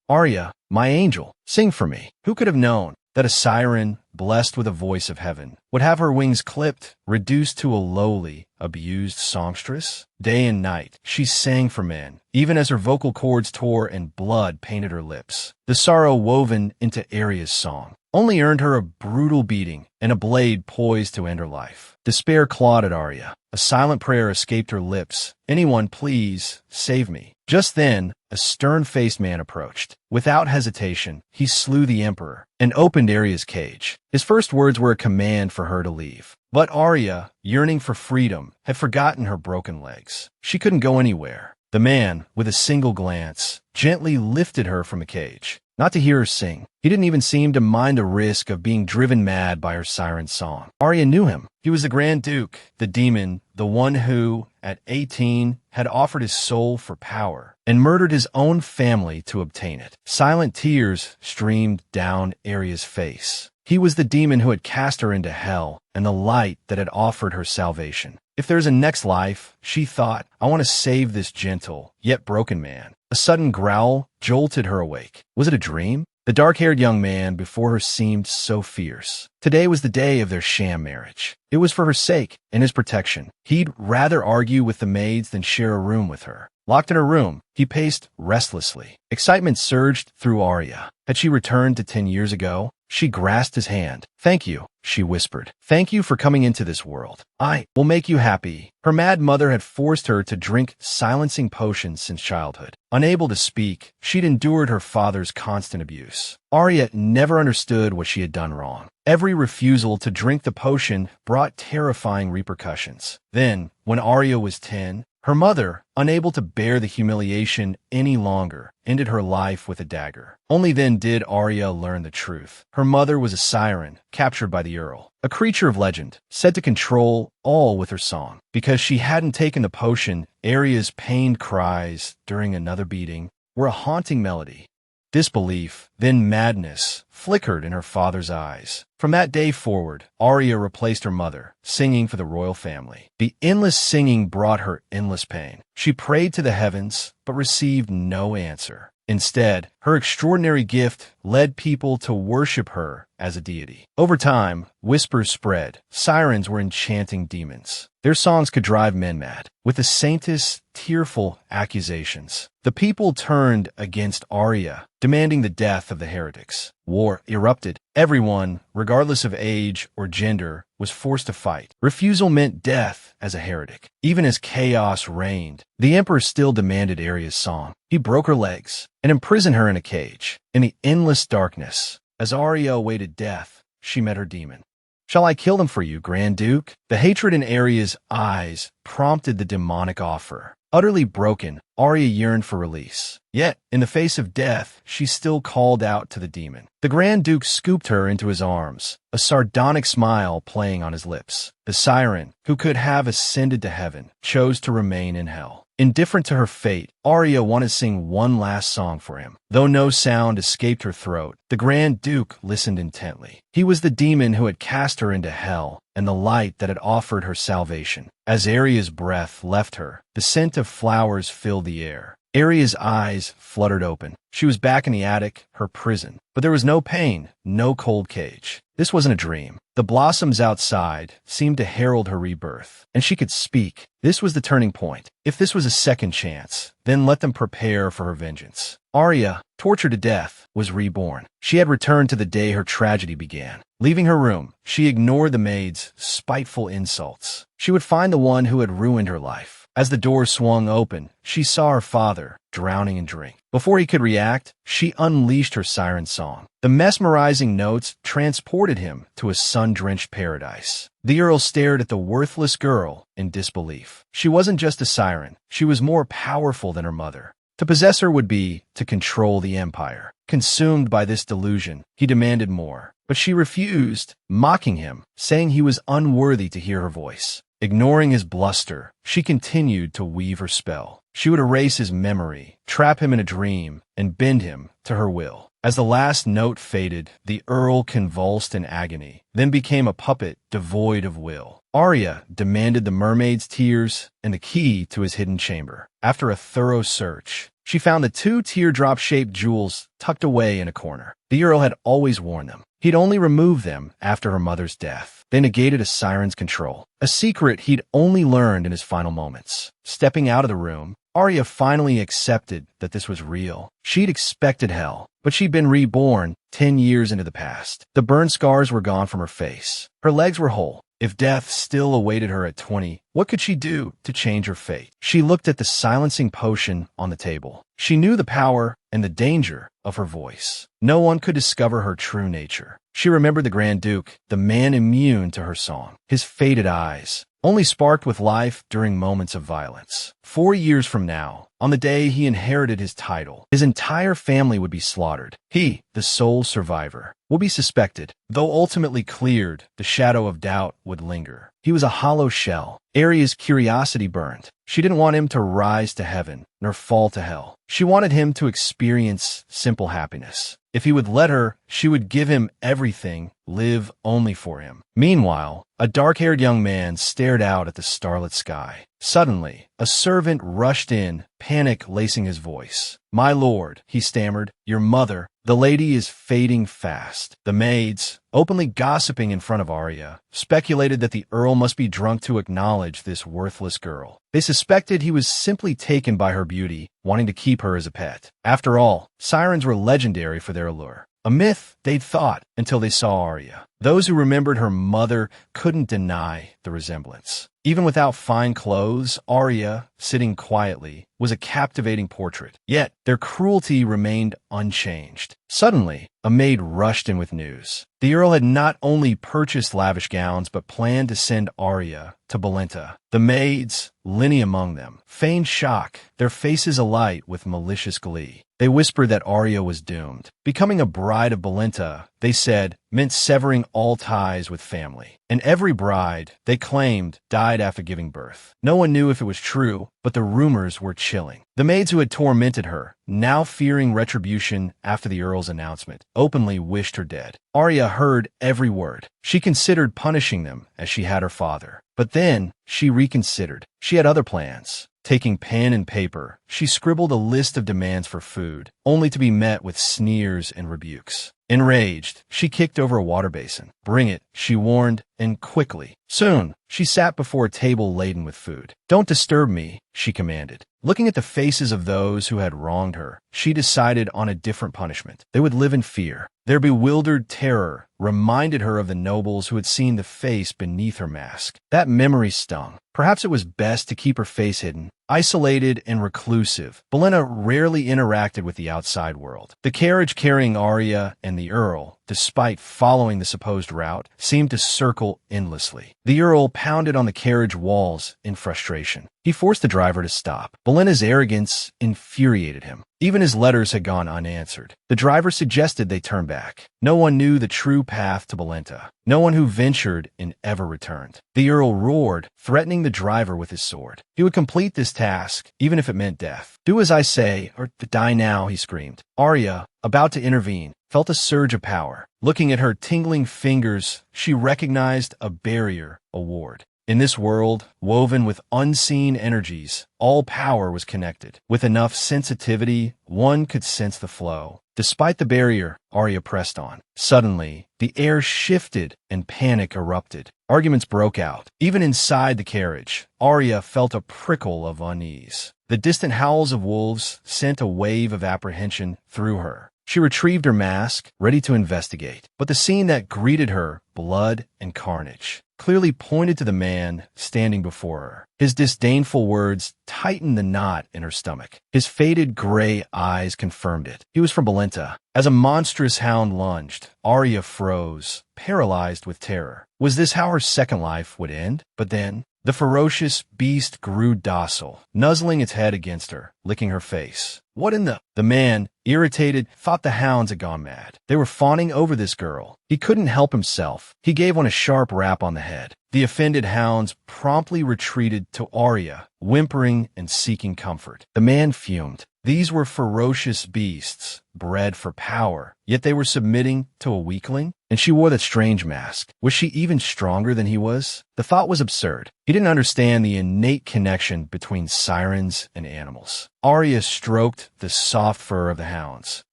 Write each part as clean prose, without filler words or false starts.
Arya, my angel, sing for me. Who could have known that a siren, blessed with a voice of heaven, would have her wings clipped, reduced to a lowly, abused songstress? Day and night, she sang for men, even as her vocal cords tore and blood painted her lips. The sorrow woven into Arya's song only earned her a brutal beating and a blade poised to end her life. Despair clawed at Arya. A silent prayer escaped her lips. Anyone, please, save me. Just then, a stern-faced man approached. Without hesitation, he slew the Emperor and opened Arya's cage. His first words were a command for her to leave. But Arya, yearning for freedom, had forgotten her broken legs. She couldn't go anywhere. The man, with a single glance, gently lifted her from a cage, not to hear her sing. He didn't even seem to mind the risk of being driven mad by her siren song. Arya knew him. He was the Grand Duke, the demon, the one who, at 18, had offered his soul for power and murdered his own family to obtain it. Silent tears streamed down Arya's face. He was the demon who had cast her into hell and the light that had offered her salvation. If there's a next life, she thought, I want to save this gentle, yet broken man. A sudden growl jolted her awake. Was it a dream? The dark-haired young man before her seemed so fierce. Today was the day of their sham marriage. It was for her sake and his protection. He'd rather argue with the maids than share a room with her. Locked in her room, he paced restlessly. Excitement surged through Arya. Had she returned to 10 years ago? She grasped his hand. Thank you, she whispered. Thank you for coming into this world. I will make you happy. Her mad mother had forced her to drink silencing potions since childhood. Unable to speak, she'd endured her father's constant abuse. Arya never understood what she had done wrong. Every refusal to drink the potion brought terrifying repercussions. Then, when Arya was 10, her mother, unable to bear the humiliation any longer, ended her life with a dagger. Only then did Arya learn the truth. Her mother was a siren, captured by the Earl, a creature of legend, said to control all with her song. Because she hadn't taken the potion, Arya's pained cries, during another beating, were a haunting melody. Disbelief, then madness, flickered in her father's eyes. From that day forward, Arya replaced her mother, singing for the royal family. The endless singing brought her endless pain. She prayed to the heavens, but received no answer. Instead, her extraordinary gift led people to worship her as a deity. Over time, whispers spread. Sirens were enchanting demons. Their songs could drive men mad. With the saintest, tearful accusations, the people turned against Arya, demanding the death of the heretics. War erupted. Everyone, regardless of age or gender, was forced to fight. Refusal meant death as a heretic. Even as chaos reigned, the emperor still demanded Arya's song. He broke her legs and imprisoned her in a cage. In the endless darkness, as Arya awaited death, she met her demon. Shall I kill them for you, Grand Duke? The hatred in Arya's eyes prompted the demonic offer. Utterly broken, Arya yearned for release. Yet, in the face of death, she still called out to the demon. The Grand Duke scooped her into his arms, a sardonic smile playing on his lips. The siren, who could have ascended to heaven, chose to remain in hell. Indifferent to her fate, Arya wanted to sing one last song for him. Though no sound escaped her throat, the Grand Duke listened intently. He was the demon who had cast her into hell, and the light that had offered her salvation. As Arya's breath left her, the scent of flowers filled the air. Arya's eyes fluttered open. She was back in the attic, her prison. But there was no pain, no cold cage. This wasn't a dream. The blossoms outside seemed to herald her rebirth, and she could speak. This was the turning point. If this was a second chance, then let them prepare for her vengeance. Arya, tortured to death, was reborn. She had returned to the day her tragedy began. Leaving her room, she ignored the maid's spiteful insults. She would find the one who had ruined her life. As the door swung open, she saw her father, drowning in drink. Before he could react, she unleashed her siren song. The mesmerizing notes transported him to a sun-drenched paradise. The Earl stared at the worthless girl in disbelief. She wasn't just a siren. She was more powerful than her mother. To possess her would be to control the empire. Consumed by this delusion, he demanded more. But she refused, mocking him, saying he was unworthy to hear her voice. Ignoring his bluster, she continued to weave her spell. She would erase his memory, trap him in a dream, and bend him to her will. As the last note faded, the Earl convulsed in agony, then became a puppet devoid of will. Arya demanded the mermaid's tears and the key to his hidden chamber. After a thorough search, she found the two teardrop-shaped jewels tucked away in a corner. The Earl had always worn them. He'd only removed them after her mother's death. They negated a siren's control, a secret he'd only learned in his final moments. Stepping out of the room, Arya finally accepted that this was real. She'd expected hell, but she'd been reborn 10 years into the past. The burn scars were gone from her face. Her legs were whole. If death still awaited her at 20, what could she do to change her fate? She looked at the silencing potion on the table. She knew the power and the danger of her voice. No one could discover her true nature. She remembered the Grand Duke, the man immune to her song. His faded eyes, only sparked with life during moments of violence. 4 years from now, on the day he inherited his title, his entire family would be slaughtered. He, the sole survivor, would be suspected. Though ultimately cleared, the shadow of doubt would linger. He was a hollow shell. Arya's curiosity burned. She didn't want him to rise to heaven, nor fall to hell. She wanted him to experience simple happiness. If he would let her, she would give him everything, live only for him. Meanwhile, a dark-haired young man stared out at the starlit sky. Suddenly, a servant rushed in, panic lacing his voice. "My lord," he stammered, "your mother, the lady is fading fast." The maids, openly gossiping in front of Arya, speculated that the Earl must be drunk to acknowledge this worthless girl. They suspected he was simply taken by her beauty, wanting to keep her as a pet. After all, sirens were legendary for their allure. A myth, they'd thought, until they saw Arya. Those who remembered her mother couldn't deny the resemblance. Even without fine clothes, Arya, sitting quietly, was a captivating portrait. Yet, their cruelty remained unchanged. Suddenly, a maid rushed in with news. The Earl had not only purchased lavish gowns, but planned to send Arya to Belenta. The maids, Linny among them, feigned shock, their faces alight with malicious glee. They whispered that Arya was doomed. Becoming a bride of Belenta, they said, meant severing all ties with family. And every bride, they claimed, died after giving birth. No one knew if it was true, but the rumors were chilling. The maids who had tormented her, now fearing retribution after the Earl's announcement, openly wished her dead. Arya heard every word. She considered punishing them as she had her father. But then, she reconsidered. She had other plans. Taking pen and paper, she scribbled a list of demands for food, only to be met with sneers and rebukes. Enraged, she kicked over a water basin. "Bring it," she warned, and quickly. Soon, she sat before a table laden with food. "Don't disturb me," she commanded. Looking at the faces of those who had wronged her, she decided on a different punishment. They would live in fear. Their bewildered terror reminded her of the nobles who had seen the face beneath her mask. That memory stung. Perhaps it was best to keep her face hidden. Isolated and reclusive, Belena rarely interacted with the outside world. The carriage carrying Arya and the Earl, despite following the supposed route, seemed to circle endlessly. The Earl pounded on the carriage walls in frustration. He forced the driver to stop. Belena's arrogance infuriated him. Even his letters had gone unanswered. The driver suggested they turn back. No one knew the true path to Belenta. No one who ventured and ever returned. The Earl roared, threatening the driver with his sword. He would complete this task, even if it meant death. "Do as I say, or die now," he screamed. Arya, about to intervene, felt a surge of power. Looking at her tingling fingers, she recognized a barrier, a ward. In this world, woven with unseen energies, all power was connected. With enough sensitivity, one could sense the flow. Despite the barrier, Arya pressed on. Suddenly, the air shifted and panic erupted. Arguments broke out. Even inside the carriage, Arya felt a prickle of unease. The distant howls of wolves sent a wave of apprehension through her. She retrieved her mask, ready to investigate. But the scene that greeted her, blood and carnage, clearly pointed to the man standing before her. His disdainful words tightened the knot in her stomach. His faded gray eyes confirmed it. He was from Belenta. As a monstrous hound lunged, Arya froze, paralyzed with terror. Was this how her second life would end? But then, the ferocious beast grew docile, nuzzling its head against her, licking her face. What in the... The man, irritated, thought the hounds had gone mad. They were fawning over this girl. He couldn't help himself. He gave one a sharp rap on the head. The offended hounds promptly retreated to Arya, whimpering and seeking comfort. The man fumed. These were ferocious beasts, bred for power, yet they were submitting to a weakling? and she wore that strange mask. Was she even stronger than he was? The thought was absurd. He didn't understand the innate connection between sirens and animals. Arya stroked the soft fur of the hounds,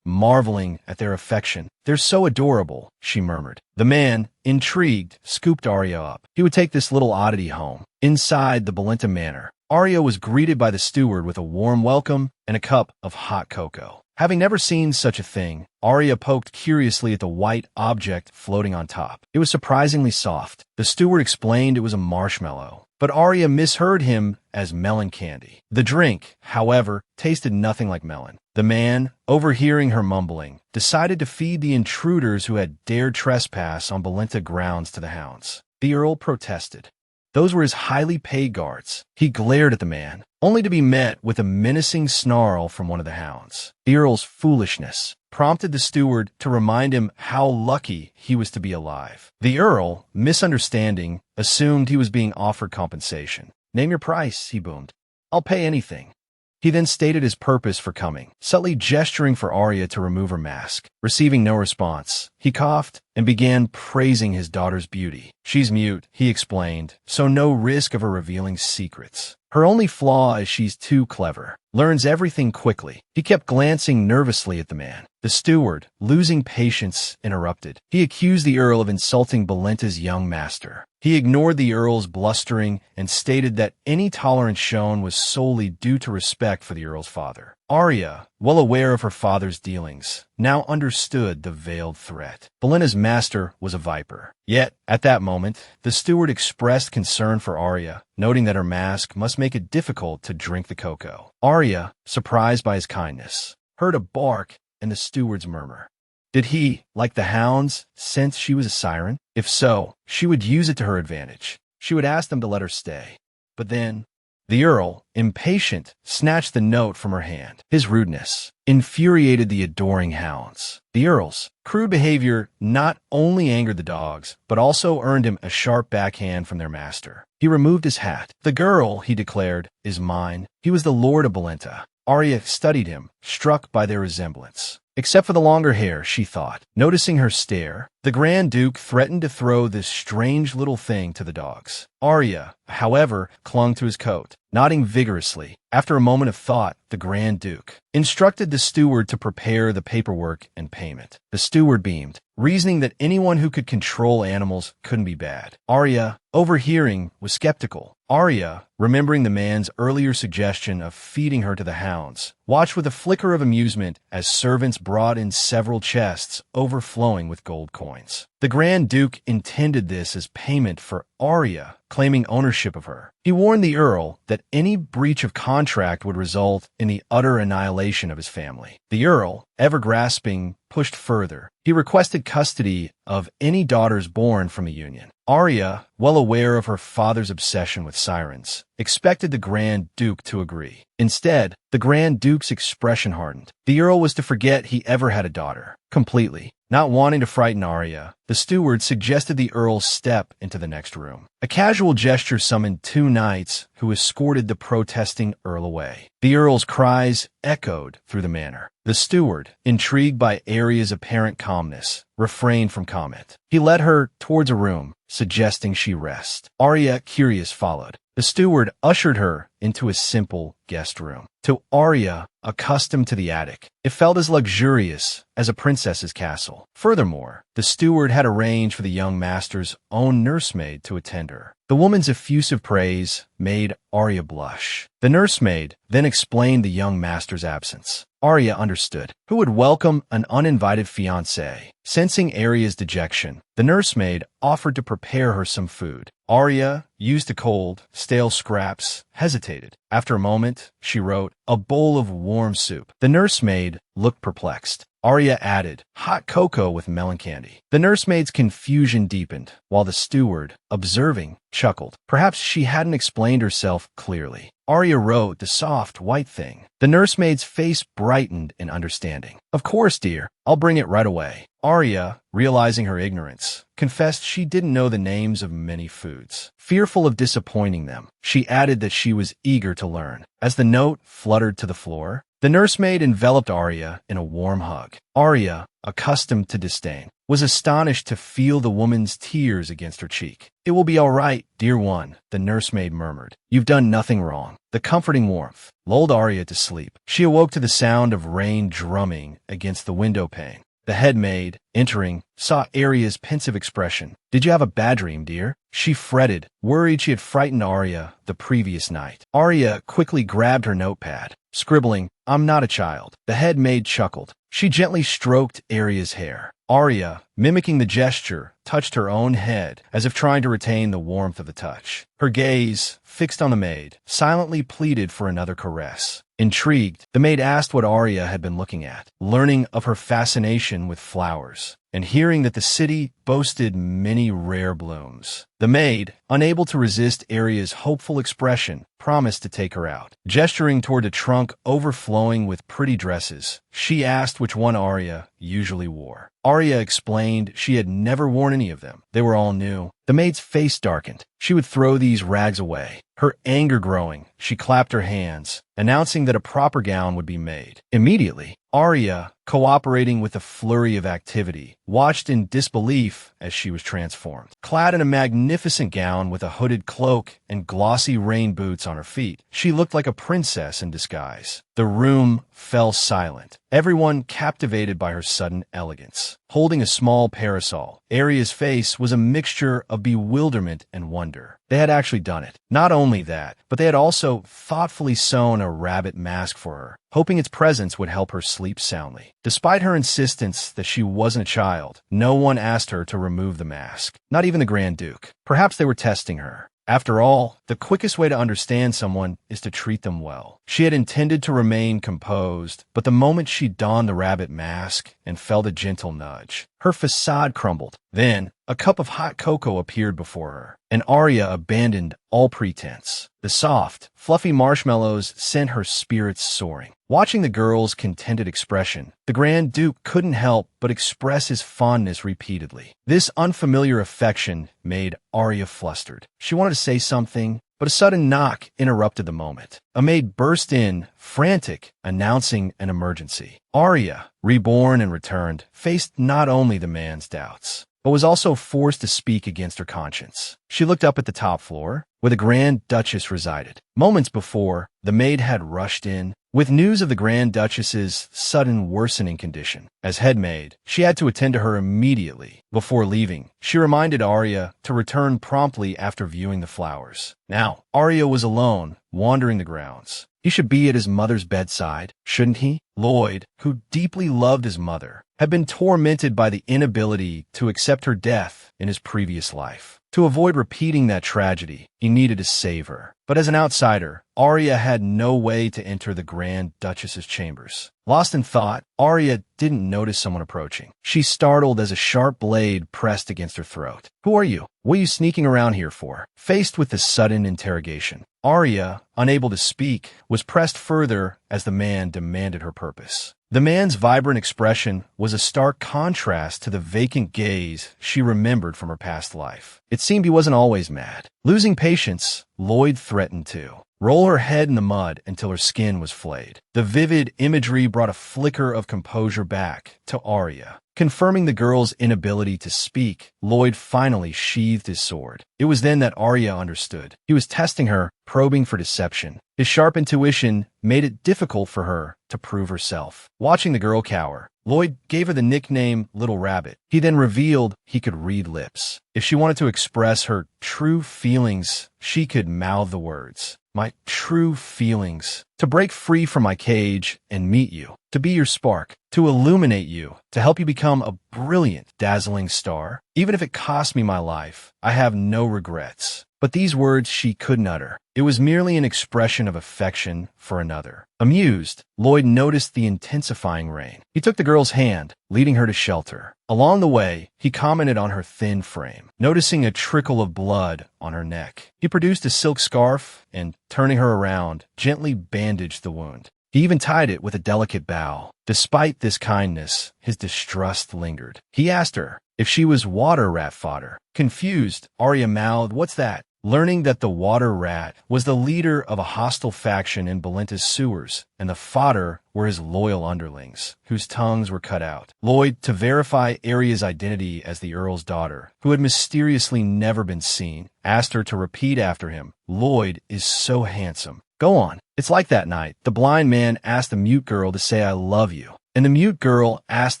marveling at their affection. "They're so adorable," she murmured. The man, intrigued, scooped Arya up. He would take this little oddity home. Inside the Belenta manor, Arya was greeted by the steward with a warm welcome and a cup of hot cocoa. Having never seen such a thing, Arya poked curiously at the white object floating on top. It was surprisingly soft. The steward explained it was a marshmallow, but Arya misheard him as melon candy. The drink, however, tasted nothing like melon. The man, overhearing her mumbling, decided to feed the intruders who had dared trespass on Belenta grounds to the hounds. The Earl protested. Those were his highly paid guards. He glared at the man, only to be met with a menacing snarl from one of the hounds. The Earl's foolishness prompted the steward to remind him how lucky he was to be alive. The Earl, misunderstanding, assumed he was being offered compensation. "Name your price," he boomed. "I'll pay anything." He then stated his purpose for coming, subtly gesturing for Arya to remove her mask. Receiving no response, he coughed and began praising his daughter's beauty. "She's mute," he explained, "so no risk of her revealing secrets. Her only flaw is she's too clever, learns everything quickly." He kept glancing nervously at the man. The steward, losing patience, interrupted. He accused the Earl of insulting Belenta's young master. He ignored the Earl's blustering and stated that any tolerance shown was solely due to respect for the Earl's father. Arya, well aware of her father's dealings, now understood the veiled threat. Belenta's master was a viper. Yet, at that moment, the steward expressed concern for Arya, noting that her mask must make it difficult to drink the cocoa. Arya, surprised by his kindness, heard a bark and the steward's murmur. Did he, like the hounds, sense she was a siren? If so, she would use it to her advantage. She would ask them to let her stay. But then, the Earl, impatient, snatched the note from her hand. His rudeness infuriated the adoring hounds. The Earl's crude behavior not only angered the dogs, but also earned him a sharp backhand from their master. He removed his hat. "The girl," he declared, "is mine." He was the Lord of Belenta. Arya studied him, struck by their resemblance. Except for the longer hair, she thought. Noticing her stare, the Grand Duke threatened to throw this strange little thing to the dogs. Arya, however, clung to his coat, nodding vigorously. After a moment of thought, the Grand Duke instructed the steward to prepare the paperwork and payment. The steward beamed, reasoning that anyone who could control animals couldn't be bad. Arya, overhearing, was skeptical. Arya, remembering the man's earlier suggestion of feeding her to the hounds, watched with a flicker of amusement as servants brought in several chests overflowing with gold coins. The Grand Duke intended this as payment for Arya claiming ownership of her. He warned the Earl that any breach of contract would result in the utter annihilation of his family. The Earl, ever grasping, pushed further. He requested custody of any daughters born from a union. Arya, well aware of her father's obsession with sirens, expected the Grand Duke to agree. Instead, the Grand Duke's expression hardened. The Earl was to forget he ever had a daughter. Completely. Not wanting to frighten Arya, the steward suggested the Earl step into the next room. A casual gesture summoned 2 knights who escorted the protesting Earl away. The Earl's cries echoed through the manor. The steward, intrigued by Arya's apparent calmness, refrained from comment. He led her towards a room, suggesting she rest. Arya, curious, followed. The steward ushered her into a simple guest room. To Arya, accustomed to the attic, it felt as luxurious as a princess's castle. Furthermore, the steward had arranged for the young master's own nursemaid to attend her. The woman's effusive praise made Arya blush. The nursemaid then explained the young master's absence. Arya understood. Who would welcome an uninvited fiancé? Sensing Arya's dejection, the nursemaid offered to prepare her some food. Arya, used to cold, stale scraps, hesitated. After a moment, she wrote, "A bowl of warm soup." The nursemaid looked perplexed. Arya added, "Hot cocoa with melon candy." The nursemaid's confusion deepened, while the steward, observing, chuckled. Perhaps she hadn't explained herself clearly. Arya wrote the soft, white thing. The nursemaid's face brightened in understanding. "Of course, dear. I'll bring it right away." Arya, realizing her ignorance, confessed she didn't know the names of many foods. Fearful of disappointing them, she added that she was eager to learn. As the note fluttered to the floor, the nursemaid enveloped Arya in a warm hug. Arya, accustomed to disdain, was astonished to feel the woman's tears against her cheek. "It will be all right, dear one," the nursemaid murmured. "You've done nothing wrong." The comforting warmth lulled Arya to sleep. She awoke to the sound of rain drumming against the window pane. The head maid, entering, saw Arya's pensive expression. "Did you have a bad dream, dear?" She fretted, worried she had frightened Arya the previous night. Arya quickly grabbed her notepad, scribbling, "I'm not a child." The head maid chuckled. She gently stroked Arya's hair. Arya, mimicking the gesture, touched her own head as if trying to retain the warmth of the touch. Her gaze, fixed on the maid, silently pleaded for another caress. Intrigued, the maid asked what Arya had been looking at, learning of her fascination with flowers, and hearing that the city boasted many rare blooms. The maid, unable to resist Arya's hopeful expression, promised to take her out. Gesturing toward a trunk overflowing with pretty dresses, she asked which one Arya usually wore. Arya explained she had never worn any of them. They were all new. The maid's face darkened. She would throw these rags away. Her anger growing, she clapped her hands, announcing that a proper gown would be made. Immediately, Arya, cooperating with the flurry of activity, watched in disbelief as she was transformed. Clad in a magnificent gown with a hooded cloak and glossy rain boots on her feet, she looked like a princess in disguise. The room fell silent, everyone captivated by her sudden elegance. Holding a small parasol, Arya's face was a mixture of bewilderment and wonder. They had actually done it. Not only that, but they had also thoughtfully sewn a rabbit mask for her, hoping its presence would help her sleep soundly. Despite her insistence that she wasn't a child, no one asked her to remove the mask, not even the Grand Duke. Perhaps they were testing her. After all, the quickest way to understand someone is to treat them well. She had intended to remain composed, but the moment she donned the rabbit mask and felt a gentle nudge, her facade crumbled. Then, a cup of hot cocoa appeared before her, and Arya abandoned all pretense. The soft, fluffy marshmallows sent her spirits soaring. Watching the girl's contented expression, the Grand Duke couldn't help but express his fondness repeatedly. This unfamiliar affection made Arya flustered. She wanted to say something, but a sudden knock interrupted the moment. A maid burst in, frantic, announcing an emergency. Arya, reborn and returned, faced not only the man's doubts, but was also forced to speak against her conscience. She looked up at the top floor, where the Grand Duchess resided. Moments before, the maid had rushed in with news of the Grand Duchess's sudden worsening condition. As head maid, she had to attend to her immediately. Before leaving, she reminded Arya to return promptly after viewing the flowers. Now, Arya was alone, wandering the grounds. He should be at his mother's bedside, shouldn't he? Lloyd, who deeply loved his mother, had been tormented by the inability to accept her death in his previous life. To avoid repeating that tragedy, he needed to save her. But as an outsider, Arya had no way to enter the Grand Duchess's chambers. Lost in thought, Arya didn't notice someone approaching. She startled as a sharp blade pressed against her throat. "Who are you? What are you sneaking around here for?" Faced with the sudden interrogation, Arya, unable to speak, was pressed further as the man demanded her purpose. The man's vibrant expression was a stark contrast to the vacant gaze she remembered from her past life. It seemed he wasn't always mad. Losing patience, Lloyd threatened to roll her head in the mud until her skin was flayed. The vivid imagery brought a flicker of composure back to Arya. Confirming the girl's inability to speak, Lloyd finally sheathed his sword. It was then that Arya understood. He was testing her, probing for deception. His sharp intuition made it difficult for her to prove herself. Watching the girl cower, Lloyd gave her the nickname Little Rabbit. He then revealed he could read lips. If she wanted to express her true feelings, she could mouth the words. "My true feelings. To break free from my cage and meet you. To be your spark. To illuminate you. To help you become a brilliant, dazzling star. Even if it cost me my life, I have no regrets." But these words she couldn't utter. It was merely an expression of affection for another. Amused, Lloyd noticed the intensifying rain. He took the girl's hand, leading her to shelter. Along the way, he commented on her thin frame, noticing a trickle of blood on her neck. He produced a silk scarf and, turning her around, gently bandaged the wound. He even tied it with a delicate bow. Despite this kindness, his distrust lingered. He asked her if she was water rat fodder. Confused, Arya mouthed, "What's that?" learning that the water rat was the leader of a hostile faction in Belinta's sewers, and the fodder were his loyal underlings, whose tongues were cut out. Lloyd, to verify Arya's identity as the Earl's daughter, who had mysteriously never been seen, asked her to repeat after him, "Lloyd is so handsome." Go on. It's like that night. The blind man asked the mute girl to say "I love you." And the mute girl asked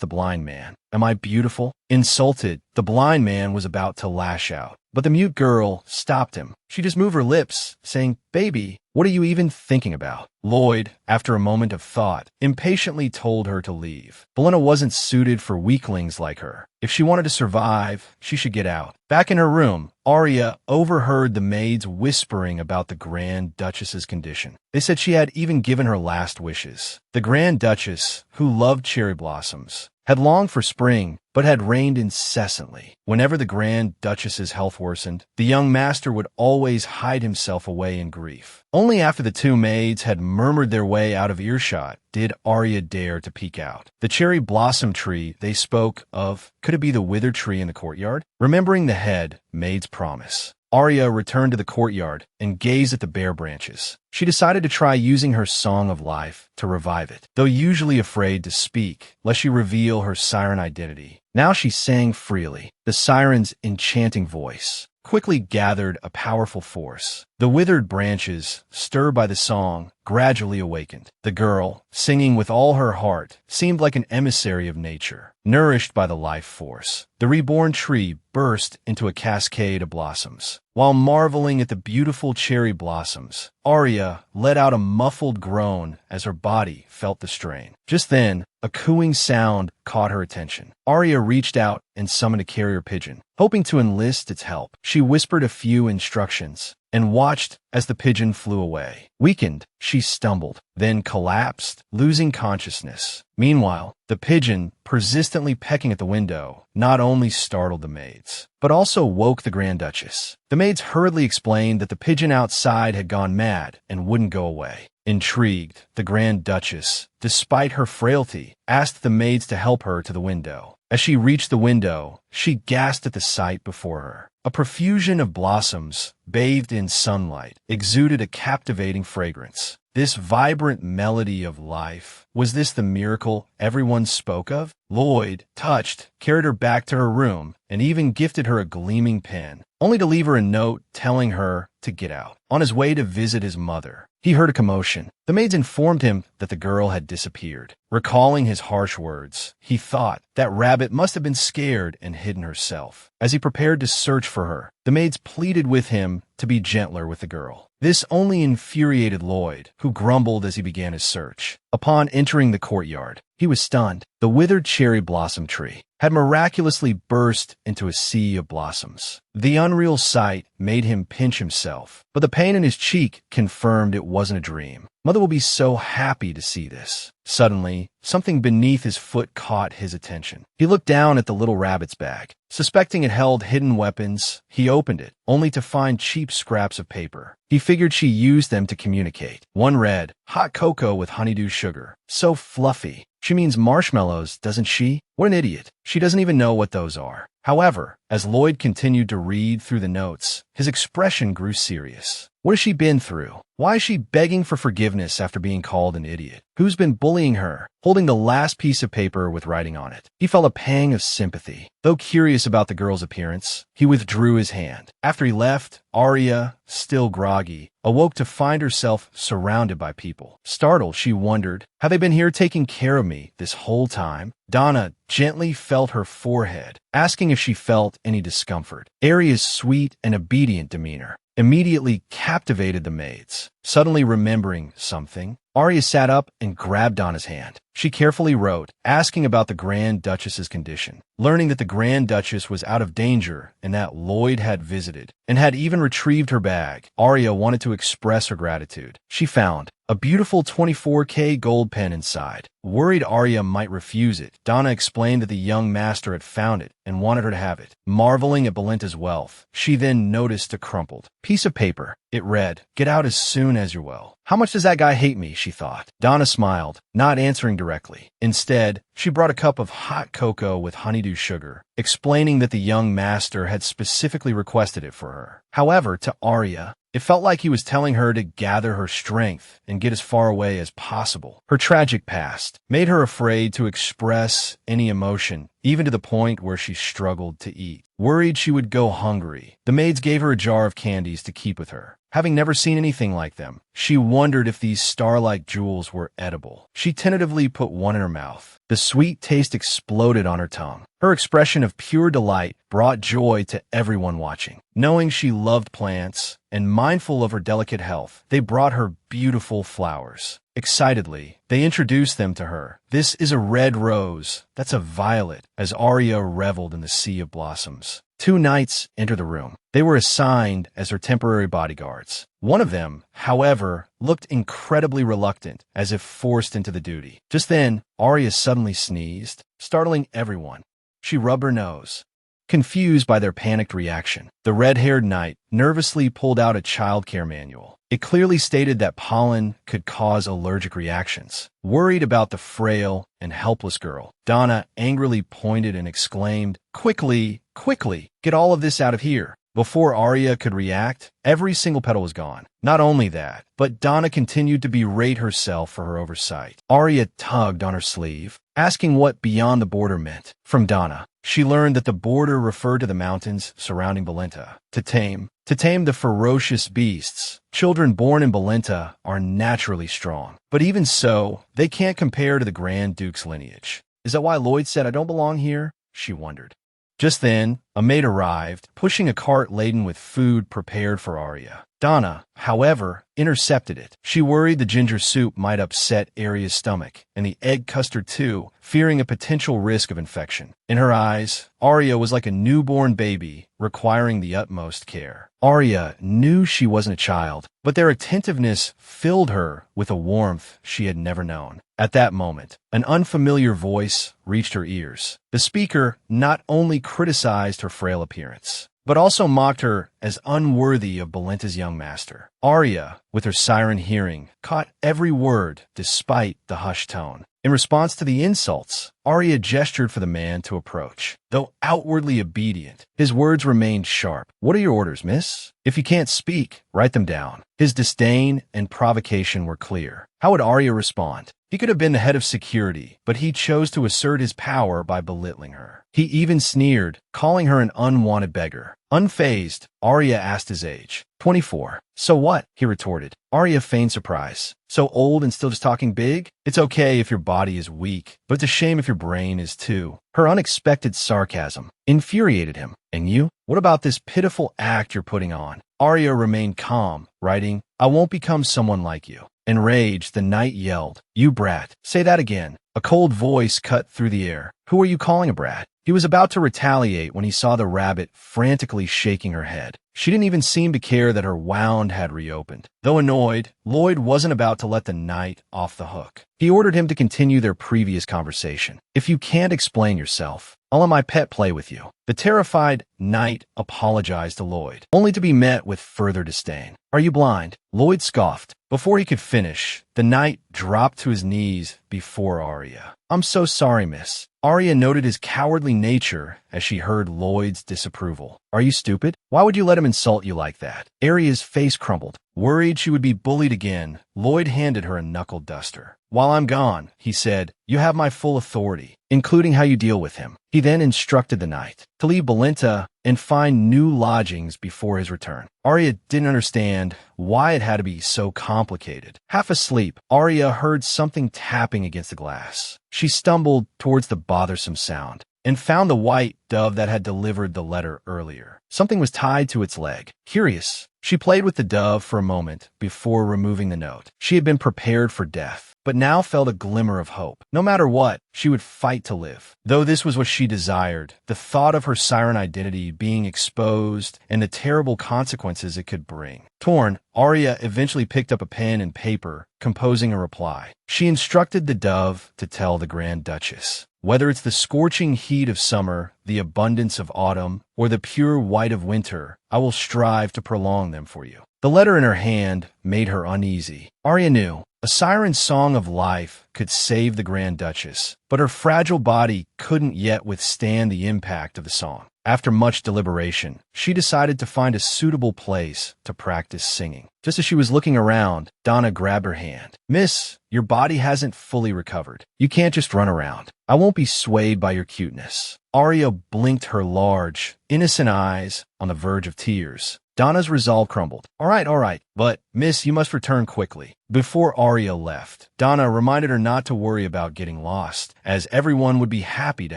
the blind man, "Am I beautiful?" Insulted, the blind man was about to lash out, but the mute girl stopped him. She just moved her lips, saying, "Baby, what are you even thinking about?" Lloyd, after a moment of thought, impatiently told her to leave. Belinda wasn't suited for weaklings like her. If she wanted to survive, she should get out. Back in her room, Arya overheard the maids whispering about the Grand Duchess's condition. They said she had even given her last wishes. The Grand Duchess, who loved cherry blossoms, had longed for spring, but had rained incessantly. Whenever the Grand Duchess's health worsened, the young master would always hide himself away in grief. Only after the two maids had murmured their way out of earshot did Arya dare to peek out. The cherry blossom tree they spoke of, could it be the withered tree in the courtyard? Remembering the head, maid's promise, Arya returned to the courtyard and gazed at the bare branches. She decided to try using her song of life to revive it, though usually afraid to speak, lest she reveal her siren identity. Now she sang freely. The siren's enchanting voice quickly gathered a powerful force. The withered branches, stirred by the song, gradually awakened. The girl, singing with all her heart, seemed like an emissary of nature, nourished by the life force. The reborn tree burst into a cascade of blossoms. While marveling at the beautiful cherry blossoms, Arya let out a muffled groan as her body felt the strain. Just then, a cooing sound caught her attention. Arya reached out and summoned a carrier pigeon, hoping to enlist its help. She whispered a few instructions and watched as the pigeon flew away. Weakened, she stumbled, then collapsed, losing consciousness. Meanwhile, the pigeon, persistently pecking at the window, not only startled the maids, but also woke the Grand Duchess. The maids hurriedly explained that the pigeon outside had gone mad and wouldn't go away. Intrigued, the Grand Duchess, despite her frailty, asked the maids to help her to the window. As she reached the window, she gasped at the sight before her. A profusion of blossoms, bathed in sunlight, exuded a captivating fragrance. This vibrant melody of life, was this the miracle everyone spoke of? Lloyd, touched, carried her back to her room and even gifted her a gleaming pen, only to leave her a note telling her to get out. On his way to visit his mother, he heard a commotion. The maids informed him that the girl had disappeared. Recalling his harsh words, he thought that Rabbit must have been scared and hidden herself. As he prepared to search for her, the maids pleaded with him to be gentler with the girl. This only infuriated Lloyd, who grumbled as he began his search. Upon entering the courtyard, he was stunned. The withered cherry blossom tree had miraculously burst into a sea of blossoms. The unreal sight made him pinch himself, but the pain in his cheek confirmed it wasn't a dream. Mother will be so happy to see this. Suddenly, something beneath his foot caught his attention. He looked down at the little rabbit's bag. Suspecting it held hidden weapons, he opened it, only to find cheap scraps of paper. He figured she used them to communicate. One read, "Hot cocoa with honeydew sugar. So fluffy. She means marshmallows, doesn't she? What an idiot. She doesn't even know what those are." However, as Lloyd continued to read through the notes, his expression grew serious. What has she been through? Why is she begging for forgiveness after being called an idiot? Who's been bullying her? Holding the last piece of paper with writing on it, he felt a pang of sympathy. Though curious about the girl's appearance, he withdrew his hand. After he left, Arya, still groggy, awoke to find herself surrounded by people. Startled, she wondered, have they been here taking care of me this whole time? Donna gently felt her forehead, asking if she felt any discomfort. Arya's sweet and obedient demeanor immediately captivated the maids. Suddenly remembering something, Arya sat up and grabbed Donna's hand. She carefully wrote, asking about the Grand Duchess's condition. Learning that the Grand Duchess was out of danger and that Lloyd had visited and had even retrieved her bag, Arya wanted to express her gratitude. She found a beautiful 24K gold pen inside. Worried Arya might refuse it, Donna explained that the young master had found it and wanted her to have it. Marveling at Belinta's wealth, she then noticed a crumpled piece of paper. It read, "Get out as soon as you're well." How much does that guy hate me, she thought. Donna smiled, not answering directly. Instead, she brought a cup of hot cocoa with honeydew sugar, explaining that the young master had specifically requested it for her. However, to Arya, it felt like he was telling her to gather her strength and get as far away as possible. Her tragic past made her afraid to express any emotion, even to the point where she struggled to eat. Worried she would go hungry, the maids gave her a jar of candies to keep with her. Having never seen anything like them, she wondered if these star-like jewels were edible. She tentatively put one in her mouth. The sweet taste exploded on her tongue. Her expression of pure delight brought joy to everyone watching. Knowing she loved plants and mindful of her delicate health, they brought her beautiful flowers. Excitedly, they introduced them to her. This is a red rose. That's a violet, as Arya reveled in the sea of blossoms. 2 knights entered the room. They were assigned as her temporary bodyguards. One of them, however, looked incredibly reluctant, as if forced into the duty. Just then, Arya suddenly sneezed, startling everyone. She rubbed her nose, confused by their panicked reaction. The red-haired knight nervously pulled out a childcare manual. It clearly stated that pollen could cause allergic reactions. Worried about the frail and helpless girl, Donna angrily pointed and exclaimed, "Quickly, quickly, get all of this out of here." Before Arya could react, every single petal was gone. Not only that, but Donna continued to berate herself for her oversight. Arya tugged on her sleeve, asking what beyond the border meant. From Donna, she learned that the border referred to the mountains surrounding Belenta. To tame the ferocious beasts, children born in Belenta are naturally strong. But even so, they can't compare to the Grand Duke's lineage. Is that why Lloyd said I don't belong here? She wondered. Just then, a maid arrived, pushing a cart laden with food prepared for Arya. Donna, however, intercepted it. She worried the ginger soup might upset Arya's stomach, and the egg custard too, fearing a potential risk of infection. In her eyes, Arya was like a newborn baby, requiring the utmost care. Arya knew she wasn't a child, but their attentiveness filled her with a warmth she had never known. At that moment, an unfamiliar voice reached her ears. The speaker not only criticized her frail appearance, but also mocked her as unworthy of Belenta's young master. Arya, with her siren hearing, caught every word despite the hushed tone. In response to the insults, Arya gestured for the man to approach. Though outwardly obedient, his words remained sharp. "What are your orders, miss? If you can't speak, write them down." His disdain and provocation were clear. How would Arya respond? He could have been the head of security, but he chose to assert his power by belittling her. He even sneered, calling her an unwanted beggar. Unfazed, Arya asked his age. 24. "So what?" he retorted. Arya feigned surprise. "So old and still just talking big? It's okay if your body is weak, but it's a shame if your brain is too." Her unexpected sarcasm infuriated him. "And you? What about this pitiful act you're putting on?" Arya remained calm, writing, "I won't become someone like you." Enraged, the knight yelled, "You brat, say that again." A cold voice cut through the air. "Who are you calling a brat?" He was about to retaliate when he saw the rabbit frantically shaking her head. She didn't even seem to care that her wound had reopened. Though annoyed, Lloyd wasn't about to let the knight off the hook. He ordered him to continue their previous conversation. "If you can't explain yourself, I'll let my pet play with you." The terrified knight apologized to Lloyd, only to be met with further disdain. "Are you blind?" Lloyd scoffed. Before he could finish, the knight dropped to his knees before Arya. "I'm so sorry, miss." Arya noted his cowardly nature as she heard Lloyd's disapproval. "Are you stupid? Why would you let him insult you like that?" Arya's face crumbled. Worried she would be bullied again, Lloyd handed her a knuckle duster. "While I'm gone," he said, "you have my full authority, including how you deal with him." He then instructed the knight to leave Belenta and find new lodgings before his return. Arya didn't understand why it had to be so complicated. Half asleep, Arya heard something tapping against the glass. She stumbled towards the bothersome sound and found the white dove that had delivered the letter earlier. Something was tied to its leg. Curious, she played with the dove for a moment before removing the note. She had been prepared for death, but now felt a glimmer of hope. No matter what, she would fight to live. Though this was what she desired, the thought of her siren identity being exposed and the terrible consequences it could bring. Torn, Arya eventually picked up a pen and paper, composing a reply. She instructed the dove to tell the Grand Duchess, "Whether it's the scorching heat of summer, the abundance of autumn, or the pure white of winter, I will strive to prolong them for you." The letter in her hand made her uneasy. Arya knew a siren's song of life could save the Grand Duchess, but her fragile body couldn't yet withstand the impact of the song. After much deliberation, she decided to find a suitable place to practice singing. Just as she was looking around, Donna grabbed her hand. "Miss, your body hasn't fully recovered. You can't just run around. I won't be swayed by your cuteness." Arya blinked her large, innocent eyes on the verge of tears. Donna's resolve crumbled. All right, but, miss, you must return quickly." Before Arya left, Donna reminded her not to worry about getting lost, as everyone would be happy to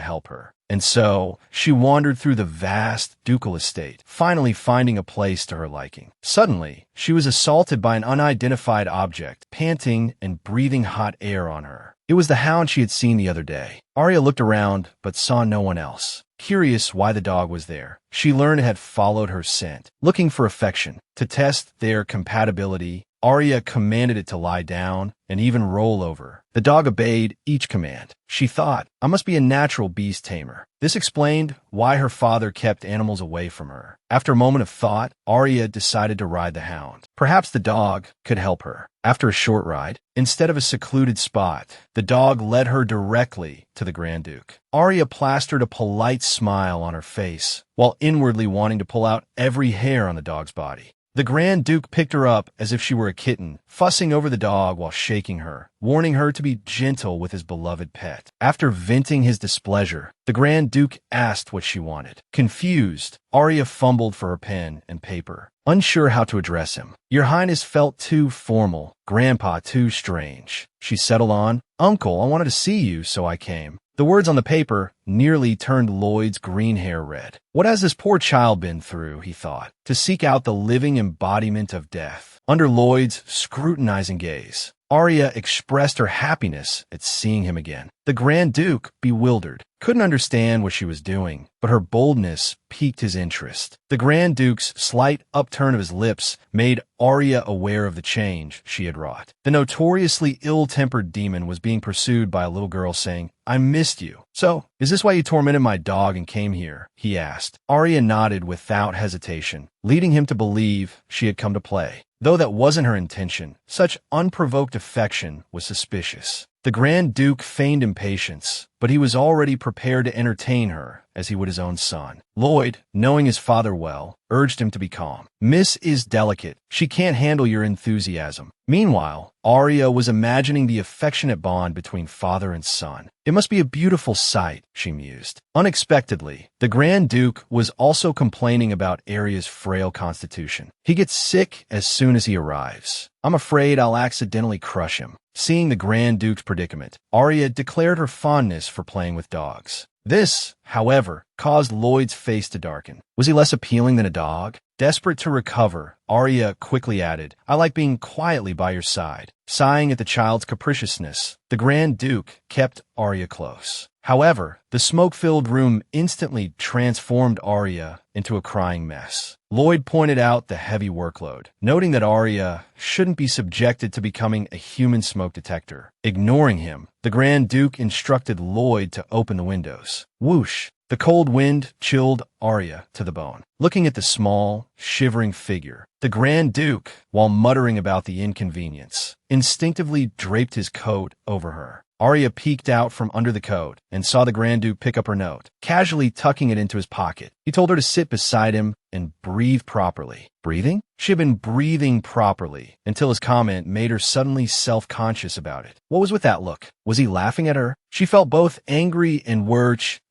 help her. And so, she wandered through the vast ducal estate, finally finding a place to her liking. Suddenly, she was assaulted by an unidentified object, panting and breathing hot air on her. It was the hound she had seen the other day. Arya looked around, but saw no one else. Curious why the dog was there, she learned it had followed her scent, looking for affection. To test their compatibility, Arya commanded it to lie down and even roll over. The dog obeyed each command. She thought, I must be a natural beast tamer. This explained why her father kept animals away from her. After a moment of thought, Arya decided to ride the hound. Perhaps the dog could help her. After a short ride, instead of a secluded spot, the dog led her directly to the Grand Duke. Arya plastered a polite smile on her face, while inwardly wanting to pull out every hair on the dog's body. The Grand Duke picked her up as if she were a kitten, fussing over the dog while shaking her, warning her to be gentle with his beloved pet. After venting his displeasure, the Grand Duke asked what she wanted. Confused, Arya fumbled for her pen and paper, unsure how to address him. Your Highness felt too formal, Grandpa too strange. She settled on, Uncle, I wanted to see you, so I came. The words on the paper nearly turned Lloyd's green hair red. What has this poor child been through, he thought, to seek out the living embodiment of death? Under Lloyd's scrutinizing gaze, Arya expressed her happiness at seeing him again. The Grand Duke, bewildered, couldn't understand what she was doing, but her boldness piqued his interest. The Grand Duke's slight upturn of his lips made Arya aware of the change she had wrought. The notoriously ill-tempered demon was being pursued by a little girl saying, I missed you. So, is this why you tormented my dog and came here? He asked. Arya nodded without hesitation, leading him to believe she had come to play. Though that wasn't her intention, such unprovoked affection was suspicious. The Grand Duke feigned impatience, but he was already prepared to entertain her as he would his own son. Lloyd, knowing his father well, urged him to be calm. Miss is delicate. She can't handle your enthusiasm. Meanwhile, Arya was imagining the affectionate bond between father and son. It must be a beautiful sight, she mused. Unexpectedly, the Grand Duke was also complaining about Arya's frail constitution. He gets sick as soon as he arrives. I'm afraid I'll accidentally crush him. Seeing the Grand Duke's predicament, Arya declared her fondness for playing with dogs. This, however, caused Lloyd's face to darken. Was he less appealing than a dog? Desperate to recover, Arya quickly added, I like being quietly by your side. Sighing at the child's capriciousness, the Grand Duke kept Arya close. However, the smoke-filled room instantly transformed Arya into a crying mess. Lloyd pointed out the heavy workload, noting that Arya shouldn't be subjected to becoming a human smoke detector. Ignoring him, the Grand Duke instructed Lloyd to open the windows. Whoosh! The cold wind chilled Arya to the bone. Looking at the small, shivering figure, the Grand Duke, while muttering about the inconvenience, instinctively draped his coat over her. Arya peeked out from under the coat and saw the Grand Duke pick up her note, casually tucking it into his pocket. He told her to sit beside him and breathe properly. Breathing? She had been breathing properly until his comment made her suddenly self-conscious about it. What was with that look? Was he laughing at her? She felt both angry and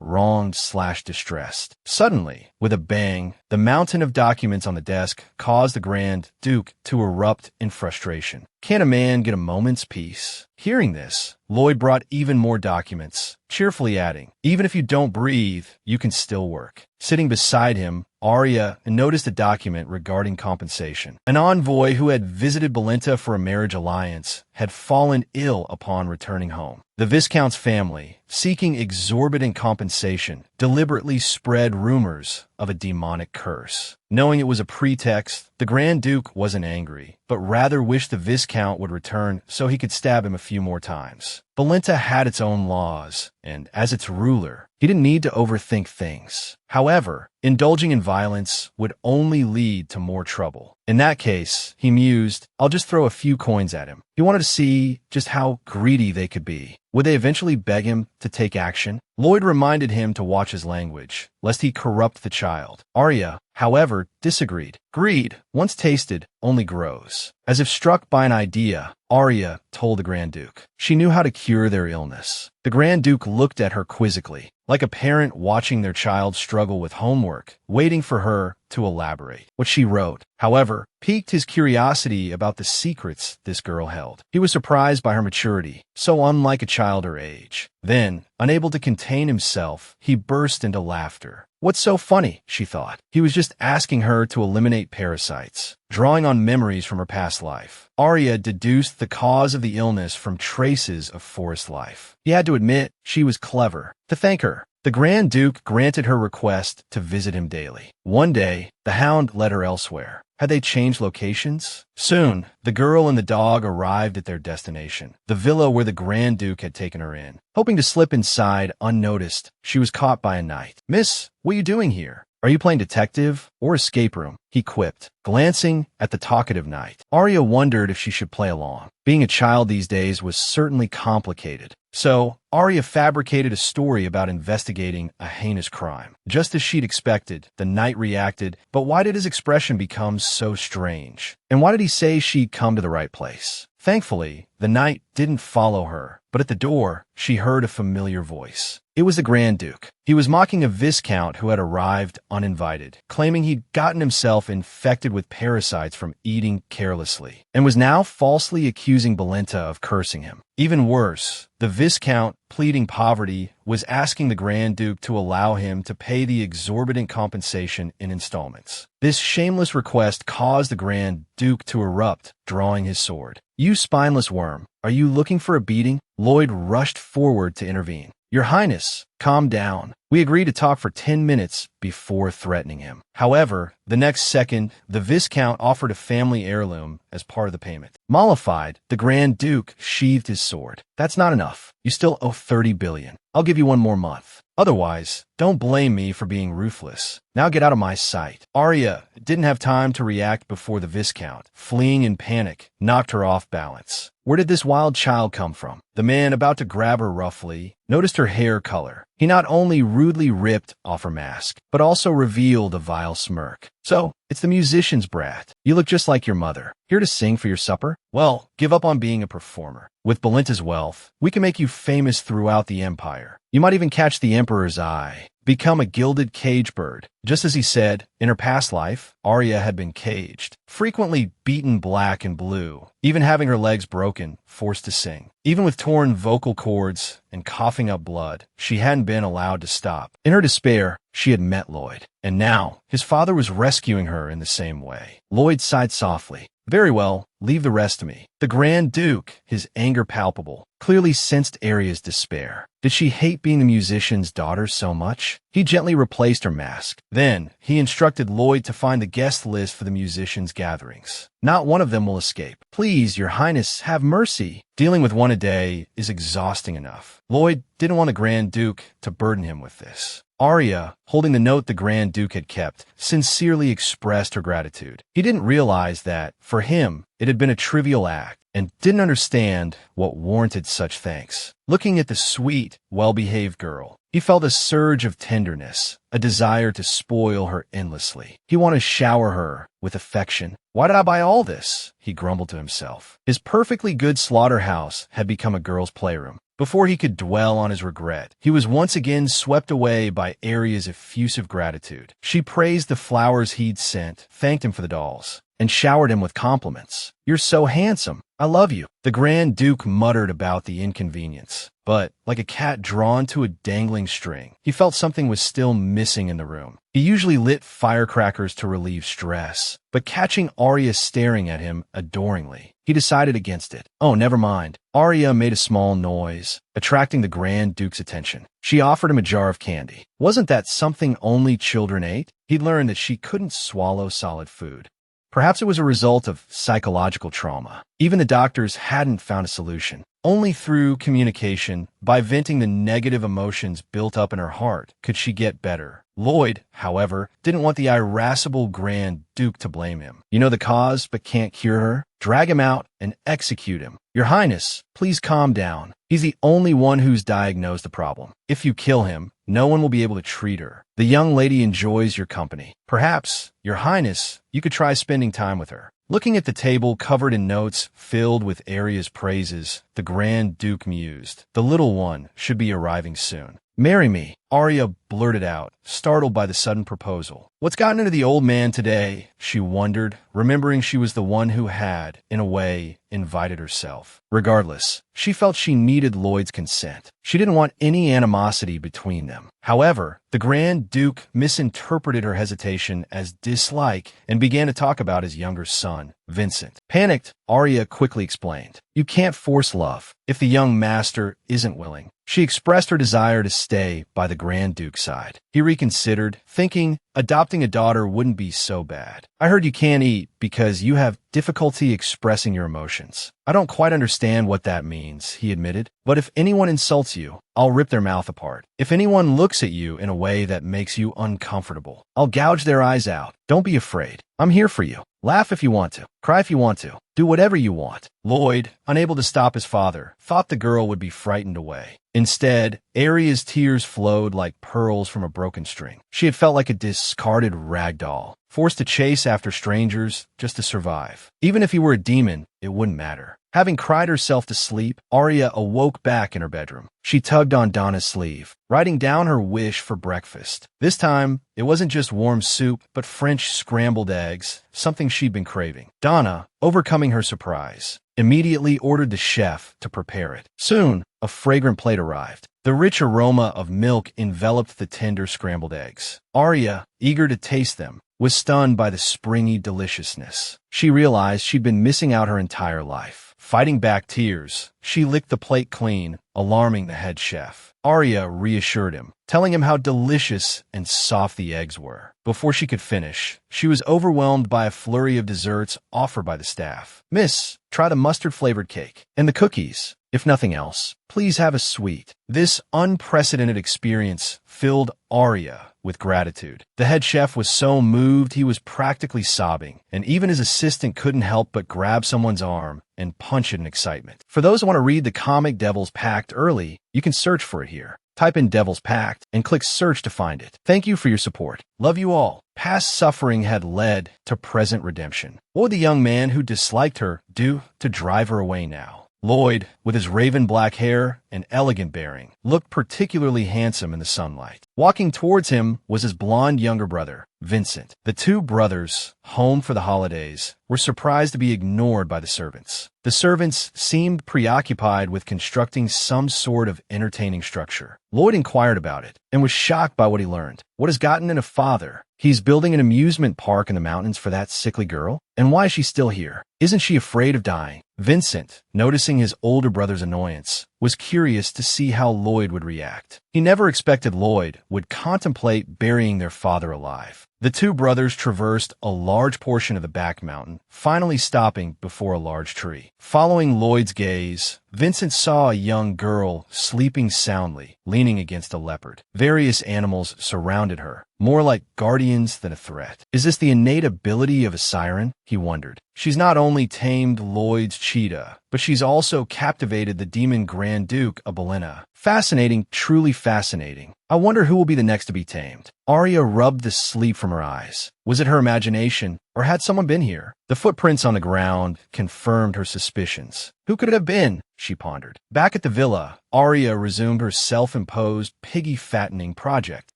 wronged/distressed. Suddenly, with a bang, the mountain of documents on the desk caused the Grand Duke to erupt in frustration. Can't a man get a moment's peace? Hearing this, Lloyd brought even more documents, cheerfully adding, even if you don't breathe, you can still work. Sitting beside him, Arya noticed a document regarding compensation. An envoy who had visited Belenta for a marriage alliance had fallen ill upon returning home. The Viscount's family, seeking exorbitant compensation, deliberately spread rumors of a demonic curse. Knowing it was a pretext, the Grand Duke wasn't angry, but rather wished the Viscount would return so he could stab him a few more times. Belenta had its own laws, and as its ruler, he didn't need to overthink things. However, indulging in violence would only lead to more trouble. In that case, he mused, I'll just throw a few coins at him. He wanted to see just how greedy they could be. Would they eventually beg him to take action? Lloyd reminded him to watch his language, lest he corrupt the child. Arya, however, disagreed. Greed, once tasted, only grows. As if struck by an idea, Arya told the Grand Duke. She knew how to cure their illness. The Grand Duke looked at her quizzically, like a parent watching their child struggle with homework, waiting for her to elaborate. What she wrote, however, piqued his curiosity about the secrets this girl held. He was surprised by her maturity, so unlike a child her age. Then, unable to contain himself, he burst into laughter. What's so funny, she thought. He was just asking her to eliminate parasites. Drawing on memories from her past life, Arya deduced the cause of the illness from traces of forest life. He had to admit she was clever. To thank her, the Grand Duke granted her request to visit him daily. One day, the hound led her elsewhere. Had they changed locations? Soon, the girl and the dog arrived at their destination, the villa where the Grand Duke had taken her in. Hoping to slip inside unnoticed, she was caught by a knight. Miss, what are you doing here? Are you playing detective or escape room? He quipped, glancing at the talkative knight. Arya wondered if she should play along. Being a child these days was certainly complicated. So, Arya fabricated a story about investigating a heinous crime. Just as she'd expected, the knight reacted, but why did his expression become so strange? And why did he say she'd come to the right place? Thankfully, the knight didn't follow her, but at the door, she heard a familiar voice. It was the Grand Duke. He was mocking a viscount who had arrived uninvited, claiming he'd gotten himself infected with parasites from eating carelessly, and was now falsely accusing Belenta of cursing him. Even worse, the viscount, pleading poverty, was asking the Grand Duke to allow him to pay the exorbitant compensation in installments. This shameless request caused the Grand Duke to erupt, drawing his sword. You spineless worm, are you looking for a beating? Lloyd rushed forward to intervene. Your Highness, calm down. We agreed to talk for 10 minutes before threatening him. However, the next second, the Viscount offered a family heirloom as part of the payment. Mollified, the Grand Duke sheathed his sword. That's not enough. You still owe 30 billion. I'll give you one more month. Otherwise, don't blame me for being ruthless. Now get out of my sight. Arya didn't have time to react before the Viscount, fleeing in panic, knocked her off balance. Where did this wild child come from? The man, about to grab her roughly, noticed her hair color. He not only rudely ripped off her mask, but also revealed a vile smirk. So, it's the musician's brat. You look just like your mother. Here to sing for your supper? Well, give up on being a performer. With Belenta's wealth, we can make you famous throughout the empire. You might even catch the Emperor's eye. Become a gilded cage bird. Just as he said, in her past life, Arya had been caged, frequently beaten black and blue, even having her legs broken, forced to sing. Even with torn vocal cords and coughing up blood, she hadn't been allowed to stop. In her despair, she had met Lloyd, and now his father was rescuing her in the same way. Lloyd sighed softly. Very well, leave the rest to me. The Grand Duke, his anger palpable, clearly sensed Arya's despair. Did she hate being the musician's daughter so much? He gently replaced her mask. Then, he instructed Lloyd to find the guest list for the musicians' gatherings. Not one of them will escape. Please, your highness, have mercy. Dealing with one a day is exhausting enough. Lloyd didn't want the Grand Duke to burden him with this. Arya, holding the note the Grand Duke had kept, sincerely expressed her gratitude. He didn't realize that, for him, it had been a trivial act, and didn't understand what warranted such thanks. Looking at the sweet, well-behaved girl, he felt a surge of tenderness, a desire to spoil her endlessly. He wanted to shower her with affection. Why did I buy all this? He grumbled to himself. His perfectly good slaughterhouse had become a girl's playroom. Before he could dwell on his regret, he was once again swept away by Arya's effusive gratitude. She praised the flowers he'd sent, thanked him for the dolls, and showered him with compliments. You're so handsome. I love you. The Grand Duke muttered about the inconvenience, but, like a cat drawn to a dangling string, he felt something was still missing in the room. He usually lit firecrackers to relieve stress, but catching Arya staring at him adoringly, he decided against it. Oh, never mind. Arya made a small noise, attracting the Grand Duke's attention. She offered him a jar of candy. Wasn't that something only children ate? He'd learned that she couldn't swallow solid food. Perhaps it was a result of psychological trauma. Even the doctors hadn't found a solution. Only through communication, by venting the negative emotions built up in her heart, could she get better. Lloyd, however, didn't want the irascible Grand Duke to blame him. You know the cause, but can't cure her? Drag him out and execute him. Your Highness, please calm down. He's the only one who's diagnosed the problem. If you kill him, no one will be able to treat her. The young lady enjoys your company. Perhaps, Your Highness, you could try spending time with her. Looking at the table covered in notes filled with Arya's praises, the Grand Duke mused. The little one should be arriving soon. Marry me, Arya blurted out, startled by the sudden proposal. What's gotten into the old man today? She wondered, remembering she was the one who had, in a way, invited herself. Regardless, she felt she needed Lloyd's consent. She didn't want any animosity between them. However, the Grand Duke misinterpreted her hesitation as dislike and began to talk about his younger son, Vincent. Panicked, Arya quickly explained, "You can't force love if the young master isn't willing." She expressed her desire to stay by the Grand Duke's side. He reconsidered, thinking adopting a daughter wouldn't be so bad. "I heard you can't eat because you have difficulty expressing your emotions." "I don't quite understand what that means," he admitted. "But if anyone insults you, I'll rip their mouth apart. If anyone looks at you in a way that makes you uncomfortable, I'll gouge their eyes out. Don't be afraid. I'm here for you. Laugh if you want to. Cry if you want to. Do whatever you want." Lloyd, unable to stop his father, thought the girl would be frightened away. Instead, Arya's tears flowed like pearls from a broken string. She had felt like a discarded rag doll, forced to chase after strangers just to survive. Even if he were a demon, it wouldn't matter. Having cried herself to sleep, Arya awoke back in her bedroom. She tugged on Donna's sleeve, writing down her wish for breakfast. This time, it wasn't just warm soup, but French scrambled eggs, something she'd been craving. Donna, overcoming her surprise, immediately ordered the chef to prepare it. Soon, a fragrant plate arrived. The rich aroma of milk enveloped the tender scrambled eggs. Arya, eager to taste them, was stunned by the springy deliciousness. She realized she'd been missing out her entire life. Fighting back tears, she licked the plate clean, alarming the head chef. Arya reassured him, telling him how delicious and soft the eggs were. Before she could finish, she was overwhelmed by a flurry of desserts offered by the staff. "Miss, try the mustard-flavored cake. And the cookies. If nothing else, please have a sweet." This unprecedented experience filled Arya with gratitude. The head chef was so moved he was practically sobbing, and even his assistant couldn't help but grab someone's arm and punch it in excitement. For those who want to read the comic Devil's Pact early, you can search for it here. Type in Devil's Pact and click search to find it. Thank you for your support. Love you all. Past suffering had led to present redemption. What would the young man who disliked her do to drive her away now? Lloyd, with his raven black hair and elegant bearing, looked particularly handsome in the sunlight. Walking towards him was his blonde younger brother, Vincent. The two brothers, home for the holidays, were surprised to be ignored by the servants. The servants seemed preoccupied with constructing some sort of entertaining structure. Lloyd inquired about it and was shocked by what he learned. What has gotten into father? He's building an amusement park in the mountains for that sickly girl? And why is she still here? Isn't she afraid of dying? Vincent, noticing his older brother's annoyance, was curious to see how Lloyd would react. He never expected Lloyd would contemplate burying their father alive. The two brothers traversed a large portion of the back mountain, finally stopping before a large tree. Following Lloyd's gaze, Vincent saw a young girl sleeping soundly, leaning against a leopard. Various animals surrounded her, more like guardians than a threat. Is this the innate ability of a siren? He wondered. She's not only tamed Lloyd's cheetah, but she's also captivated the demon Grand Duke of Villainous. Fascinating, truly fascinating. I wonder who will be the next to be tamed. Arya rubbed the sleep from her eyes. Was it her imagination, or had someone been here? The footprints on the ground confirmed her suspicions. Who could it have been? She pondered. Back at the villa, Arya resumed her self-imposed piggy-fattening project.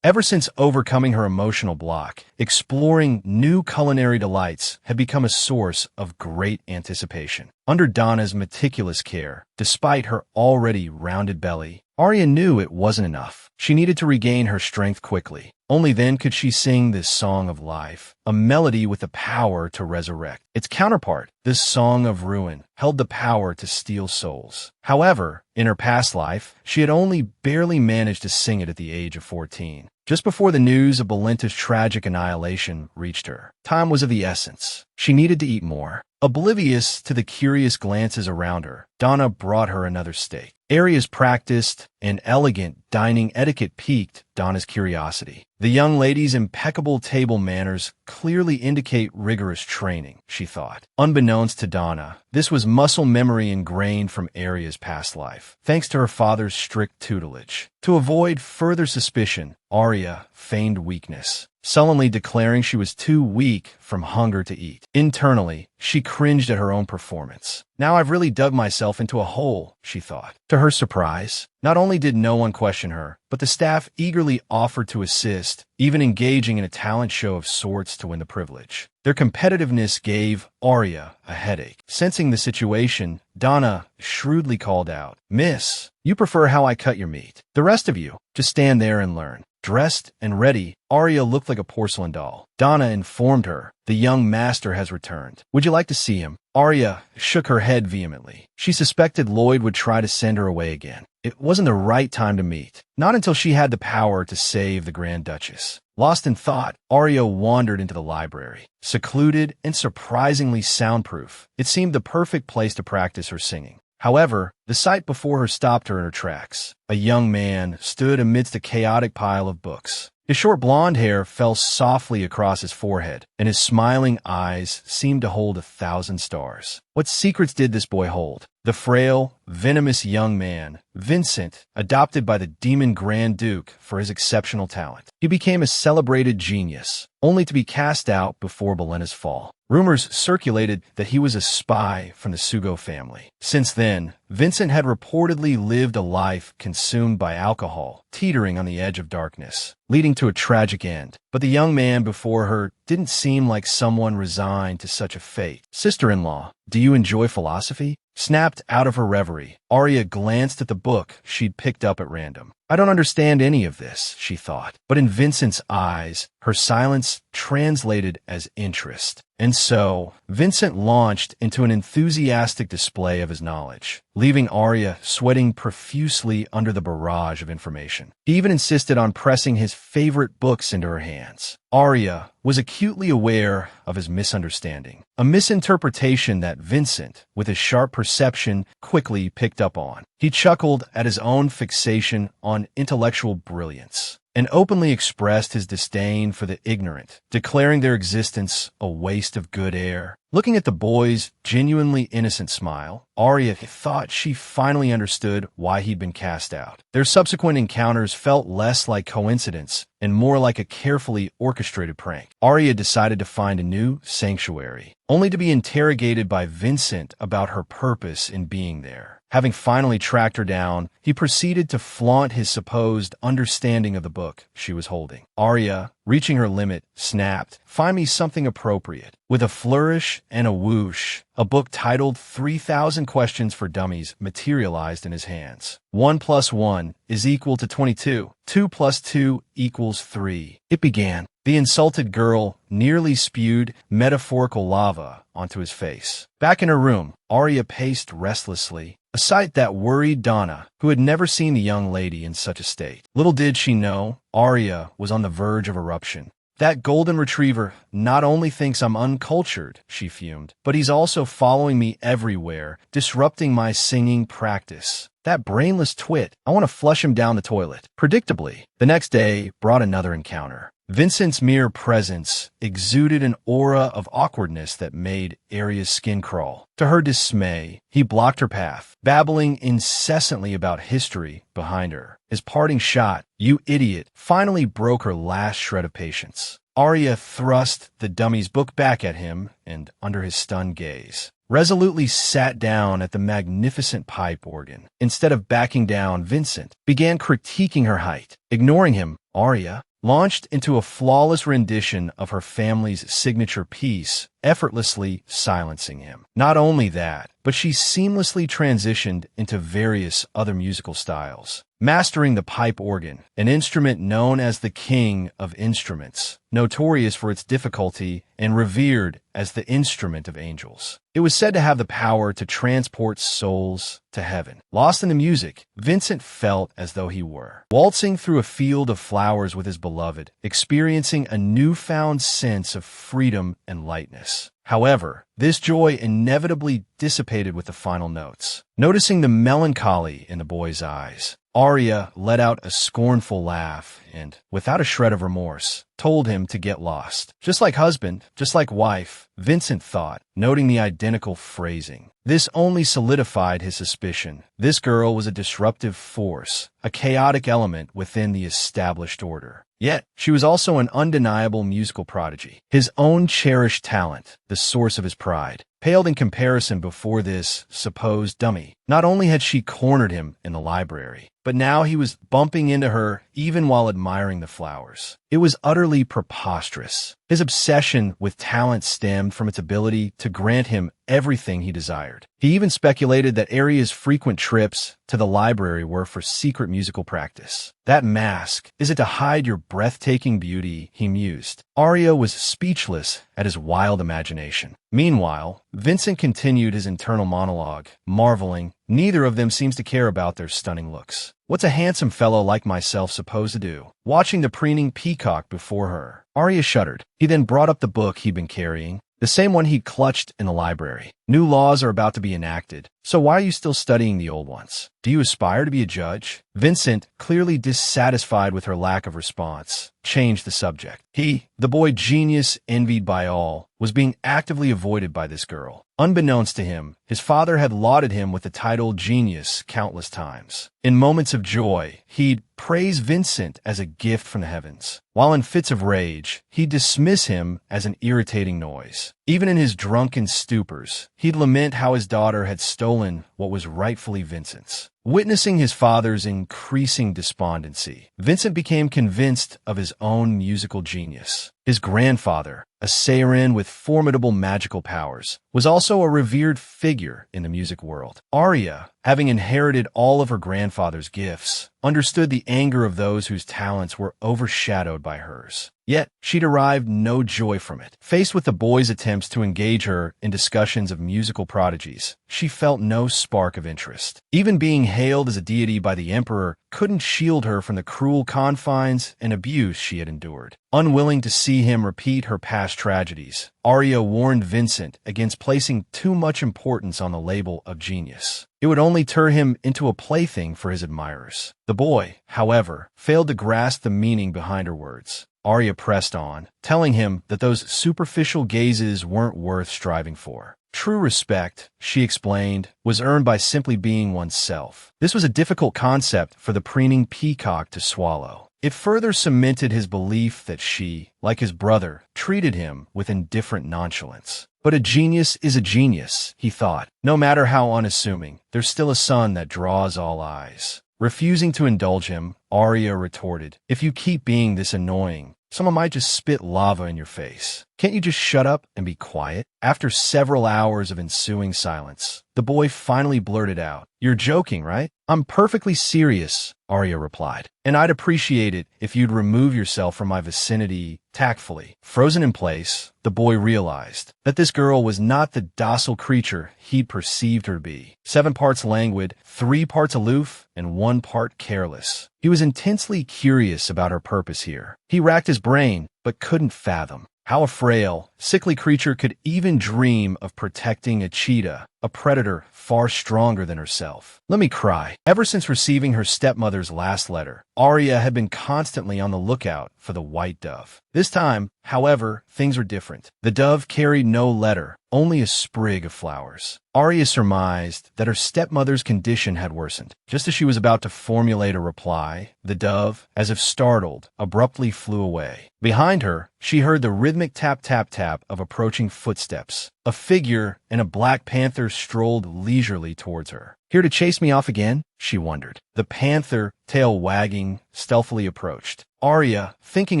Ever since overcoming her emotional block, exploring new culinary delights had become a source of great anticipation. Under Donna's meticulous care, despite her already rounded belly, Arya knew it wasn't enough. She needed to regain her strength quickly. Only then could she sing this song of life, a melody with the power to resurrect. Its counterpart, this song of ruin, held the power to steal souls. However, in her past life, she had only barely managed to sing it at the age of 14. just before the news of Belinta's tragic annihilation reached her. Time was of the essence. She needed to eat more. Oblivious to the curious glances around her, Donna brought her another steak. Aria's practiced and elegant dining etiquette piqued Donna's curiosity. The young lady's impeccable table manners clearly indicate rigorous training, she thought. Unbeknownst to Donna, this was muscle memory ingrained from Aria's past life, thanks to her father's strict tutelage. To avoid further suspicion, Aria feigned weakness, sullenly declaring she was too weak from hunger to eat. Internally, she cringed at her own performance. Now I've really dug myself into a hole, she thought. To her surprise, not only did no one question her, but the staff eagerly offered to assist, even engaging in a talent show of sorts to win the privilege. Their competitiveness gave Aria a headache. Sensing the situation, Donna shrewdly called out, "Miss, you prefer how I cut your meat. The rest of you, just stand there and learn." Dressed and ready, Aria looked like a porcelain doll. Donna informed her, "The young master has returned. Would you like to see him?" Aria shook her head vehemently. She suspected Lloyd would try to send her away again. It wasn't the right time to meet, not until she had the power to save the Grand Duchess. Lost in thought, Aria wandered into the library. Secluded and surprisingly soundproof, it seemed the perfect place to practice her singing. However, the sight before her stopped her in her tracks. A young man stood amidst a chaotic pile of books. His short blonde hair fell softly across his forehead, and his smiling eyes seemed to hold 1,000 stars. What secrets did this boy hold? The frail, venomous young man, Vincent, adopted by the demon Grand Duke for his exceptional talent. He became a celebrated genius, only to be cast out before Belinta's fall. Rumors circulated that he was a spy from the Sugo family. Since then, Vincent had reportedly lived a life consumed by alcohol, teetering on the edge of darkness, leading to a tragic end. But the young man before her didn't seem like someone resigned to such a fate. "Sister-in-law, do you enjoy philosophy?" Snapped out of her reverie, Aria glanced at the book she'd picked up at random. "I don't understand any of this," she thought. But in Vincent's eyes, her silence translated as interest. And so, Vincent launched into an enthusiastic display of his knowledge, leaving Aria sweating profusely under the barrage of information. He even insisted on pressing his favorite books into her hands. Aria was acutely aware of his misunderstanding, a misinterpretation that Vincent, with his sharp perception, quickly picked up on. He chuckled at his own fixation on intellectual brilliance and openly expressed his disdain for the ignorant, declaring their existence a waste of good air. Looking at the boy's genuinely innocent smile, Aria thought she finally understood why he'd been cast out. Their subsequent encounters felt less like coincidence and more like a carefully orchestrated prank. Aria decided to find a new sanctuary, only to be interrogated by Vincent about her purpose in being there. Having finally tracked her down, he proceeded to flaunt his supposed understanding of the book she was holding. Aria, reaching her limit, snapped, "Find me something appropriate." With a flourish and a whoosh, a book titled 3,000 Questions for Dummies materialized in his hands. 1 + 1 is equal to 22. 2 + 2 equals 3. It began. The insulted girl nearly spewed metaphorical lava onto his face. Back in her room, Aria paced restlessly, a sight that worried Donna, who had never seen the young lady in such a state. Little did she know, Aria was on the verge of eruption. "That golden retriever not only thinks I'm uncultured," she fumed, "but he's also following me everywhere, disrupting my singing practice. That brainless twit, I want to flush him down the toilet." Predictably, the next day brought another encounter. Vincent's mere presence exuded an aura of awkwardness that made Aria's skin crawl. To her dismay, he blocked her path, babbling incessantly about history behind her. His parting shot, "You idiot," finally broke her last shred of patience. Aria thrust the dummy's book back at him and, under his stunned gaze, resolutely sat down at the magnificent pipe organ. Instead of backing down, Vincent began critiquing her height. Ignoring him, Aria launched into a flawless rendition of her family's signature piece, effortlessly silencing him. Not only that, but she seamlessly transitioned into various other musical styles, mastering the pipe organ, an instrument known as the king of instruments, notorious for its difficulty and revered as the instrument of angels. It was said to have the power to transport souls to heaven. Lost in the music, Vincent felt as though he were waltzing through a field of flowers with his beloved, experiencing a newfound sense of freedom and lightness. However, this joy inevitably dissipated with the final notes. Noticing the melancholy in the boy's eyes, Arya let out a scornful laugh and, without a shred of remorse, told him to get lost. Just like husband, just like wife, Vincent thought, noting the identical phrasing. This only solidified his suspicion. This girl was a disruptive force, a chaotic element within the established order. Yet, she was also an undeniable musical prodigy. His own cherished talent, the source of his pride, paled in comparison before this supposed dummy. Not only had she cornered him in the library, but now he was bumping into her even while admiring the flowers. It was utterly preposterous. His obsession with talent stemmed from its ability to grant him everything he desired. He even speculated that Arya's frequent trips to the library were for secret musical practice. That mask, is it to hide your breathtaking beauty? He mused. Arya was speechless at his wild imagination. Meanwhile, Vincent continued his internal monologue, marveling, neither of them seems to care about their stunning looks. What's a handsome fellow like myself supposed to do? Watching the preening peacock before her, Arya shuddered. He then brought up the book he'd been carrying, the same one he'd clutched in the library. New laws are about to be enacted, so why are you still studying the old ones? Do you aspire to be a judge? Vincent, clearly dissatisfied with her lack of response, changed the subject. He, the boy genius envied by all, was being actively avoided by this girl. Unbeknownst to him, his father had lauded him with the title genius countless times. In moments of joy, he'd praise Vincent as a gift from the heavens, while in fits of rage, he'd dismiss him as an irritating noise. Even in his drunken stupors, he'd lament how his daughter had stolen what was rightfully Vincent's. Witnessing his father's increasing despondency, Vincent became convinced of his own musical genius. His grandfather, a Seirin with formidable magical powers, was also a revered figure in the music world. Arya, having inherited all of her grandfather's gifts, understood the anger of those whose talents were overshadowed by hers. Yet, she derived no joy from it. Faced with the boy's attempts to engage her in discussions of musical prodigies, she felt no spark of interest. Even being hailed as a deity by the emperor couldn't shield her from the cruel confines and abuse she had endured. Unwilling to see him repeat her past tragedies, Arya warned Vincent against placing too much importance on the label of genius. It would only turn him into a plaything for his admirers. The boy, however, failed to grasp the meaning behind her words. Arya pressed on, telling him that those superficial gazes weren't worth striving for. True respect, she explained, was earned by simply being oneself. This was a difficult concept for the preening peacock to swallow. It further cemented his belief that she, like his brother, treated him with indifferent nonchalance. But a genius is a genius, he thought. No matter how unassuming, there's still a sun that draws all eyes. Refusing to indulge him, Arya retorted, "If you keep being this annoying, someone might just spit lava in your face. Can't you just shut up and be quiet?" After several hours of ensuing silence, the boy finally blurted out, "You're joking, right?" "I'm perfectly serious," Arya replied, "and I'd appreciate it if you'd remove yourself from my vicinity tactfully." Frozen in place, the boy realized that this girl was not the docile creature he'd perceived her to be. 7 parts languid, 3 parts aloof, and 1 part careless. He was intensely curious about her purpose here. He racked his brain, but couldn't fathom how a frail, sickly creature could even dream of protecting a cheetah, a predator far stronger than herself. Let me cry. Ever since receiving her stepmother's last letter, Arya had been constantly on the lookout for the white dove. This time, however, things were different. The dove carried no letter, only a sprig of flowers. Arya surmised that her stepmother's condition had worsened. Just as she was about to formulate a reply, the dove, as if startled, abruptly flew away. Behind her, she heard the rhythmic tap-tap-tap of approaching footsteps. A figure in a black panther strolled leisurely towards her. "Here to chase me off again?" she wondered. The panther, tail wagging, stealthily approached. Arya, thinking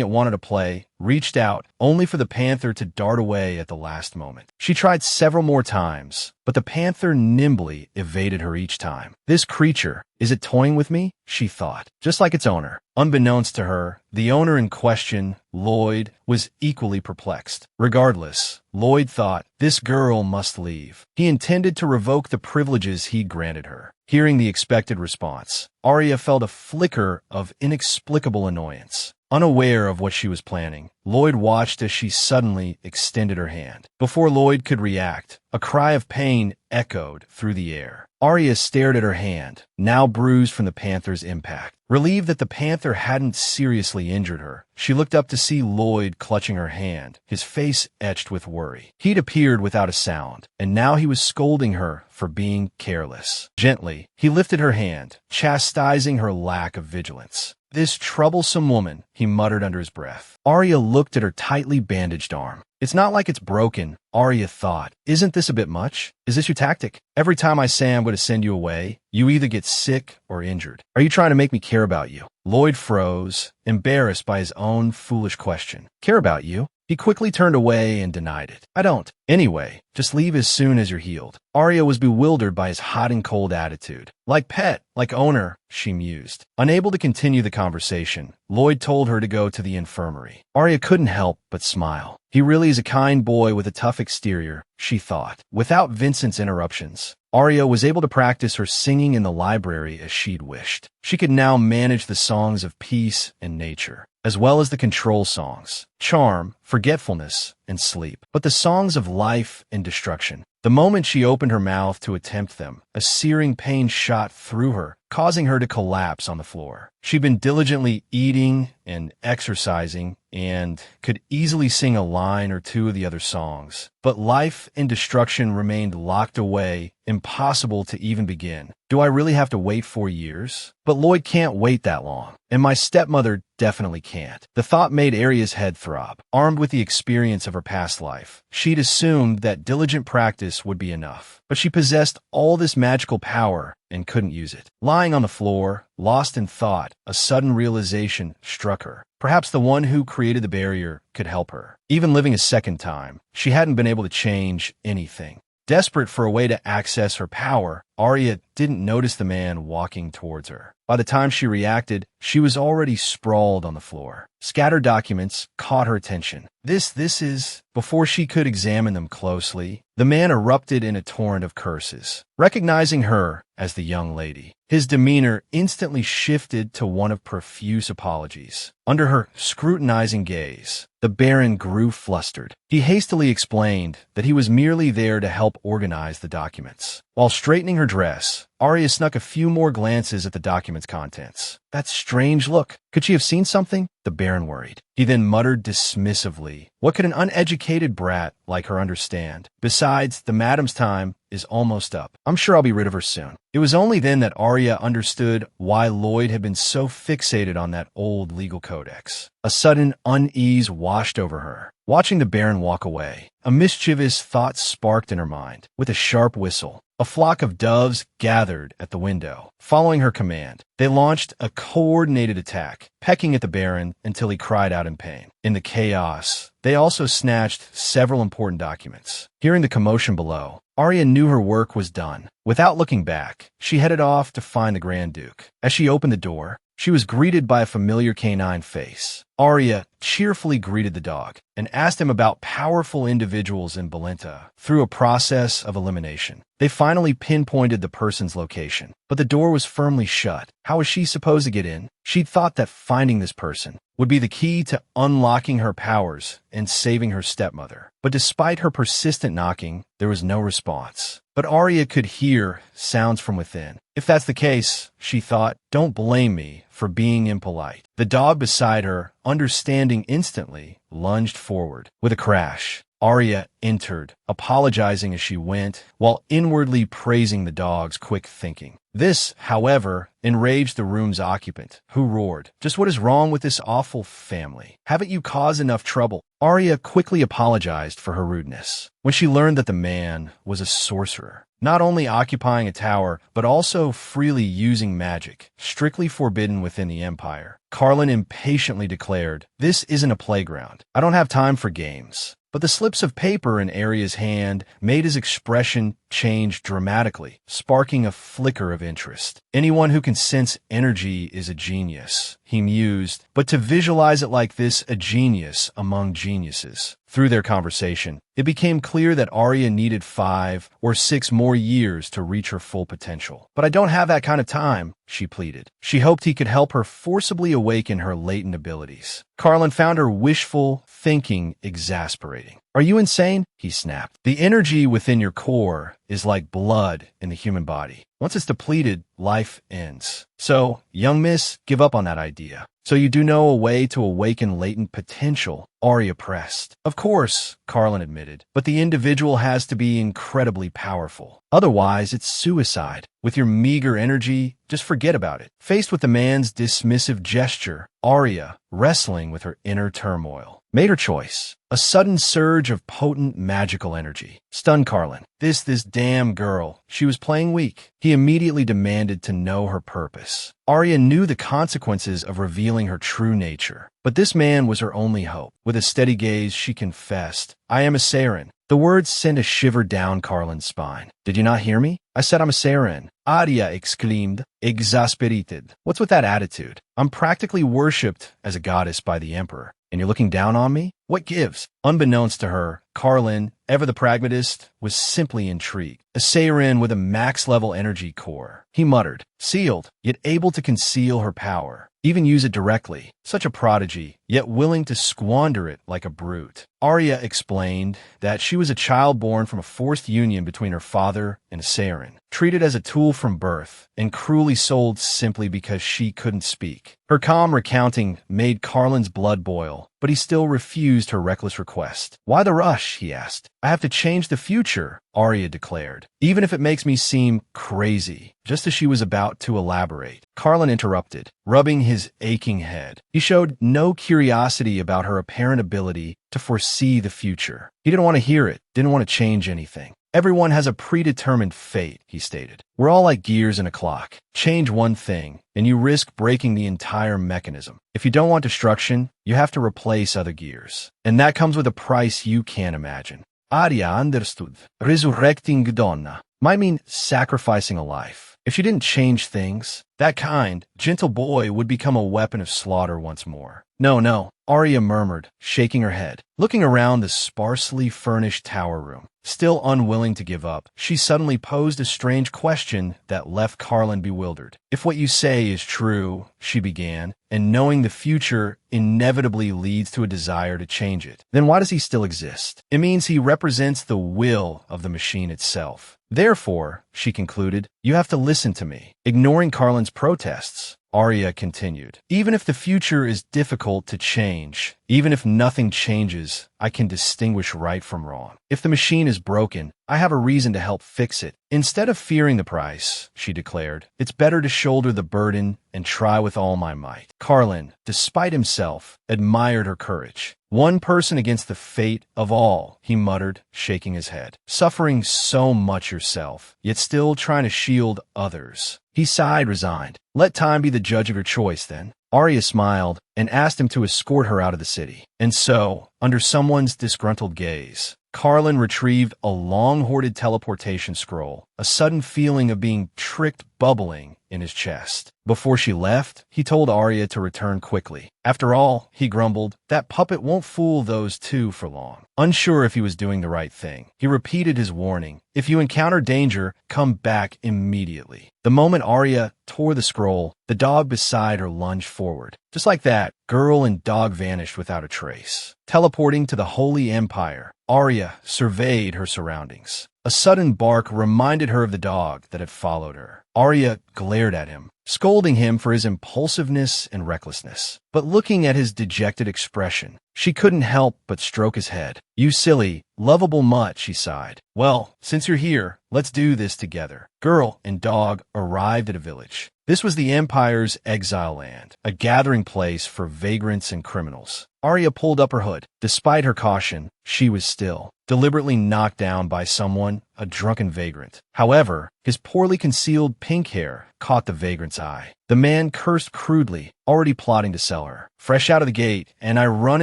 it wanted to play, reached out, only for the panther to dart away at the last moment. She tried several more times, but the panther nimbly evaded her each time. This creature, is it toying with me? She thought, just like its owner. Unbeknownst to her, the owner in question, Lloyd, was equally perplexed. Regardless, Lloyd thought, this girl must leave. He intended to revoke the privileges he'd granted her. Hearing the expected response, Arya felt a flicker of inexplicable annoyance. Unaware of what she was planning, Lloyd watched as she suddenly extended her hand. Before Lloyd could react, a cry of pain echoed through the air. Arya stared at her hand, now bruised from the panther's impact. Relieved that the panther hadn't seriously injured her, she looked up to see Lloyd clutching her hand, his face etched with worry. He'd appeared without a sound, and now he was scolding her for being careless. Gently, he lifted her hand, chastising her lack of vigilance. This troublesome woman, he muttered under his breath. Arya looked at her tightly bandaged arm. It's not like it's broken, Arya thought. Isn't this a bit much? Is this your tactic? Every time I say I'm going to send you away, you either get sick or injured. Are you trying to make me care about you? Lloyd froze, embarrassed by his own foolish question. Care about you? He quickly turned away and denied it. I don't. Anyway, just leave as soon as you're healed. Arya was bewildered by his hot and cold attitude. Like pet, like owner, she mused. Unable to continue the conversation, Lloyd told her to go to the infirmary. Arya couldn't help but smile. He really is a kind boy with a tough exterior, she thought. Without Vincent's interruptions, Arya was able to practice her singing in the library as she'd wished. She could now manage the songs of peace and nature, as well as the control songs, charm, forgetfulness, and sleep. But the songs of life and destruction. The moment she opened her mouth to attempt them, a searing pain shot through her, causing her to collapse on the floor. She'd been diligently eating and exercising and could easily sing a line or two of the other songs. But life and destruction remained locked away, impossible to even begin. Do I really have to wait 4 years? But Lloyd can't wait that long. And my stepmother definitely can't. The thought made Arya's head throb. Armed with the experience of her past life, she'd assumed that diligent practice would be enough. But she possessed all this magical power and couldn't use it. Lying on the floor, lost in thought, a sudden realization struck her. Perhaps the one who created the barrier could help her. Even living a second time, she hadn't been able to change anything. Desperate for a way to access her power, Arya didn't notice the man walking towards her. By the time she reacted, she was already sprawled on the floor. Scattered documents caught her attention. This is... Before she could examine them closely, the man erupted in a torrent of curses. Recognizing her as the young lady, his demeanor instantly shifted to one of profuse apologies. Under her scrutinizing gaze, the Baron grew flustered. He hastily explained that he was merely there to help organize the documents. While straightening her dress, Arya snuck a few more glances at the document's contents. That strange look. Could she have seen something? The Baron worried. He then muttered dismissively. What could an uneducated brat like her understand? Besides, the madam's time is almost up. I'm sure I'll be rid of her soon. It was only then that Arya understood why Lloyd had been so fixated on that old legal codex. A sudden unease washed over her. Watching the Baron walk away, a mischievous thought sparked in her mind. With a sharp whistle, a flock of doves gathered at the window. Following her command, they launched a coordinated attack, pecking at the Baron until he cried out in pain. In the chaos, they also snatched several important documents. Hearing the commotion below, Arya knew her work was done. Without looking back, she headed off to find the Grand Duke. As she opened the door, she was greeted by a familiar canine face. Arya cheerfully greeted the dog and asked him about powerful individuals in Belenta through a process of elimination. They finally pinpointed the person's location, but the door was firmly shut. How was she supposed to get in? She'd thought that finding this person would be the key to unlocking her powers and saving her stepmother. But despite her persistent knocking, there was no response. But Arya could hear sounds from within. If that's the case, she thought, don't blame me for being impolite. The dog beside her, understanding instantly, lunged forward. With a crash, Arya entered, apologizing as she went, while inwardly praising the dog's quick thinking. This, however, enraged the room's occupant, who roared, "Just what is wrong with this awful family? Haven't you caused enough trouble?" Arya quickly apologized for her rudeness. When she learned that the man was a sorcerer, not only occupying a tower, but also freely using magic, strictly forbidden within the Empire, Carlin impatiently declared, "This isn't a playground. I don't have time for games." But the slips of paper in Arya's hand made his expression change dramatically, sparking a flicker of interest. "Anyone who can sense energy is a genius," he mused, "but to visualize it like this, a genius among geniuses." Through their conversation, it became clear that Arya needed 5 or 6 more years to reach her full potential. "But I don't have that kind of time," she pleaded. She hoped he could help her forcibly awaken her latent abilities. Carlin found her wishful thinking exasperating. "Are you insane?" he snapped. "The energy within your core is like blood in the human body. Once it's depleted, life ends. So, young miss, give up on that idea." "So you do know a way to awaken latent potential?" Arya pressed. "Of course," Carlin admitted, "but the individual has to be incredibly powerful. Otherwise, it's suicide. With your meager energy, just forget about it." Faced with the man's dismissive gesture, Arya, wrestling with her inner turmoil, made her choice. A sudden surge of potent magical energy stunned Carlin. This damn girl. She was playing weak. He immediately demanded to know her purpose. Arya knew the consequences of revealing her true nature, but this man was her only hope. With a steady gaze, she confessed, "I am a Saren." The words sent a shiver down Carlin's spine. "Did you not hear me? I said I'm a Saren." Arya exclaimed, exasperated. "What's with that attitude? I'm practically worshipped as a goddess by the Emperor, and you're looking down on me? What gives?" Unbeknownst to her, Carlin, ever the pragmatist, was simply intrigued. A Saren with a max-level energy core. He muttered, "Sealed, yet able to conceal her power. Even use it directly. Such a prodigy, yet willing to squander it like a brute." Arya explained that she was a child born from a forced union between her father and a Saren, treated as a tool from birth, and cruelly sold simply because she couldn't speak. Her calm recounting made Carlin's blood boil, but he still refused her reckless request. "Why the rush?" he asked. "I have to change the future," Arya declared, "even if it makes me seem crazy." Just as she was about to elaborate, Carlin interrupted, rubbing his aching head. He showed no curiosity about her apparent ability to foresee the future. He didn't want to hear it, didn't want to change anything. "Everyone has a predetermined fate," he stated. "We're all like gears in a clock. Change one thing, and you risk breaking the entire mechanism. If you don't want destruction, you have to replace other gears. And that comes with a price you can't imagine." Arya understood. Resurrecting Donna might mean sacrificing a life. If she didn't change things, that kind, gentle boy would become a weapon of slaughter once more. No, Arya murmured, shaking her head. Looking around the sparsely furnished tower room, still unwilling to give up, she suddenly posed a strange question that left Carlin bewildered. "If what you say is true," she began, "and knowing the future inevitably leads to a desire to change it, then why does he still exist? It means he represents the will of the machine itself. Therefore," she concluded, "you have to listen to me." Ignoring Carlin's protests, Arya continued, "Even if the future is difficult to change, even if nothing changes, I can distinguish right from wrong. If the machine is broken, I have a reason to help fix it. Instead of fearing the price," she declared, "it's better to shoulder the burden and try with all my might." Carlin, despite himself, admired her courage. "One person against the fate of all," he muttered, shaking his head. "Suffering so much yourself, yet still trying to shield others." He sighed, resigned. "Let time be the judge of your choice, then." Arya smiled and asked him to escort her out of the city. And so, under someone's disgruntled gaze, Carlin retrieved a long-hoarded teleportation scroll, a sudden feeling of being tricked bubbling in his chest. Before she left, he told Arya to return quickly. After all, he grumbled, that puppet won't fool those two for long. Unsure if he was doing the right thing, he repeated his warning. "If you encounter danger, come back immediately." The moment Arya tore the scroll, the dog beside her lunged forward. Just like that, girl and dog vanished without a trace. Teleporting to the Holy Empire, Arya surveyed her surroundings. A sudden bark reminded her of the dog that had followed her. Arya glared at him, scolding him for his impulsiveness and recklessness. But looking at his dejected expression, she couldn't help but stroke his head. "You silly, lovable mutt," she sighed. "Well, since you're here, let's do this together." Girl and dog arrived at a village. This was the Empire's exile land, a gathering place for vagrants and criminals. Arya pulled up her hood. Despite her caution, she was still, deliberately knocked down by someone, a drunken vagrant. However, his poorly concealed pink hair caught the vagrant's eye. The man cursed crudely, already plotting to sell her. Fresh out of the gate, and I run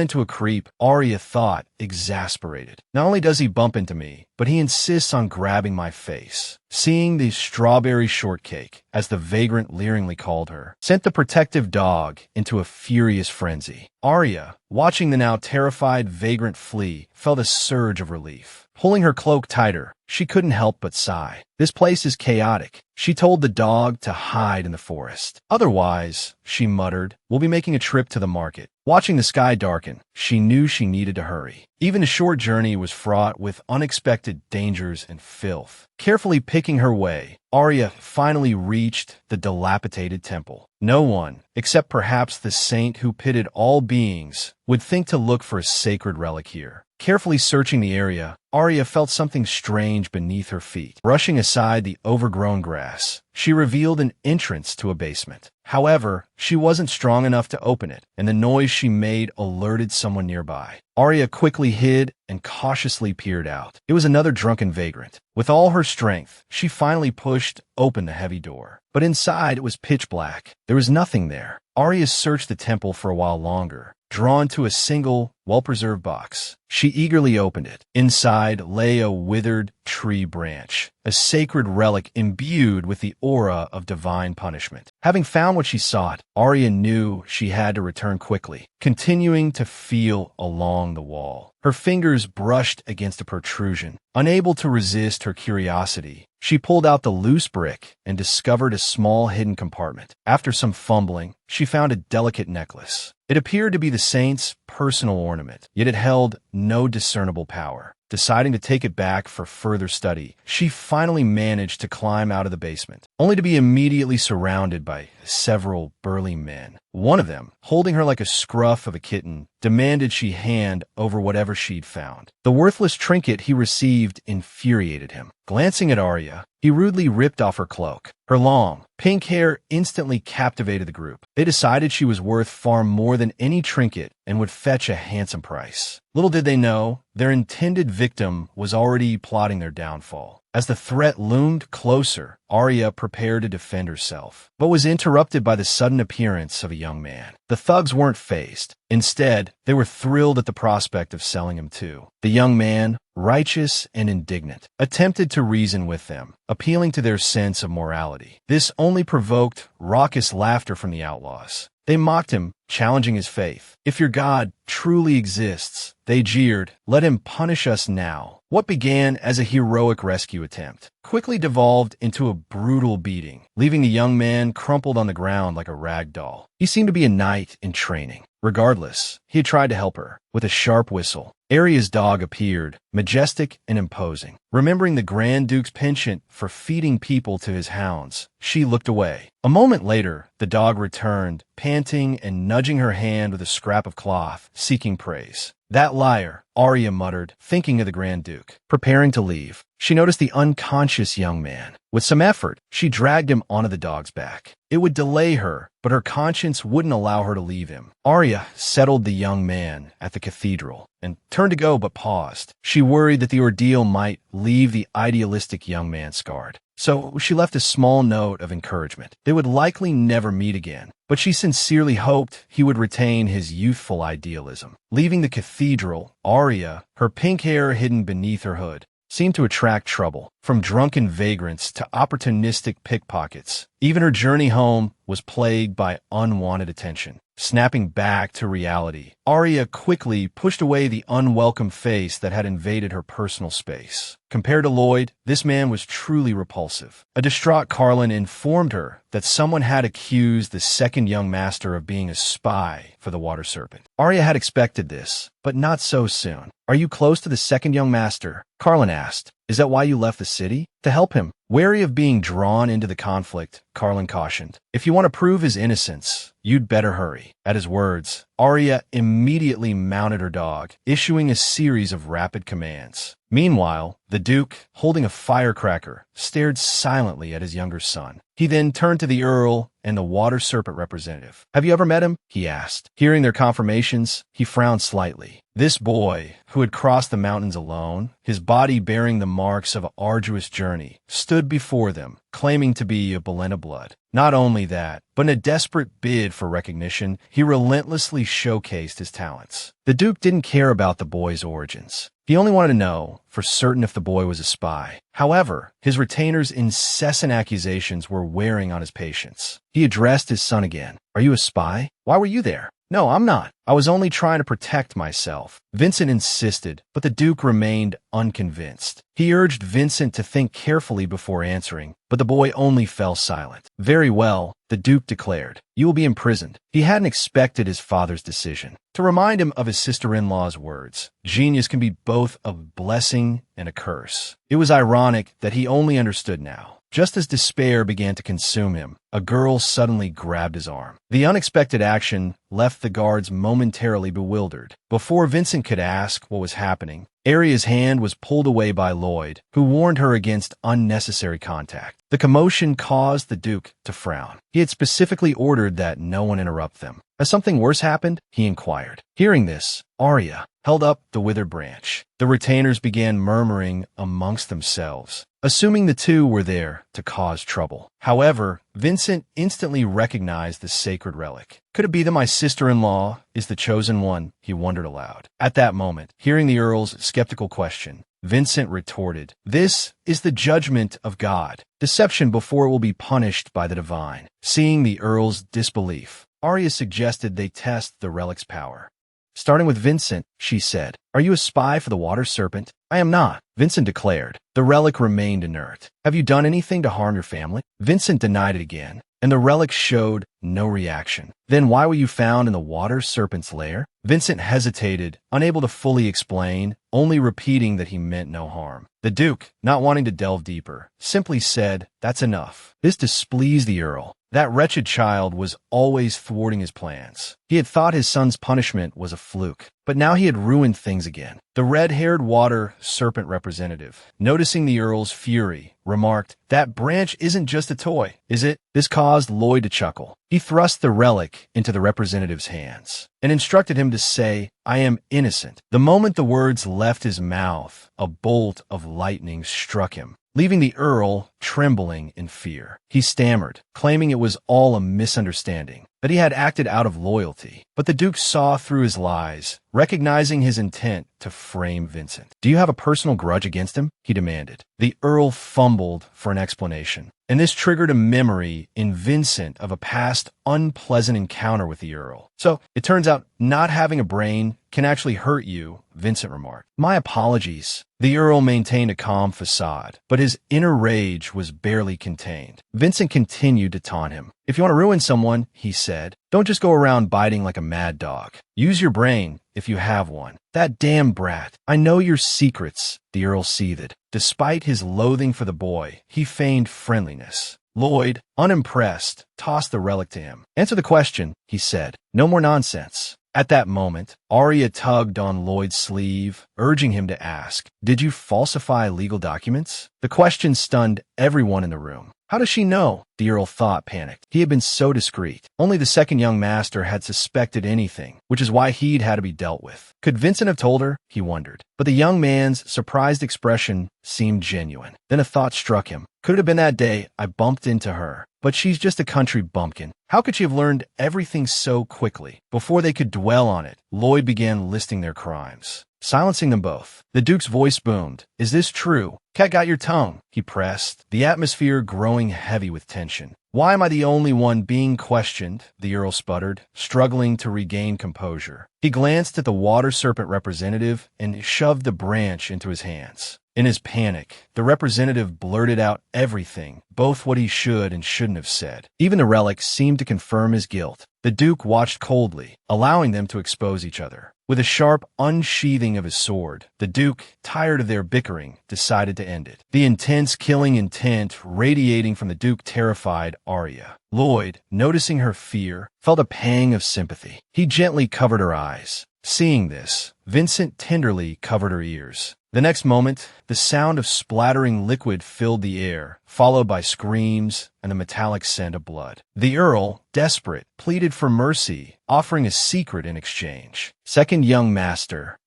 into a creep, Arya thought, exasperated. Not only does he bump into me, but he insists on grabbing my face. Seeing the strawberry shortcake, as the vagrant leeringly called her, sent the protective dog into a furious frenzy. Arya, watching the now terrified vagrant flee, felt a surge of relief. Pulling her cloak tighter, she couldn't help but sigh. This place is chaotic. She told the dog to hide in the forest. Otherwise, she muttered, we'll be making a trip to the market. Watching the sky darken, she knew she needed to hurry. Even a short journey was fraught with unexpected dangers and filth. Carefully picking her way, Arya finally reached the dilapidated temple. No one, except perhaps the saint who pitted all beings, would think to look for a sacred relic here. Carefully searching the area, Arya felt something strange beneath her feet. Brushing aside the overgrown grass, she revealed an entrance to a basement. However, she wasn't strong enough to open it, and the noise she made alerted someone nearby. Arya quickly hid and cautiously peered out. It was another drunken vagrant. With all her strength, she finally pushed open the heavy door. But inside, it was pitch black. There was nothing there. Arya searched the temple for a while longer, drawn to a single, well-preserved box. She eagerly opened it. Inside lay a withered tree branch, a sacred relic imbued with the aura of divine punishment. Having found what she sought, Arya knew she had to return quickly, continuing to feel along the wall. Her fingers brushed against a protrusion. Unable to resist her curiosity, she pulled out the loose brick and discovered a small hidden compartment. After some fumbling, she found a delicate necklace. It appeared to be the saint's personal ornament, yet it held no discernible power. Deciding to take it back for further study, she finally managed to climb out of the basement, only to be immediately surrounded by several burly men. One of them, holding her like a scruff of a kitten, demanded she hand over whatever she'd found. The worthless trinket he received infuriated him. Glancing at Arya, he rudely ripped off her cloak. Her long, pink hair instantly captivated the group. They decided she was worth far more than any trinket and would fetch a handsome price. Little did they know, their intended victim was already plotting their downfall. As the threat loomed closer, Arya prepared to defend herself, but was interrupted by the sudden appearance of a young man. The thugs weren't fazed. Instead, they were thrilled at the prospect of selling him too. The young man, righteous and indignant, attempted to reason with them, appealing to their sense of morality. This only provoked raucous laughter from the outlaws. They mocked him, challenging his faith. "If your God truly exists," they jeered, "let him punish us now." What began as a heroic rescue attempt quickly devolved into a brutal beating, leaving the young man crumpled on the ground like a rag doll. He seemed to be a knight in training. Regardless, he had tried to help her. With a sharp whistle, Arya's dog appeared, majestic and imposing. Remembering the Grand Duke's penchant for feeding people to his hounds, she looked away. A moment later, the dog returned, panting and nudging her hand with a scrap of cloth, seeking praise. "That liar," Arya muttered, thinking of the Grand Duke. Preparing to leave, she noticed the unconscious young man. With some effort, she dragged him onto the dog's back. It would delay her, but her conscience wouldn't allow her to leave him. Arya settled the young man at the cathedral and turned to go but paused. She worried that the ordeal might leave the idealistic young man scarred. So she left a small note of encouragement. They would likely never meet again, but she sincerely hoped he would retain his youthful idealism. Leaving the cathedral, Arya, her pink hair hidden beneath her hood, seemed to attract trouble. From drunken vagrants to opportunistic pickpockets, even her journey home was plagued by unwanted attention. Snapping back to reality, Arya quickly pushed away the unwelcome face that had invaded her personal space. Compared to Lloyd, this man was truly repulsive. A distraught Carlin informed her that someone had accused the second young master of being a spy for the water serpent. Arya had expected this, but not so soon. Are you close to the second young master? Carlin asked. Is that why you left the city? To help him. Wary of being drawn into the conflict, Carlin cautioned. If you want to prove his innocence, you'd better hurry. At his words, Arya immediately mounted her dog, issuing a series of rapid commands. Meanwhile, the Duke, holding a firecracker, stared silently at his younger son. He then turned to the Earl and the water serpent representative. Have you ever met him? He asked. Hearing their confirmations, he frowned slightly. This boy, who had crossed the mountains alone, his body bearing the marks of an arduous journey, stood before them, claiming to be a Villainous blood. Not only that, but in a desperate bid for recognition, he relentlessly showcased his talents. The Duke didn't care about the boy's origins. He only wanted to know for certain if the boy was a spy. However, his retainer's incessant accusations were wearing on his patience. He addressed his son again. Are you a spy? Why were you there? No, I'm not. I was only trying to protect myself. Vincent insisted, but the Duke remained unconvinced. He urged Vincent to think carefully before answering, but the boy only fell silent. Very well, the Duke declared. You will be imprisoned. He hadn't expected his father's decision. To remind him of his sister-in-law's words, genius can be both a blessing and a curse. It was ironic that he only understood now. Just as despair began to consume him, a girl suddenly grabbed his arm. The unexpected action left the guards momentarily bewildered. Before Vincent could ask what was happening, Arya's hand was pulled away by Lloyd, who warned her against unnecessary contact. The commotion caused the Duke to frown. He had specifically ordered that no one interrupt them. Has something worse happened? He inquired. Hearing this, Arya held up the withered branch. The retainers began murmuring amongst themselves, assuming the two were there to cause trouble. However, Vincent instantly recognized the sacred relic. Could it be that my sister-in-law is the chosen one? He wondered aloud. At that moment, hearing the Earl's skeptical question, Vincent retorted, This is the judgment of God. Deception before it will be punished by the divine. Seeing the Earl's disbelief, Arya suggested they test the relic's power. Starting with Vincent, she said, Are you a spy for the water serpent? I am not, Vincent declared. The relic remained inert. Have you done anything to harm your family? Vincent denied it again, and the relic showed no reaction. Then why were you found in the water serpent's lair? Vincent hesitated, unable to fully explain, only repeating that he meant no harm. The Duke, not wanting to delve deeper, simply said, That's enough. This displeased the Earl. That wretched child was always thwarting his plans. He had thought his son's punishment was a fluke, but now he had ruined things again. The red-haired water serpent representative, noticing the Earl's fury, remarked, That branch isn't just a toy, is it? This caused Lloyd to chuckle. He thrust the relic into the representative's hands and instructed him to say, I am innocent. The moment the words left his mouth, a bolt of lightning struck him, leaving the Earl trembling in fear. He stammered, claiming it was all a misunderstanding, that he had acted out of loyalty. But the Duke saw through his lies, recognizing his intent to frame Vincent. Do you have a personal grudge against him? He demanded. The Earl fumbled for an explanation, and this triggered a memory in Vincent of a past unpleasant encounter with the Earl. So, it turns out not having a brain can actually hurt you, Vincent remarked. My apologies. The Earl maintained a calm facade, but his inner rage was barely contained. Vincent continued to taunt him. If you want to ruin someone, he said, don't just go around biting like a mad dog. Use your brain if you have one. That damn brat. I know your secrets, the Earl seethed. Despite his loathing for the boy, he feigned friendliness. Lloyd, unimpressed, tossed the relic to him. Answer the question, he said. No more nonsense. At that moment, Arya tugged on Lloyd's sleeve, urging him to ask, Did you falsify legal documents? The question stunned everyone in the room. How does she know? The Earl thought, panicked. He had been so discreet. Only the second young master had suspected anything, which is why he'd had to be dealt with. Could Vincent have told her? He wondered. But the young man's surprised expression seemed genuine. Then a thought struck him. Could it have been that day I bumped into her? But she's just a country bumpkin. How could she have learned everything so quickly? Before they could dwell on it, Lloyd began listing their crimes, silencing them both. The Duke's voice boomed. Is this true? Cat got your tongue, he pressed, the atmosphere growing heavy with tension. Why am I the only one being questioned? The Earl sputtered, struggling to regain composure. He glanced at the water serpent representative and shoved the branch into his hands. In his panic, the representative blurted out everything, both what he should and shouldn't have said. Even the relic seemed to confirm his guilt. The Duke watched coldly, allowing them to expose each other. With a sharp unsheathing of his sword, the Duke, tired of their bickering, decided to end it. The intense killing intent radiating from the Duke terrified Arya. Lloyd, noticing her fear, felt a pang of sympathy. He gently covered her eyes. Seeing this, Vincent tenderly covered her ears. The next moment, the sound of splattering liquid filled the air, followed by screams and the metallic scent of blood. The Earl, desperate, pleaded for mercy, offering a secret in exchange. Second young master,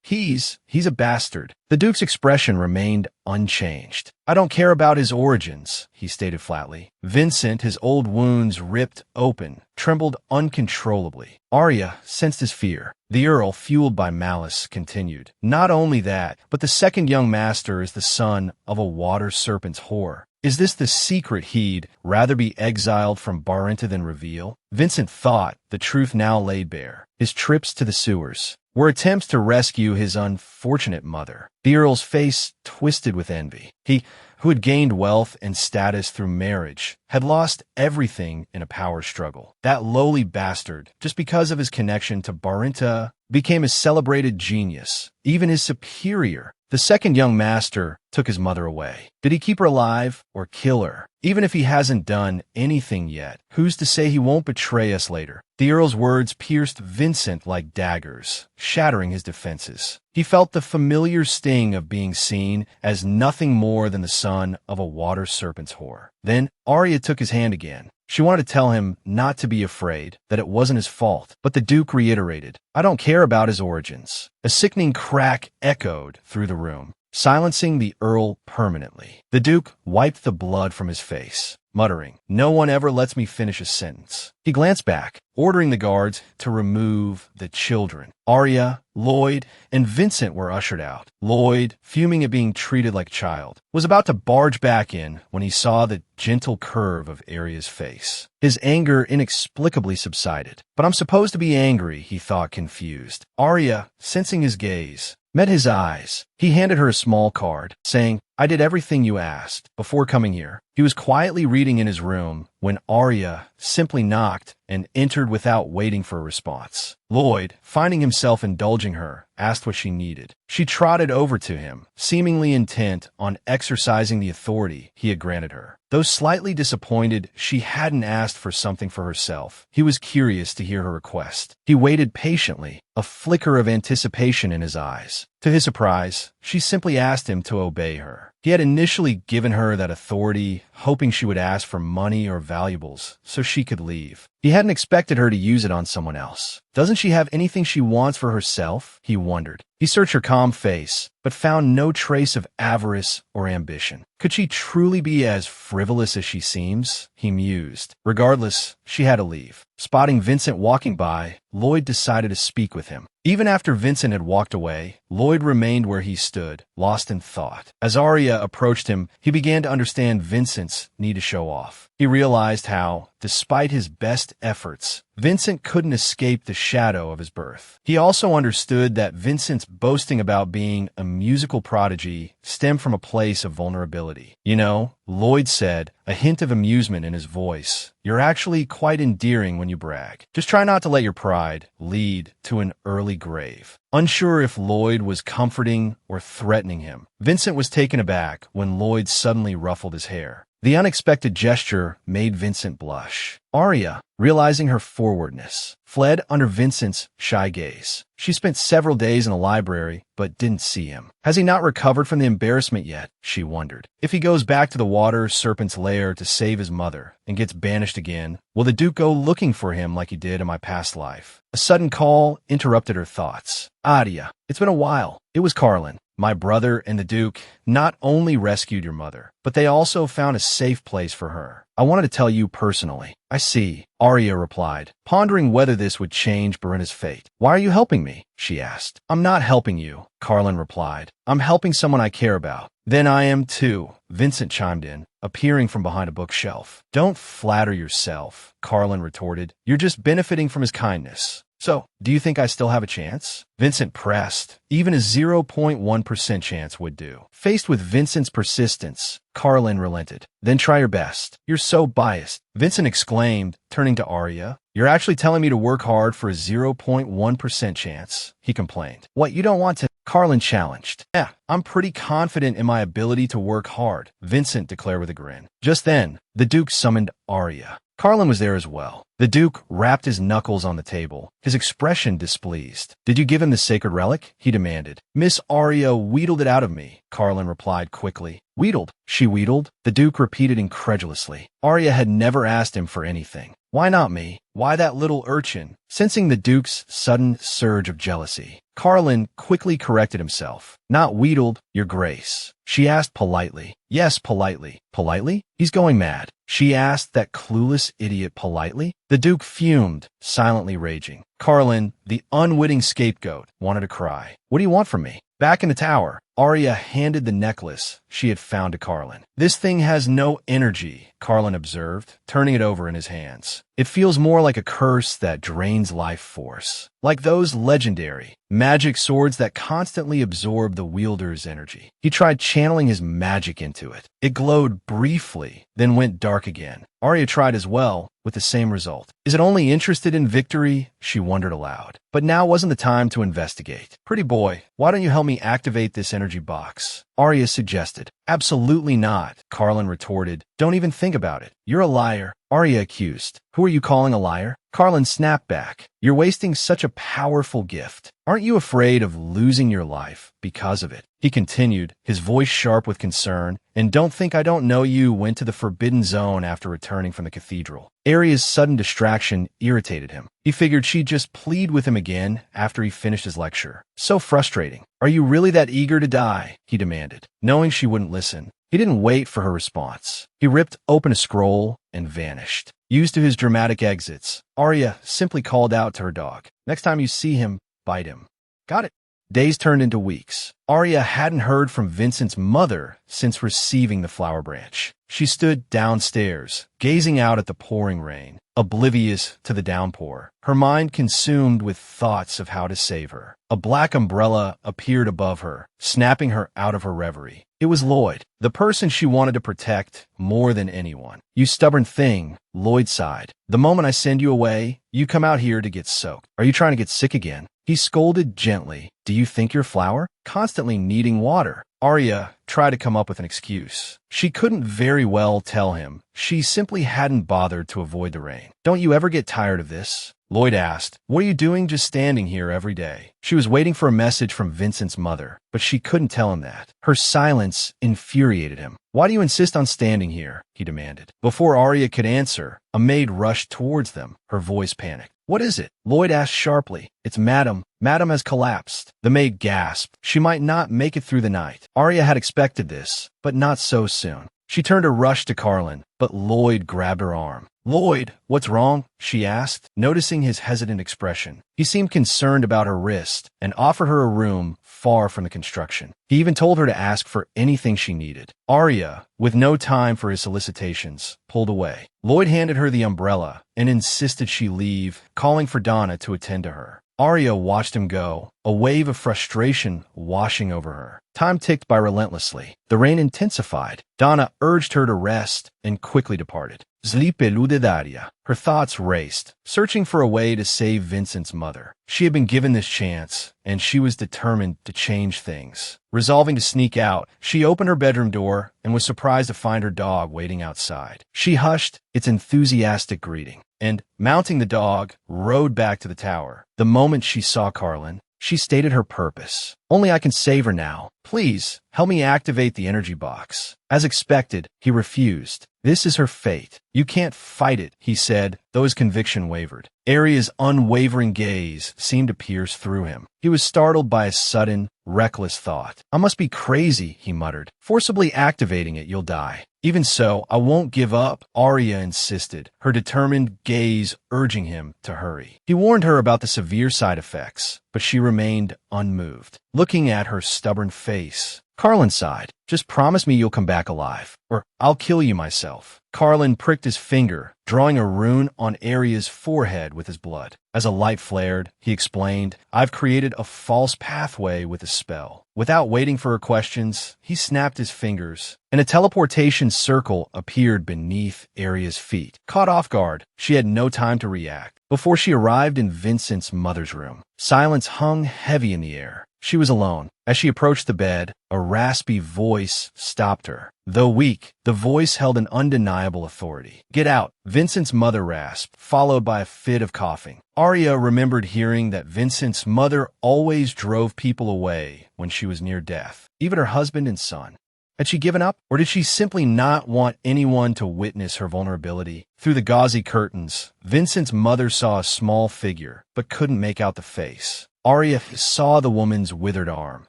he's a bastard. The Duke's expression remained unchanged. I don't care about his origins, he stated flatly. Vincent, his old wounds ripped open, trembled uncontrollably. Arya sensed his fear. The Earl, fueled by malice, continued. Not only that, but the second young master is the son of a water serpent's whore. Is this the secret he'd rather be exiled from Barinta than reveal? Vincent thought the truth now laid bare. His trips to the sewers were attempts to rescue his unfortunate mother. The Earl's face twisted with envy. He, who had gained wealth and status through marriage, had lost everything in a power struggle. That lowly bastard, just because of his connection to Barinta, became a celebrated genius, even his superior. The second young master took his mother away. Did he keep her alive or kill her? Even if he hasn't done anything yet, who's to say he won't betray us later? The Earl's words pierced Vincent like daggers, shattering his defenses. He felt the familiar sting of being seen as nothing more than the son of a water serpent's whore. Then Arya took his hand again. She wanted to tell him not to be afraid, that it wasn't his fault. But the Duke reiterated, I don't care about his origins. A sickening crack echoed through the room, silencing the Earl permanently. The Duke wiped the blood from his face, muttering, no one ever lets me finish a sentence. He glanced back, ordering the guards to remove the children. Arya, Lloyd, and Vincent were ushered out. Lloyd, fuming at being treated like a child, was about to barge back in when he saw the gentle curve of Arya's face. His anger inexplicably subsided. But I'm supposed to be angry, he thought, confused. Arya, sensing his gaze, met his eyes. He handed her a small card, saying, I did everything you asked before coming here. He was quietly reading in his room when Arya simply knocked and entered without waiting for a response. Lloyd, finding himself indulging her, asked what she needed. She trotted over to him, seemingly intent on exercising the authority he had granted her. Though slightly disappointed she hadn't asked for something for herself, he was curious to hear her request. He waited patiently, a flicker of anticipation in his eyes. To his surprise, she simply asked him to obey her. He had initially given her that authority, hoping she would ask for money or valuables so she could leave. He hadn't expected her to use it on someone else. Doesn't she have anything she wants for herself? He wondered. He searched her calm face, but found no trace of avarice or ambition. Could she truly be as frivolous as she seems? He mused. Regardless, she had to leave. Spotting Vincent walking by, Lloyd decided to speak with him. Even after Vincent had walked away, Lloyd remained where he stood, lost in thought. As Arya approached him, he began to understand Vincent's need to show off. He realized how, despite his best efforts, Vincent couldn't escape the shadow of his birth. He also understood that Vincent's boasting about being a musical prodigy stemmed from a place of vulnerability. You know, Lloyd said, a hint of amusement in his voice, you're actually quite endearing when you brag. Just try not to let your pride lead to an early grave. Unsure if Lloyd was comforting or threatening him, Vincent was taken aback when Lloyd suddenly ruffled his hair. The unexpected gesture made Vincent blush. Arya, realizing her forwardness, fled under Vincent's shy gaze. She spent several days in the library, but didn't see him. Has he not recovered from the embarrassment yet? She wondered. If he goes back to the water serpent's lair to save his mother and gets banished again, will the Duke go looking for him like he did in my past life? A sudden call interrupted her thoughts. Arya, it's been a while. It was Carlin. My brother and the Duke not only rescued your mother, but they also found a safe place for her. I wanted to tell you personally. I see, Arya replied, pondering whether this would change Barinta's fate. Why are you helping me? She asked. I'm not helping you, Carlin replied. I'm helping someone I care about. Then I am too, Vincent chimed in, appearing from behind a bookshelf. Don't flatter yourself, Carlin retorted. You're just benefiting from his kindness. So, do you think I still have a chance? Vincent pressed. Even a 0.1% chance would do. Faced with Vincent's persistence, Carlin relented. Then try your best. You're so biased, Vincent exclaimed, turning to Arya. You're actually telling me to work hard for a 0.1% chance, he complained. What, you don't want to? Carlin challenged. Yeah, I'm pretty confident in my ability to work hard, Vincent declared with a grin. Just then, the Duke summoned Arya. Carlin was there as well. The Duke rapped his knuckles on the table, his expression displeased. Did you give him the sacred relic? He demanded. Miss Arya wheedled it out of me, Carlin replied quickly. Wheedled? She wheedled? The Duke repeated incredulously. Arya had never asked him for anything. Why not me? Why that little urchin? Sensing the Duke's sudden surge of jealousy, Carlin quickly corrected himself. Not wheedled, your grace. She asked politely. Yes, politely. Politely? He's going mad. She asked that clueless idiot politely. The Duke fumed, silently raging. Carlin, the unwitting scapegoat, wanted to cry. What do you want from me? Back in the tower, Arya handed the necklace she had found to Carlin. This thing has no energy, Carlin observed, turning it over in his hands. It feels more like a curse that drains life force. Like those legendary, magic swords that constantly absorb the wielder's energy. He tried channeling his magic into it. It glowed briefly, then went dark again. Arya tried as well, with the same result. Is it only interested in victory? She wondered aloud. But now wasn't the time to investigate. Pretty boy, why don't you help me activate this energy box? Arya suggested. Absolutely not, Carlin retorted. Don't even think about it. You're a liar, Arya accused. Who are you calling a liar? Carlin snapped back. You're wasting such a powerful gift. Aren't you afraid of losing your life because of it? He continued, his voice sharp with concern. And don't think I don't know you went to the Forbidden Zone after returning from the cathedral. Arya's sudden distraction irritated him. He figured she'd just plead with him again after he finished his lecture. So frustrating. Are you really that eager to die? He demanded. Knowing she wouldn't listen, he didn't wait for her response. He ripped open a scroll and vanished. Used to his dramatic exits, Arya simply called out to her dog. Next time you see him, bite him. Got it. Days turned into weeks. Arya hadn't heard from Vincent's mother since receiving the flower branch. She stood downstairs, gazing out at the pouring rain, oblivious to the downpour, her mind consumed with thoughts of how to save her. A black umbrella appeared above her, snapping her out of her reverie. It was Lloyd, the person she wanted to protect more than anyone. You stubborn thing, Lloyd sighed. The moment I send you away, you come out here to get soaked. Are you trying to get sick again? He scolded gently. Do you think you're flour? Constantly needing water. Arya tried to come up with an excuse. She couldn't very well tell him. She simply hadn't bothered to avoid the rain. Don't you ever get tired of this? Lloyd asked. What are you doing just standing here every day? She was waiting for a message from Vincent's mother, but she couldn't tell him that. Her silence infuriated him. Why do you insist on standing here? He demanded. Before Arya could answer, a maid rushed towards them, her voice panicked. What is it? Lloyd asked sharply. It's Madam. Madam has collapsed. The maid gasped. She might not make it through the night. Arya had expected this, but not so soon. She turned to rush to Carlin, but Lloyd grabbed her arm. Lloyd, what's wrong? She asked, noticing his hesitant expression. He seemed concerned about her wrist and offered her a room far from the construction. He even told her to ask for anything she needed. Arya, with no time for his solicitations, pulled away. Lloyd handed her the umbrella and insisted she leave, calling for Donna to attend to her. Arya watched him go, a wave of frustration washing over her. Time ticked by relentlessly. The rain intensified. Donna urged her to rest and quickly departed. Zlipe ludedaria. Her thoughts raced, searching for a way to save Vincent's mother. She had been given this chance, and she was determined to change things. Resolving to sneak out, she opened her bedroom door and was surprised to find her dog waiting outside. She hushed its enthusiastic greeting and, mounting the dog, rode back to the tower. The moment she saw Carlin, she stated her purpose. Only I can save her now. Please, help me activate the energy box. As expected, he refused. This is her fate. You can't fight it, he said, though his conviction wavered. Arya's unwavering gaze seemed to pierce through him. He was startled by a sudden, reckless thought. I must be crazy, he muttered. Forcibly activating it, you'll die. Even so, I won't give up, Arya insisted, her determined gaze urging him to hurry. He warned her about the severe side effects, but she remained unmoved. Looking at her stubborn face, Carlin sighed. Just promise me you'll come back alive, or I'll kill you myself. Carlin pricked his finger, drawing a rune on Arya's forehead with his blood. As a light flared, he explained, "I've created a false pathway with a spell." Without waiting for her questions, he snapped his fingers, and a teleportation circle appeared beneath Arya's feet. Caught off guard, she had no time to react. Before she arrived in Vincent's mother's room, silence hung heavy in the air. She was alone. As she approached the bed, a raspy voice stopped her. Though weak, the voice held an undeniable authority. "Get out," Vincent's mother rasped, followed by a fit of coughing. Arya remembered hearing that Vincent's mother always drove people away when she was near death, even her husband and son. Had she given up, or did she simply not want anyone to witness her vulnerability? Through the gauzy curtains, Vincent's mother saw a small figure, but couldn't make out the face. Arya saw the woman's withered arm,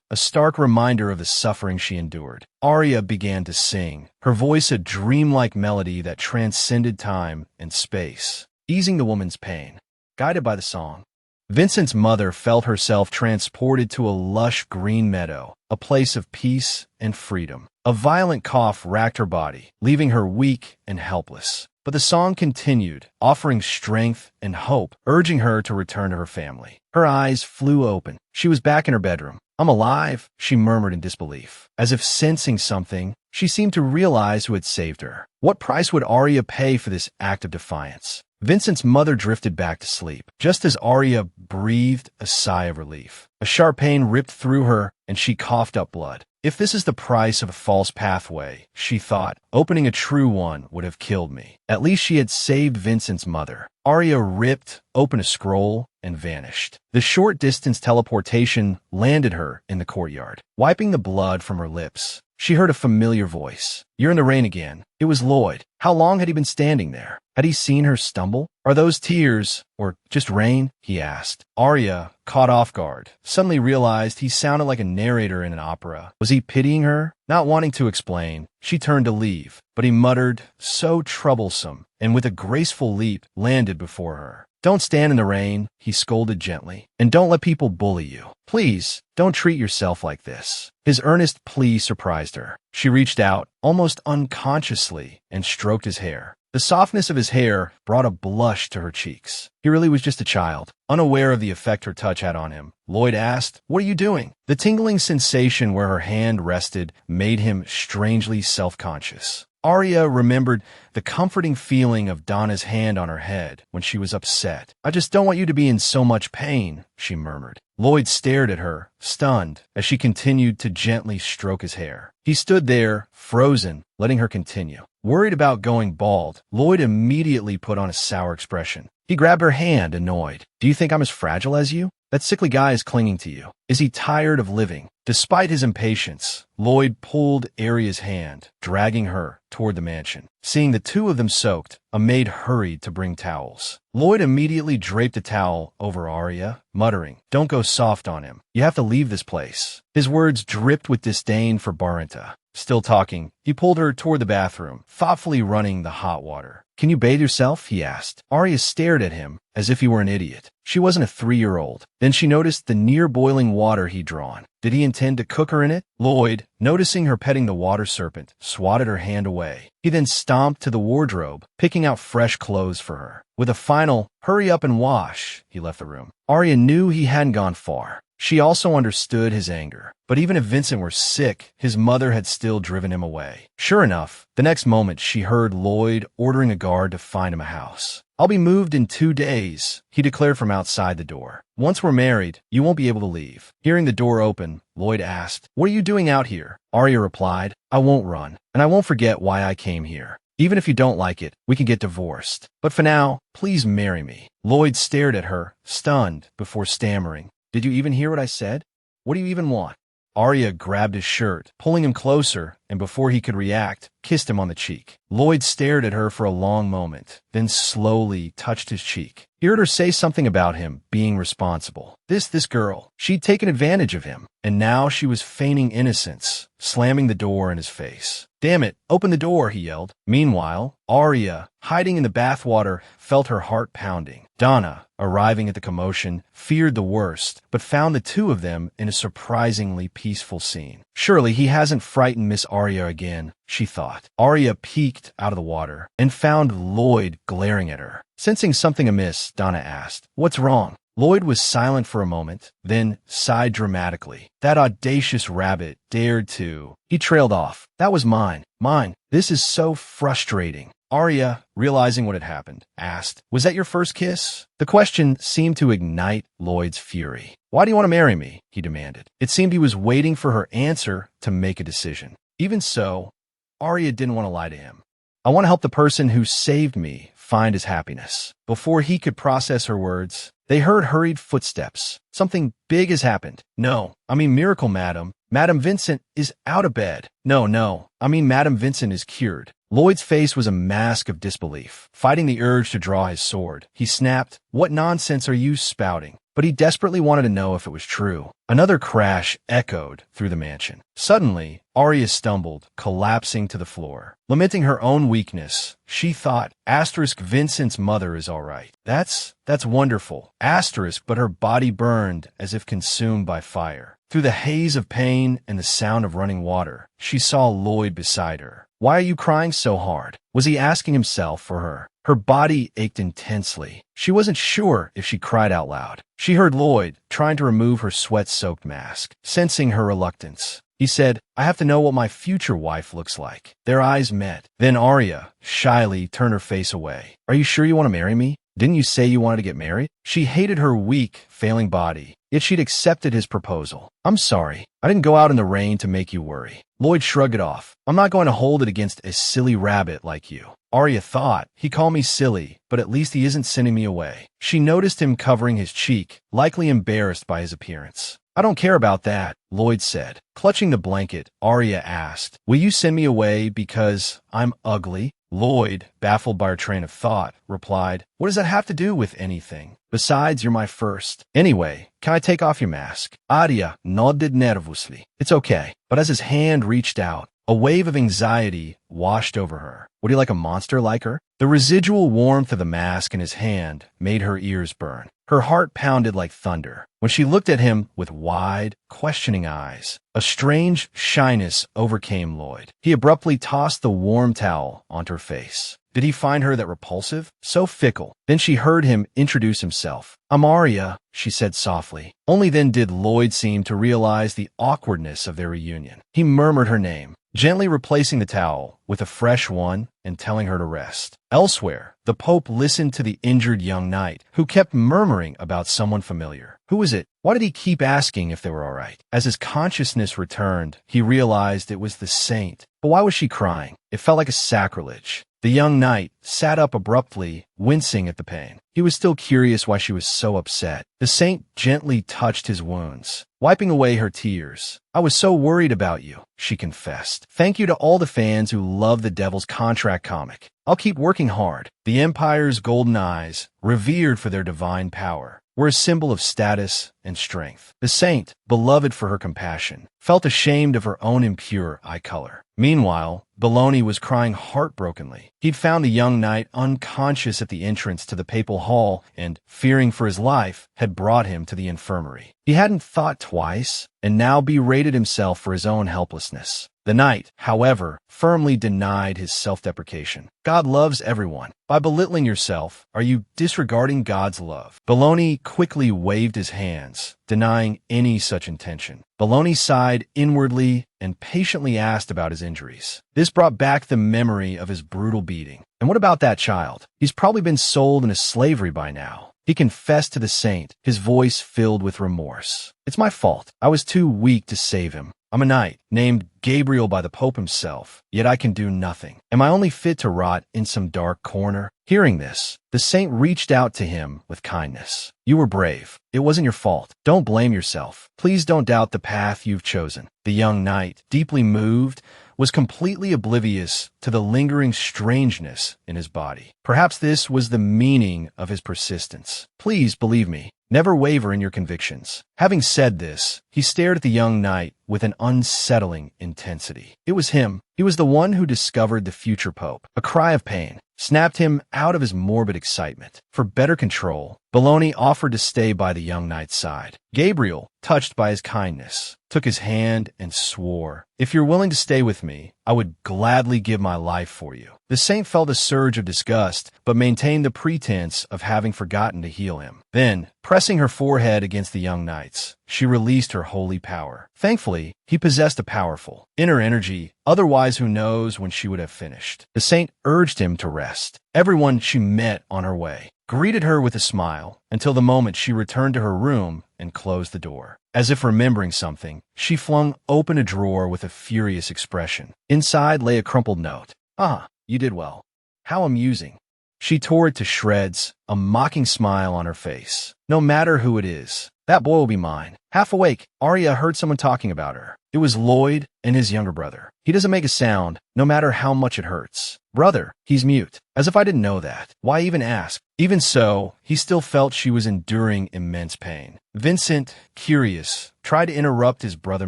a stark reminder of the suffering she endured. Arya began to sing, her voice a dreamlike melody that transcended time and space, easing the woman's pain. Guided by the song, Vincent's mother felt herself transported to a lush green meadow, a place of peace and freedom. A violent cough racked her body, leaving her weak and helpless. But the song continued, offering strength and hope, urging her to return to her family. Her eyes flew open. She was back in her bedroom. "I'm alive," she murmured in disbelief. As if sensing something, she seemed to realize who had saved her. What price would Arya pay for this act of defiance? Vincent's mother drifted back to sleep, just as Arya breathed a sigh of relief. A sharp pain ripped through her, and she coughed up blood. If this is the price of a false pathway, she thought, opening a true one would have killed me. At least she had saved Vincent's mother. Arya ripped open a scroll and vanished. The short-distance teleportation landed her in the courtyard. Wiping the blood from her lips, she heard a familiar voice. "You're in the rain again." It was Lloyd. How long had he been standing there? Had he seen her stumble? "Are those tears, or just rain?" he asked. Arya, caught off guard, suddenly realized he sounded like a narrator in an opera. Was he pitying her? Not wanting to explain, she turned to leave, but he muttered, "So troublesome," and with a graceful leap, landed before her. "Don't stand in the rain," he scolded gently, "and don't let people bully you. Please, don't treat yourself like this." His earnest plea surprised her. She reached out, almost unconsciously, and stroked his hair. The softness of his hair brought a blush to her cheeks. He really was just a child. Unaware of the effect her touch had on him, Lloyd asked, "What are you doing?" The tingling sensation where her hand rested made him strangely self-conscious. Arya remembered the comforting feeling of Donna's hand on her head when she was upset. "I just don't want you to be in so much pain," she murmured. Lloyd stared at her, stunned, as she continued to gently stroke his hair. He stood there, frozen, letting her continue. Worried about going bald, Lloyd immediately put on a sour expression. He grabbed her hand, annoyed. "Do you think I'm as fragile as you? That sickly guy is clinging to you. Is he tired of living?" Despite his impatience, Lloyd pulled Arya's hand, dragging her toward the mansion. Seeing the two of them soaked, a maid hurried to bring towels. Lloyd immediately draped a towel over Arya, muttering, "Don't go soft on him. You have to leave this place." His words dripped with disdain for Barinta. Still talking, he pulled her toward the bathroom, thoughtfully running the hot water. "Can you bathe yourself?" he asked. Arya stared at him as if he were an idiot. She wasn't a 3-year-old. Then she noticed the near-boiling water he'd drawn. Did he intend to cook her in it? Lloyd, noticing her petting the water serpent, swatted her hand away. He then stomped to the wardrobe, picking out fresh clothes for her. With a final, "Hurry up and wash," he left the room. Arya knew he hadn't gone far. She also understood his anger. But even if Vincent were sick, his mother had still driven him away. Sure enough, the next moment she heard Lloyd ordering a guard to find him a house. "I'll be moved in 2 days," he declared from outside the door. "Once we're married, you won't be able to leave." Hearing the door open, Lloyd asked, "What are you doing out here?" Arya replied, "I won't run, and I won't forget why I came here. Even if you don't like it, we can get divorced. But for now, please marry me." Lloyd stared at her, stunned, before stammering, "Did you even hear what I said? What do you even want?" Arya grabbed his shirt, pulling him closer, and before he could react, kissed him on the cheek. Lloyd stared at her for a long moment, then slowly touched his cheek. He heard her say something about him being responsible. This girl, she'd taken advantage of him, and now she was feigning innocence, slamming the door in his face. "Damn it, open the door," he yelled. Meanwhile, Arya, hiding in the bathwater, felt her heart pounding. Donna, arriving at the commotion, feared the worst, but found the two of them in a surprisingly peaceful scene. Surely he hasn't frightened Miss Arya again, she thought. Arya peeked out of the water and found Lloyd glaring at her. Sensing something amiss, Donna asked, "What's wrong?" Lloyd was silent for a moment, then sighed dramatically. "That audacious rabbit dared to." He trailed off. "That was mine. Mine. This is so frustrating." Arya, realizing what had happened, asked, "Was that your first kiss?" The question seemed to ignite Lloyd's fury. "Why do you want to marry me?" he demanded. It seemed he was waiting for her answer to make a decision. Even so, Arya didn't want to lie to him. "I want to help the person who saved me find his happiness." Before he could process her words, they heard hurried footsteps. "Something big has happened." "No, I mean miracle, madam. Madam Vincent is out of bed." No, I mean Madam Vincent is cured." Lloyd's face was a mask of disbelief. Fighting the urge to draw his sword, he snapped, "What nonsense are you spouting?" But he desperately wanted to know if it was true. Another crash echoed through the mansion. Suddenly, Arya stumbled, collapsing to the floor. Lamenting her own weakness, she thought, Vincent's mother is all right. That's wonderful. But her body burned as if consumed by fire. Through the haze of pain and the sound of running water, she saw Lloyd beside her. "Why are you crying so hard?" Was he asking himself for her? Her body ached intensely. She wasn't sure if she cried out loud. She heard Lloyd trying to remove her sweat-soaked mask. Sensing her reluctance, he said, "I have to know what my future wife looks like." Their eyes met. Then Arya shyly turned her face away. "Are you sure you want to marry me? Didn't you say you wanted to get married?" She hated her weak, failing body, yet she'd accepted his proposal. "I'm sorry. I didn't go out in the rain to make you worry." Lloyd shrugged it off. "I'm not going to hold it against a silly rabbit like you." Arya thought, he called me silly, but at least he isn't sending me away. She noticed him covering his cheek, likely embarrassed by his appearance. "I don't care about that," Lloyd said. Clutching the blanket, Arya asked, "Will you send me away because I'm ugly?" Lloyd, baffled by her train of thought, replied, "What does that have to do with anything? Besides, you're my first. Anyway, can I take off your mask?" Arya nodded nervously. "It's okay." But as his hand reached out, a wave of anxiety washed over her. Would he like a monster like her? The residual warmth of the mask in his hand made her ears burn. Her heart pounded like thunder. When she looked at him with wide, questioning eyes, a strange shyness overcame Lloyd. He abruptly tossed the warm towel onto her face. Did he find her that repulsive? So fickle. Then she heard him introduce himself. "I'm Arya," she said softly. Only then did Lloyd seem to realize the awkwardness of their reunion. He murmured her name, gently replacing the towel with a fresh one and telling her to rest. Elsewhere, the Pope listened to the injured young knight, who kept murmuring about someone familiar. Who was it? Why did he keep asking if they were all right? As his consciousness returned, he realized it was the saint. But why was she crying? It felt like a sacrilege. The young knight sat up abruptly, wincing at the pain. He was still curious why she was so upset. The saint gently touched his wounds, wiping away her tears. "I was so worried about you," she confessed. "Thank you to all the fans who love the Devil's Contract comic. I'll keep working hard." The Empire's golden eyes, revered for their divine power, were a symbol of status and strength. The saint, beloved for her compassion, felt ashamed of her own impure eye color. Meanwhile, Baloney was crying heartbrokenly. He'd found the young knight unconscious at the entrance to the papal hall and, fearing for his life, had brought him to the infirmary. He hadn't thought twice, and now berated himself for his own helplessness. The knight, however, firmly denied his self-deprecation. God loves everyone. By belittling yourself, are you disregarding God's love? Baloney quickly waved his hands, denying any such intention. Baloney sighed inwardly and patiently asked about his injuries. This brought back the memory of his brutal beating. "And what about that child? He's probably been sold into slavery by now." He confessed to the saint, his voice filled with remorse. "It's my fault. I was too weak to save him. I'm a knight, named Gabriel by the Pope himself, yet I can do nothing. Am I only fit to rot in some dark corner?" Hearing this, the saint reached out to him with kindness. "You were brave. It wasn't your fault. Don't blame yourself. Please don't doubt the path you've chosen." The young knight, deeply moved, was completely oblivious to the lingering strangeness in his body. Perhaps this was the meaning of his persistence. Please believe me. Never waver in your convictions. Having said this, he stared at the young knight with an unsettling intensity. It was him. He was the one who discovered the future pope. A cry of pain snapped him out of his morbid excitement. For better control, Bologna offered to stay by the young knight's side. Gabriel, touched by his kindness, took his hand and swore, "If you're willing to stay with me, I would gladly give my life for you." The saint felt a surge of disgust, but maintained the pretense of having forgotten to heal him. Then, pressing her forehead against the young knight's, she released her holy power. Thankfully, he possessed a powerful inner energy, otherwise who knows when she would have finished. The saint urged him to rest. Everyone she met on her way greeted her with a smile until the moment she returned to her room and closed the door. As if remembering something, she flung open a drawer with a furious expression. Inside lay a crumpled note. "Ah, you did well. How amusing." She tore it to shreds, a mocking smile on her face. "No matter who it is, that boy will be mine." Half awake, Arya heard someone talking about her. It was Lloyd and his younger brother. "He doesn't make a sound, no matter how much it hurts." "Brother, he's mute." As if I didn't know that. Why even ask? Even so, he still felt she was enduring immense pain. Vincent, curious, tried to interrupt his brother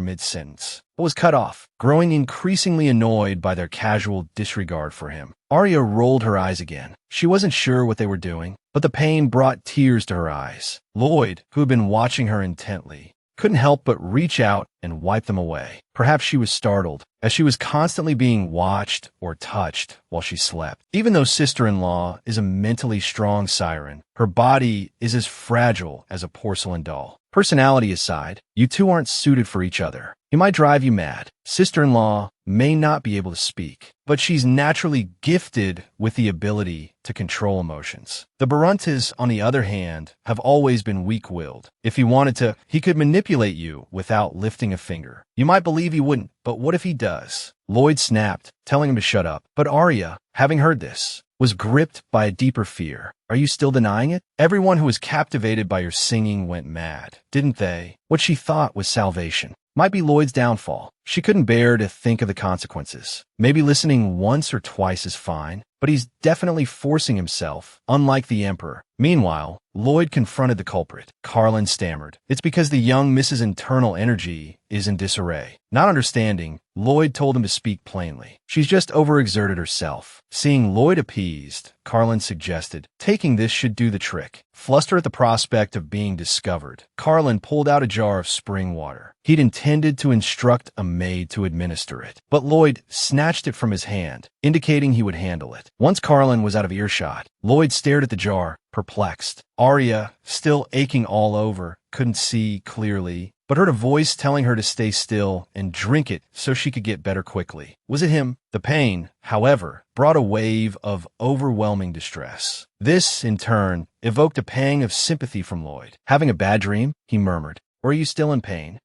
mid-sentence, but was cut off, growing increasingly annoyed by their casual disregard for him. Arya rolled her eyes again. She wasn't sure what they were doing, but the pain brought tears to her eyes. Lloyd, who had been watching her intently, couldn't help but reach out and wipe them away. Perhaps she was startled, as she was constantly being watched or touched while she slept. Even though sister-in-law is a mentally strong siren, her body is as fragile as a porcelain doll. Personality aside, you two aren't suited for each other. He might drive you mad. Sister-in-law may not be able to speak, but she's naturally gifted with the ability to control emotions. The Baruntas, on the other hand, have always been weak-willed. If he wanted to, he could manipulate you without lifting a finger. You might believe he wouldn't, but what if he does? Lloyd snapped, telling him to shut up. But Arya, having heard this, was gripped by a deeper fear. Are you still denying it? Everyone who was captivated by your singing went mad, didn't they? What she thought was salvation might be Lloyd's downfall. She couldn't bear to think of the consequences. Maybe listening once or twice is fine, but he's definitely forcing himself, unlike the Emperor. Meanwhile, Lloyd confronted the culprit. Carlin stammered. It's because the young Mrs. Internal Energy is in disarray. Not understanding, Lloyd told him to speak plainly. She's just overexerted herself. Seeing Lloyd appeased, Carlin suggested, taking this should do the trick. Flustered at the prospect of being discovered, Carlin pulled out a jar of spring water. He'd intended to instruct a maid to administer it, but Lloyd snatched it from his hand, indicating he would handle it. Once Carlin was out of earshot, Lloyd stared at the jar, perplexed. Arya, still aching all over, couldn't see clearly, but heard a voice telling her to stay still and drink it so she could get better quickly. Was it him? The pain, however, brought a wave of overwhelming distress. This, in turn, evoked a pang of sympathy from Lloyd. "Having a bad dream?" he murmured. "Or are you still in pain?"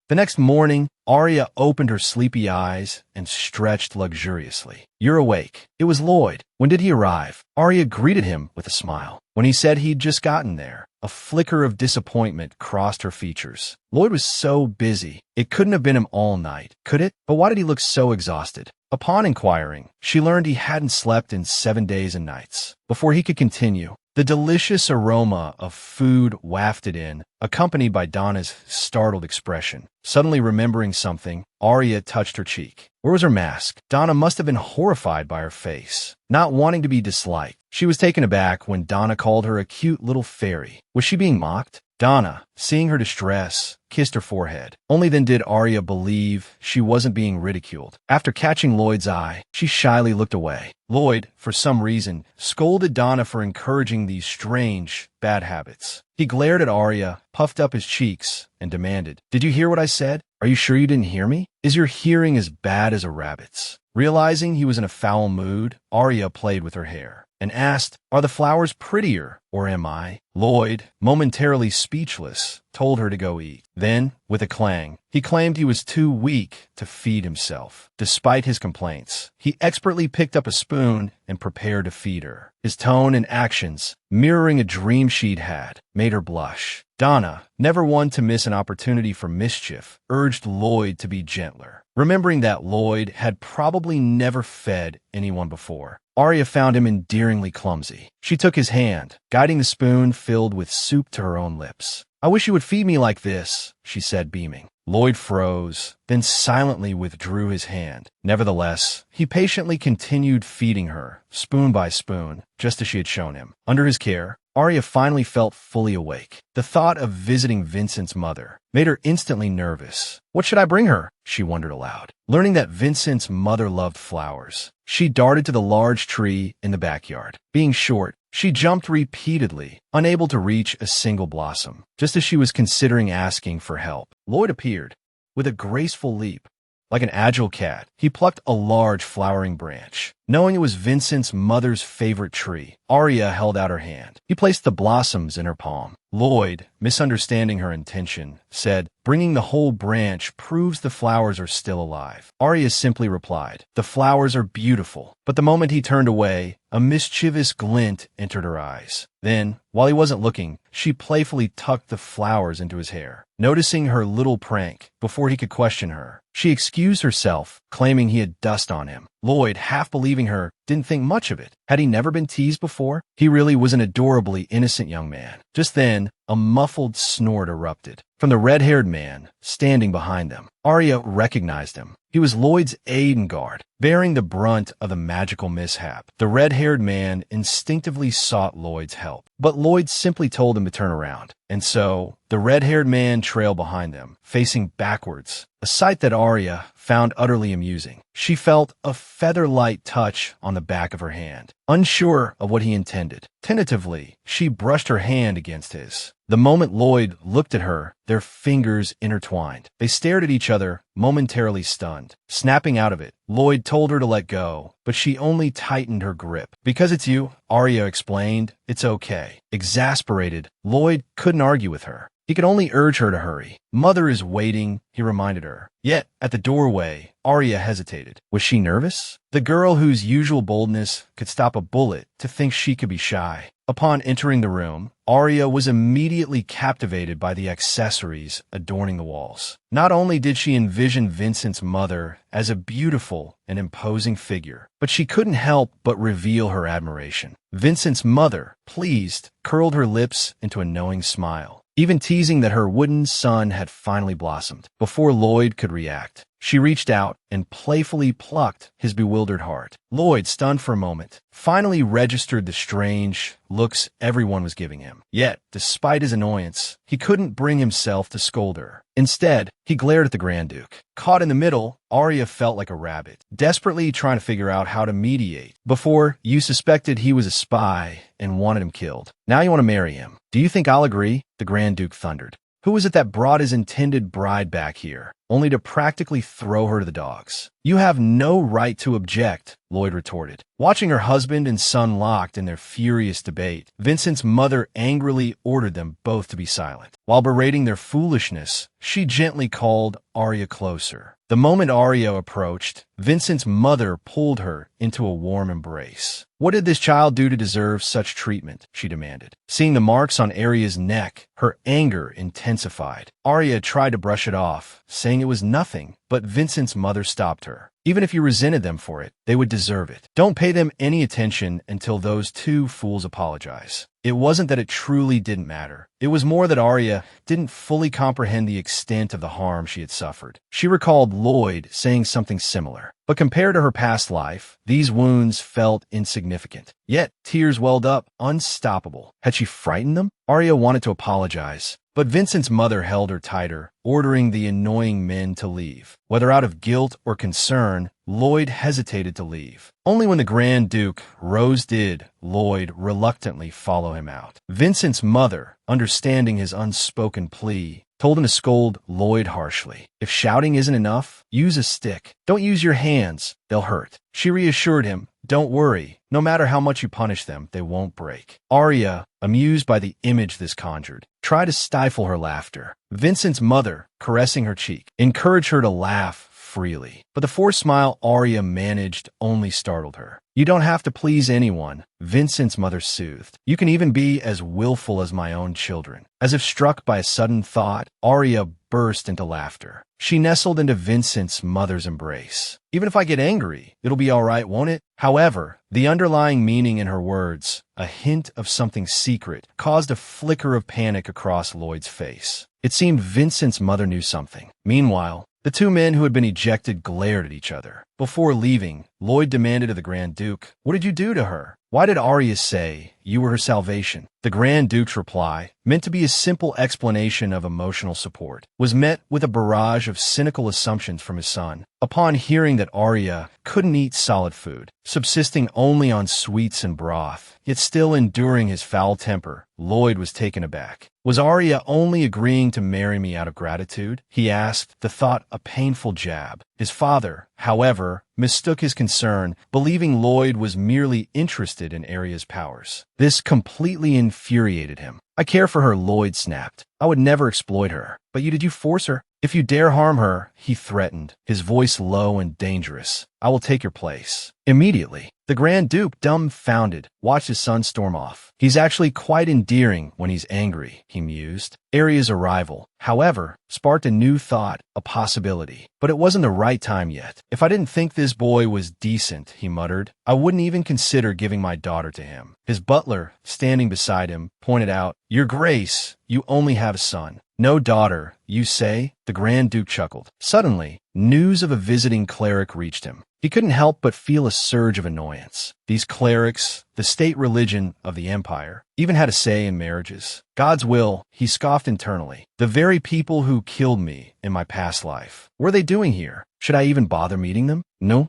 The next morning, Arya opened her sleepy eyes and stretched luxuriously. "You're awake." It was Lloyd. When did he arrive? Arya greeted him with a smile. When he said he'd just gotten there, a flicker of disappointment crossed her features. Lloyd was so busy. It couldn't have been him all night, could it? But why did he look so exhausted? Upon inquiring, she learned he hadn't slept in 7 days and nights. Before he could continue, the delicious aroma of food wafted in, accompanied by Donna's startled expression. Suddenly remembering something, Arya touched her cheek. Where was her mask? Donna must have been horrified by her face, not wanting to be disliked. She was taken aback when Donna called her a cute little fairy. Was she being mocked? Donna, seeing her distress, kissed her forehead. Only then did Arya believe she wasn't being ridiculed. After catching Lloyd's eye, she shyly looked away. Lloyd, for some reason, scolded Donna for encouraging these strange, bad habits. He glared at Arya, puffed up his cheeks, and demanded, "Did you hear what I said? Are you sure you didn't hear me? Is your hearing as bad as a rabbit's?" Realizing he was in a foul mood, Arya played with her hair and asked, "Are the flowers prettier, or am I?" Lloyd, momentarily speechless, told her to go eat. Then, with a clang, he claimed he was too weak to feed himself. Despite his complaints, he expertly picked up a spoon and prepared to feed her. His tone and actions, mirroring a dream she'd had, made her blush. Donna, never one to miss an opportunity for mischief, urged Lloyd to be gentler, remembering that Lloyd had probably never fed anyone before. Arya found him endearingly clumsy. She took his hand, guiding the spoon filled with soup to her own lips. "I wish you would feed me like this," she said, beaming. Lloyd froze, then silently withdrew his hand. Nevertheless, he patiently continued feeding her, spoon by spoon, just as she had shown him. Under his care, Arya finally felt fully awake. The thought of visiting Vincent's mother made her instantly nervous. What should I bring her? She wondered aloud. Learning that Vincent's mother loved flowers, she darted to the large tree in the backyard. Being short, she jumped repeatedly, unable to reach a single blossom. Just as she was considering asking for help, Lloyd appeared. With a graceful leap, like an agile cat, he plucked a large flowering branch. Knowing it was Vincent's mother's favorite tree, Arya held out her hand. He placed the blossoms in her palm. Lloyd, misunderstanding her intention, said, "Bringing the whole branch proves the flowers are still alive." Arya simply replied, "The flowers are beautiful." But the moment he turned away, a mischievous glint entered her eyes. Then, while he wasn't looking, she playfully tucked the flowers into his hair. Noticing her little prank, before he could question her, she excused herself, claiming he had dust on him. Lloyd, half believing her, didn't think much of it. Had he never been teased before? He really was an adorably innocent young man. Just then, a muffled snort erupted from the red-haired man standing behind them. Arya recognized him. He was Lloyd's aide and guard, bearing the brunt of the magical mishap. The red-haired man instinctively sought Lloyd's help, but Lloyd simply told him to turn around. And so, the red-haired man trailed behind them, facing backwards, a sight that Arya found utterly amusing. She felt a feather-light touch on the back of her hand, unsure of what he intended. Tentatively, she brushed her hand against his. The moment Lloyd looked at her, their fingers intertwined. They stared at each other, momentarily stunned. Snapping out of it, Lloyd told her to let go, but she only tightened her grip. "Because it's you," Arya explained, "it's okay." Exasperated, Lloyd couldn't argue with her. He could only urge her to hurry. "Mother is waiting," he reminded her. Yet, at the doorway, Arya hesitated. Was she nervous? The girl whose usual boldness could stop a bullet to think she could be shy. Upon entering the room, Arya was immediately captivated by the accessories adorning the walls. Not only did she envision Vincent's mother as a beautiful and imposing figure, but she couldn't help but reveal her admiration. Vincent's mother, pleased, curled her lips into a knowing smile, even teasing that her wooden son had finally blossomed. Before Lloyd could react, she reached out and playfully plucked his bewildered heart. Lloyd, stunned for a moment, finally registered the strange looks everyone was giving him. Yet, despite his annoyance, he couldn't bring himself to scold her. Instead, he glared at the Grand Duke. Caught in the middle, Arya felt like a rabbit, desperately trying to figure out how to mediate. Before, you suspected he was a spy and wanted him killed. Now you want to marry him. Do you think I'll agree? The Grand Duke thundered. Who was it that brought his intended bride back here, only to practically throw her to the dogs? You have no right to object, Lloyd retorted. Watching her husband and son locked in their furious debate, Vincent's mother angrily ordered them both to be silent. While berating their foolishness, she gently called Arya closer. The moment Arya approached, Vincent's mother pulled her into a warm embrace. What did this child do to deserve such treatment? She demanded. Seeing the marks on Arya's neck, her anger intensified. Arya tried to brush it off, saying it was nothing, but Vincent's mother stopped her. Even if you resented them for it, they would deserve it. Don't pay them any attention until those two fools apologize. It wasn't that it truly didn't matter. It was more that Arya didn't fully comprehend the extent of the harm she had suffered. She recalled Lloyd saying something similar, but compared to her past life, these wounds felt insignificant. Yet, tears welled up, unstoppable. Had she frightened them? Arya wanted to apologize, but Vincent's mother held her tighter, ordering the annoying men to leave. Whether out of guilt or concern, Lloyd hesitated to leave. Only when the Grand Duke rose did Lloyd reluctantly follow him out. Vincent's mother, understanding his unspoken plea, told him to scold Lloyd harshly. If shouting isn't enough, use a stick. Don't use your hands, they'll hurt. She reassured him, don't worry, no matter how much you punish them, they won't break. Arya, amused by the image this conjured, tried to stifle her laughter. Vincent's mother, caressing her cheek, encouraged her to laugh freely. But the forced smile Arya managed only startled her. You don't have to please anyone, Vincent's mother soothed. You can even be as willful as my own children. As if struck by a sudden thought, Arya burst into laughter. She nestled into Vincent's mother's embrace. Even if I get angry, it'll be all right, won't it? However, the underlying meaning in her words, a hint of something secret, caused a flicker of panic across Lloyd's face. It seemed Vincent's mother knew something. Meanwhile, the two men who had been ejected glared at each other. Before leaving, Lloyd demanded of the Grand Duke, "What did you do to her? Why did Arya say you were her salvation?" The Grand Duke's reply, meant to be a simple explanation of emotional support, was met with a barrage of cynical assumptions from his son. Upon hearing that Arya couldn't eat solid food, subsisting only on sweets and broth, yet still enduring his foul temper, Lloyd was taken aback. Was Arya only agreeing to marry me out of gratitude? He asked, the thought a painful jab. His father, however, mistook his concern, believing Lloyd was merely interested in Arya's powers. This completely infuriated him. "I care for her," Lloyd snapped. "I would never exploit her. But did you force her? If you dare harm her," he threatened, his voice low and dangerous, "I will take your place." Immediately, the Grand Duke, dumbfounded, watched his son storm off. He's actually quite endearing when he's angry, he mused. Arya's arrival, however, sparked a new thought, a possibility. But it wasn't the right time yet. "If I didn't think this boy was decent," he muttered, "I wouldn't even consider giving my daughter to him." His butler, standing beside him, pointed out, "Your Grace, you only have a son. No daughter, you say?" The Grand Duke chuckled. Suddenly, news of a visiting cleric reached him. He couldn't help but feel a surge of annoyance. These clerics, the state religion of the empire, even had a say in marriages. God's will, he scoffed internally. The very people who killed me in my past life. What are they doing here? Should I even bother meeting them? No.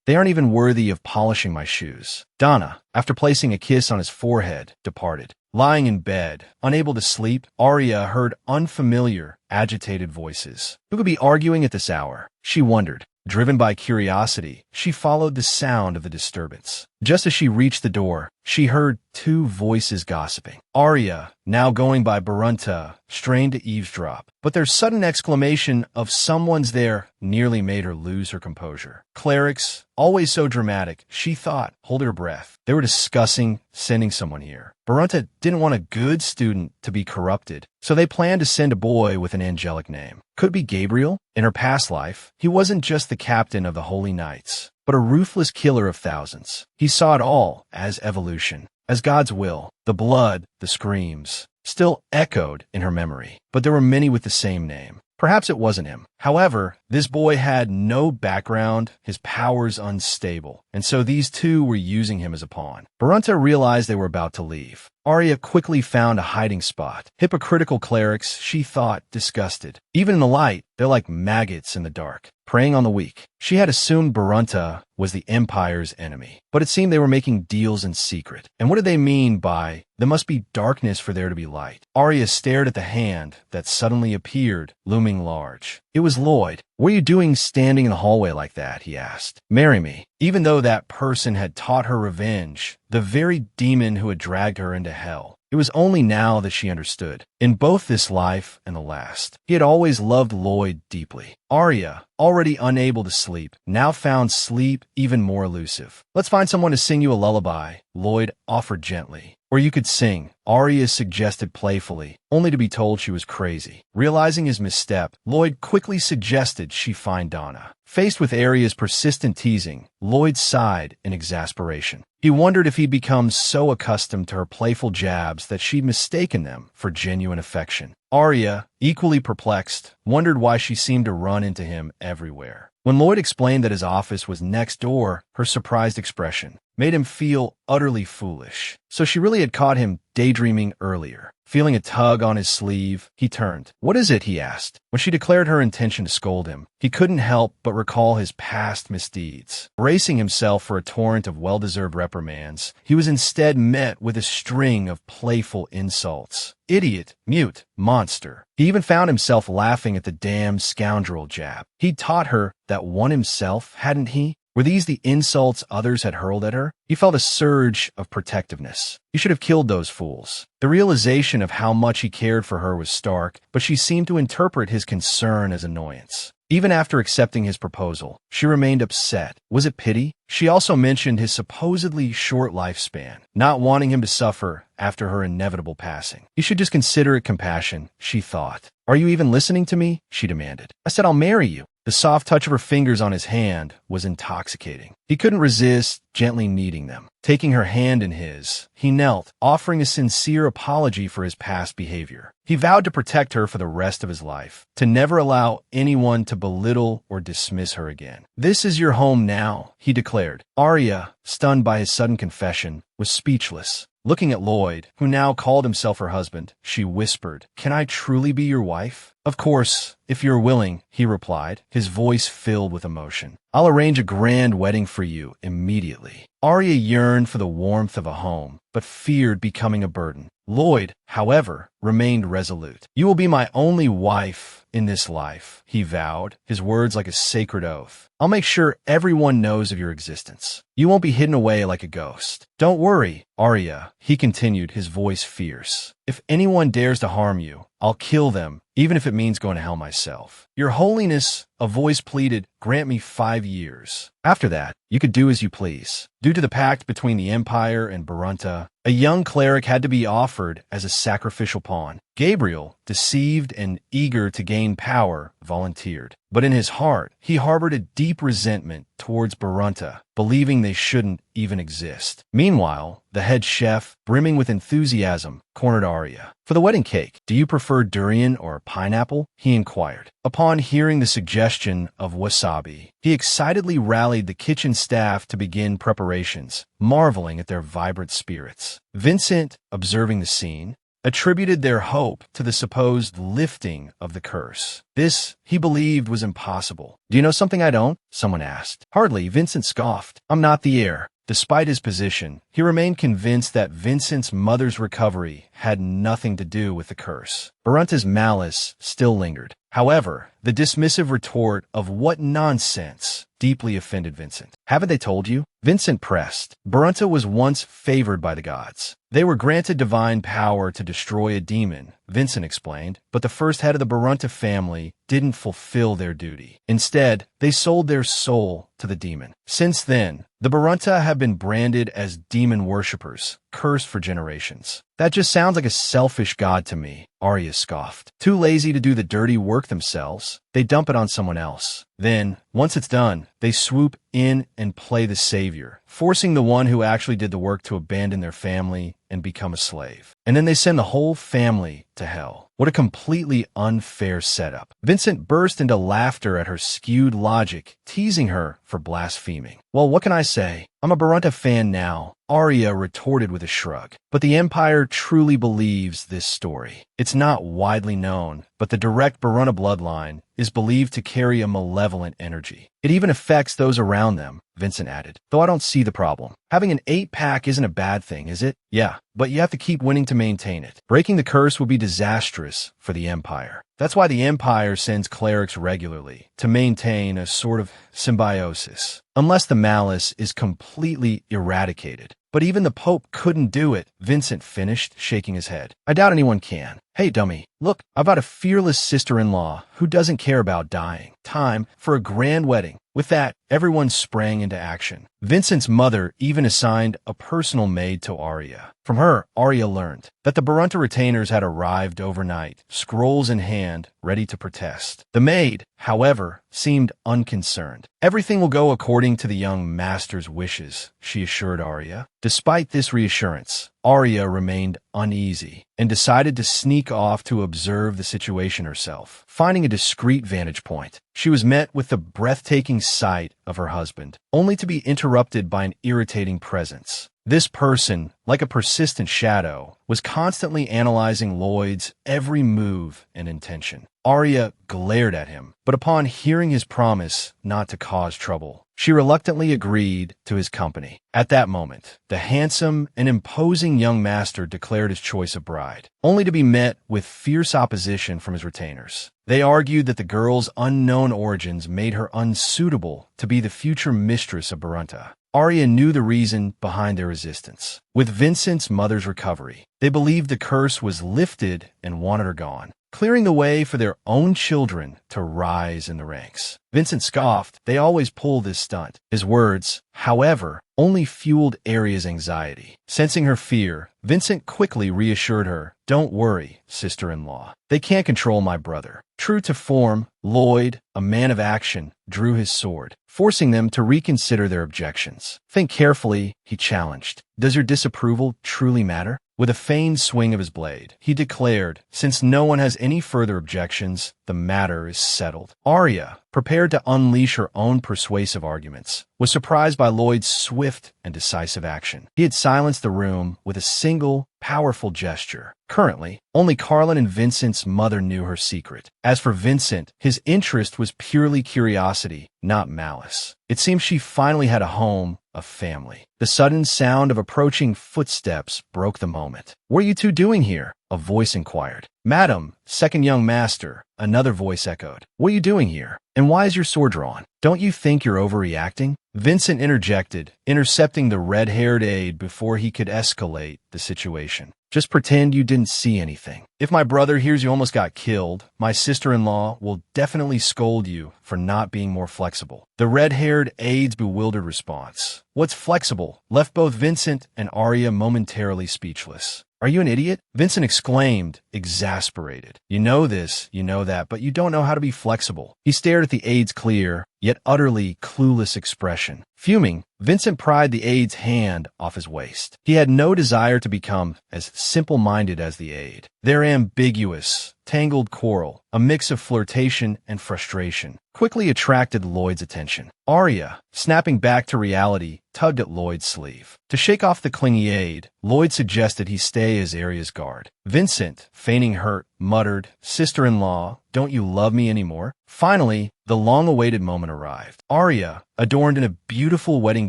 They aren't even worthy of polishing my shoes. Donna, after placing a kiss on his forehead, departed. Lying in bed, unable to sleep, Arya heard unfamiliar, agitated voices. Who could be arguing at this hour? She wondered. Driven by curiosity, she followed the sound of the disturbance. Just as she reached the door, she heard two voices gossiping. Arya, now going by Barunta, strained to eavesdrop, but their sudden exclamation of "someone's there" nearly made her lose her composure. Clerics, always so dramatic, she thought, hold her breath. They were discussing sending someone here. Barunta didn't want a good student to be corrupted, so they planned to send a boy with an angelic name. Could it be Gabriel? In her past life, he wasn't just the captain of the Holy Knights, but a ruthless killer of thousands. He saw it all as evolution, as God's will. The blood, the screams, still echoed in her memory, but there were many with the same name. Perhaps it wasn't him. However, this boy had no background, his powers unstable, and so these two were using him as a pawn. Barunta realized they were about to leave. Arya quickly found a hiding spot. Hypocritical clerics, she thought, disgusted. Even in the light, they're like maggots in the dark, preying on the weak. She had assumed Barunta was the Empire's enemy, but it seemed they were making deals in secret. And what did they mean by, "There must be darkness for there to be light"? Arya stared at the hand that suddenly appeared, looming large. It was Lloyd. "What are you doing standing in the hallway like that?" he asked. "Marry me." Even though that person had taught her revenge, the very demon who had dragged her into hell. It was only now that she understood. In both this life and the last, he had always loved Lloyd deeply. Arya, already unable to sleep, now found sleep even more elusive. "Let's find someone to sing you a lullaby," Lloyd offered gently. "Or you could sing," Arya suggested playfully, only to be told she was crazy. Realizing his misstep, Lloyd quickly suggested she find Donna. Faced with Arya's persistent teasing, Lloyd sighed in exasperation. He wondered if he'd become so accustomed to her playful jabs that she'd mistaken them for genuine affection. Arya, equally perplexed, wondered why she seemed to run into him everywhere. When Lloyd explained that his office was next door, her surprised expression made him feel utterly foolish. So she really had caught him daydreaming earlier. Feeling a tug on his sleeve, he turned. "What is it?" he asked. When she declared her intention to scold him, he couldn't help but recall his past misdeeds. Bracing himself for a torrent of well-deserved reprimands, he was instead met with a string of playful insults. Idiot, mute, monster. He even found himself laughing at the damn scoundrel jab. He'd taught her that one himself, hadn't he? Were these the insults others had hurled at her? He felt a surge of protectiveness. He should have killed those fools. The realization of how much he cared for her was stark, but she seemed to interpret his concern as annoyance. Even after accepting his proposal, she remained upset. Was it pity? She also mentioned his supposedly short lifespan, not wanting him to suffer after her inevitable passing. You should just consider it compassion, she thought. Are you even listening to me? She demanded. I said I'll marry you. The soft touch of her fingers on his hand was intoxicating. He couldn't resist gently kneading them. Taking her hand in his, he knelt, offering a sincere apology for his past behavior. He vowed to protect her for the rest of his life, to never allow anyone to belittle or dismiss her again. This is your home now, he declared. Arya, stunned by his sudden confession, was speechless. Looking at Lloyd, who now called himself her husband, she whispered, "Can I truly be your wife?" "Of course, if you're willing," he replied, his voice filled with emotion. "I'll arrange a grand wedding for you immediately." Arya yearned for the warmth of a home, but feared becoming a burden. Lloyd, however, remained resolute. "You will be my only wife in this life," he vowed, his words like a sacred oath. "I'll make sure everyone knows of your existence. You won't be hidden away like a ghost. Don't worry, Arya," he continued, his voice fierce. "If anyone dares to harm you, I'll kill them, even if it means going to hell myself. Your Holiness," a voice pleaded, "grant me 5 years. After that, you could do as you please." Due to the pact between the Empire and Barunta, a young cleric had to be offered as a sacrificial pawn. Gabriel, deceived and eager to gain power, volunteered. But in his heart, he harbored a deep resentment towards Barunta, believing they shouldn't even exist. Meanwhile, the head chef, brimming with enthusiasm, cornered Arya. "For the wedding cake, do you prefer durian or pineapple?" he inquired. Upon hearing the suggestion of wasabi, he excitedly rallied the kitchen staff to begin preparations, marveling at their vibrant spirits. Vincent, observing the scene, attributed their hope to the supposed lifting of the curse. This, he believed, was impossible. "Do you know something I don't?" someone asked. "Hardly," Vincent scoffed. "I'm not the heir." Despite his position, he remained convinced that Vincent's mother's recovery had nothing to do with the curse. Barunta's malice still lingered. However, the dismissive retort of "what nonsense" deeply offended Vincent. "Haven't they told you?" Vincent pressed. Barunta was once favored by the gods. They were granted divine power to destroy a demon, Vincent explained, but the first head of the Barunta family didn't fulfill their duty. Instead, they sold their soul to the demon. Since then, the Barunta have been branded as demon worshippers, cursed for generations. "That just sounds like a selfish god to me," Arya scoffed. "Too lazy to do the dirty work themselves, they dump it on someone else. Then, once it's done, they swoop in and play the savior, forcing the one who actually did the work to abandon their family and become a slave. And then they send the whole family to hell. What a completely unfair setup." Vincent burst into laughter at her skewed logic, teasing her for blaspheming. "Well, what can I say? I'm a Barunta fan now," Arya retorted with a shrug. "But the Empire truly believes this story. It's not widely known, but the direct Barunta bloodline is believed to carry a malevolent energy. It even affects those around them," Vincent added, "though I don't see the problem. Having an 8-pack isn't a bad thing, is it? Yeah, but you have to keep winning to maintain it. Breaking the curse would be disastrous for the Empire. That's why the Empire sends clerics regularly, to maintain a sort of symbiosis, unless the malice is completely eradicated. But even the Pope couldn't do it," Vincent finished, shaking his head. "I doubt anyone can. Hey, dummy, look, I've got a fearless sister-in-law who doesn't care about dying. Time for a grand wedding." With that, everyone sprang into action. Vincent's mother even assigned a personal maid to Arya. From her, Arya learned that the Barunta retainers had arrived overnight, scrolls in hand, ready to protest. The maid, however, seemed unconcerned. "Everything will go according to the young master's wishes," she assured Arya. Despite this reassurance, Arya remained uneasy and decided to sneak off to observe the situation herself. Finding a discreet vantage point, she was met with the breathtaking sight of her husband, only to be interrupted by an irritating presence. This person, like a persistent shadow, was constantly analyzing Lloyd's every move and intention. Arya glared at him, but upon hearing his promise not to cause trouble, she reluctantly agreed to his company. At that moment, the handsome and imposing young master declared his choice of bride, only to be met with fierce opposition from his retainers. They argued that the girl's unknown origins made her unsuitable to be the future mistress of Barunta. Arya knew the reason behind their resistance. With Vincent's mother's recovery, they believed the curse was lifted and wanted her gone. clearing the way for their own children to rise in the ranks. Vincent scoffed. They always pull this stunt. His words, however, only fueled Arya's anxiety. Sensing her fear, Vincent quickly reassured her, "Don't worry, sister-in-law. They can't control my brother." True to form, Lloyd, a man of action, drew his sword, forcing them to reconsider their objections. "Think carefully," he challenged. "Does your disapproval truly matter?" With a feigned swing of his blade, he declared, "Since no one has any further objections, the matter is settled." Arya, prepared to unleash her own persuasive arguments, was surprised by Lloyd's swift and decisive action. He had silenced the room with a single, powerful gesture. Currently, only Carlin and Vincent's mother knew her secret. As for Vincent, his interest was purely curiosity, not malice. It seemed she finally had a home, a family. The sudden sound of approaching footsteps broke the moment. "What are you two doing here?" a voice inquired. "Madam, second young master," another voice echoed. "What are you doing here? And why is your sword drawn? Don't you think you're overreacting?" Vincent interjected, intercepting the red-haired aide before he could escalate the situation. "Just pretend you didn't see anything. If my brother hears you almost got killed, my sister-in-law will definitely scold you for not being more flexible." The red-haired aide's bewildered response, "What's flexible?" left both Vincent and Arya momentarily speechless. "Are you an idiot?" Vincent exclaimed, exasperated. "You know this, you know that, but you don't know how to be flexible." He stared at the aide's clear, yet utterly clueless expression. Fuming, Vincent pried the aide's hand off his waist. He had no desire to become as simple-minded as the aide. Their ambiguous, tangled quarrel, a mix of flirtation and frustration, quickly attracted Lloyd's attention. Arya, snapping back to reality, tugged at Lloyd's sleeve. To shake off the clingy aide, Lloyd suggested he stay as Arya's guard. Vincent, feigning hurt, muttered, "Sister-in-law, don't you love me anymore?" Finally, the long-awaited moment arrived. Arya, adorned in a beautiful wedding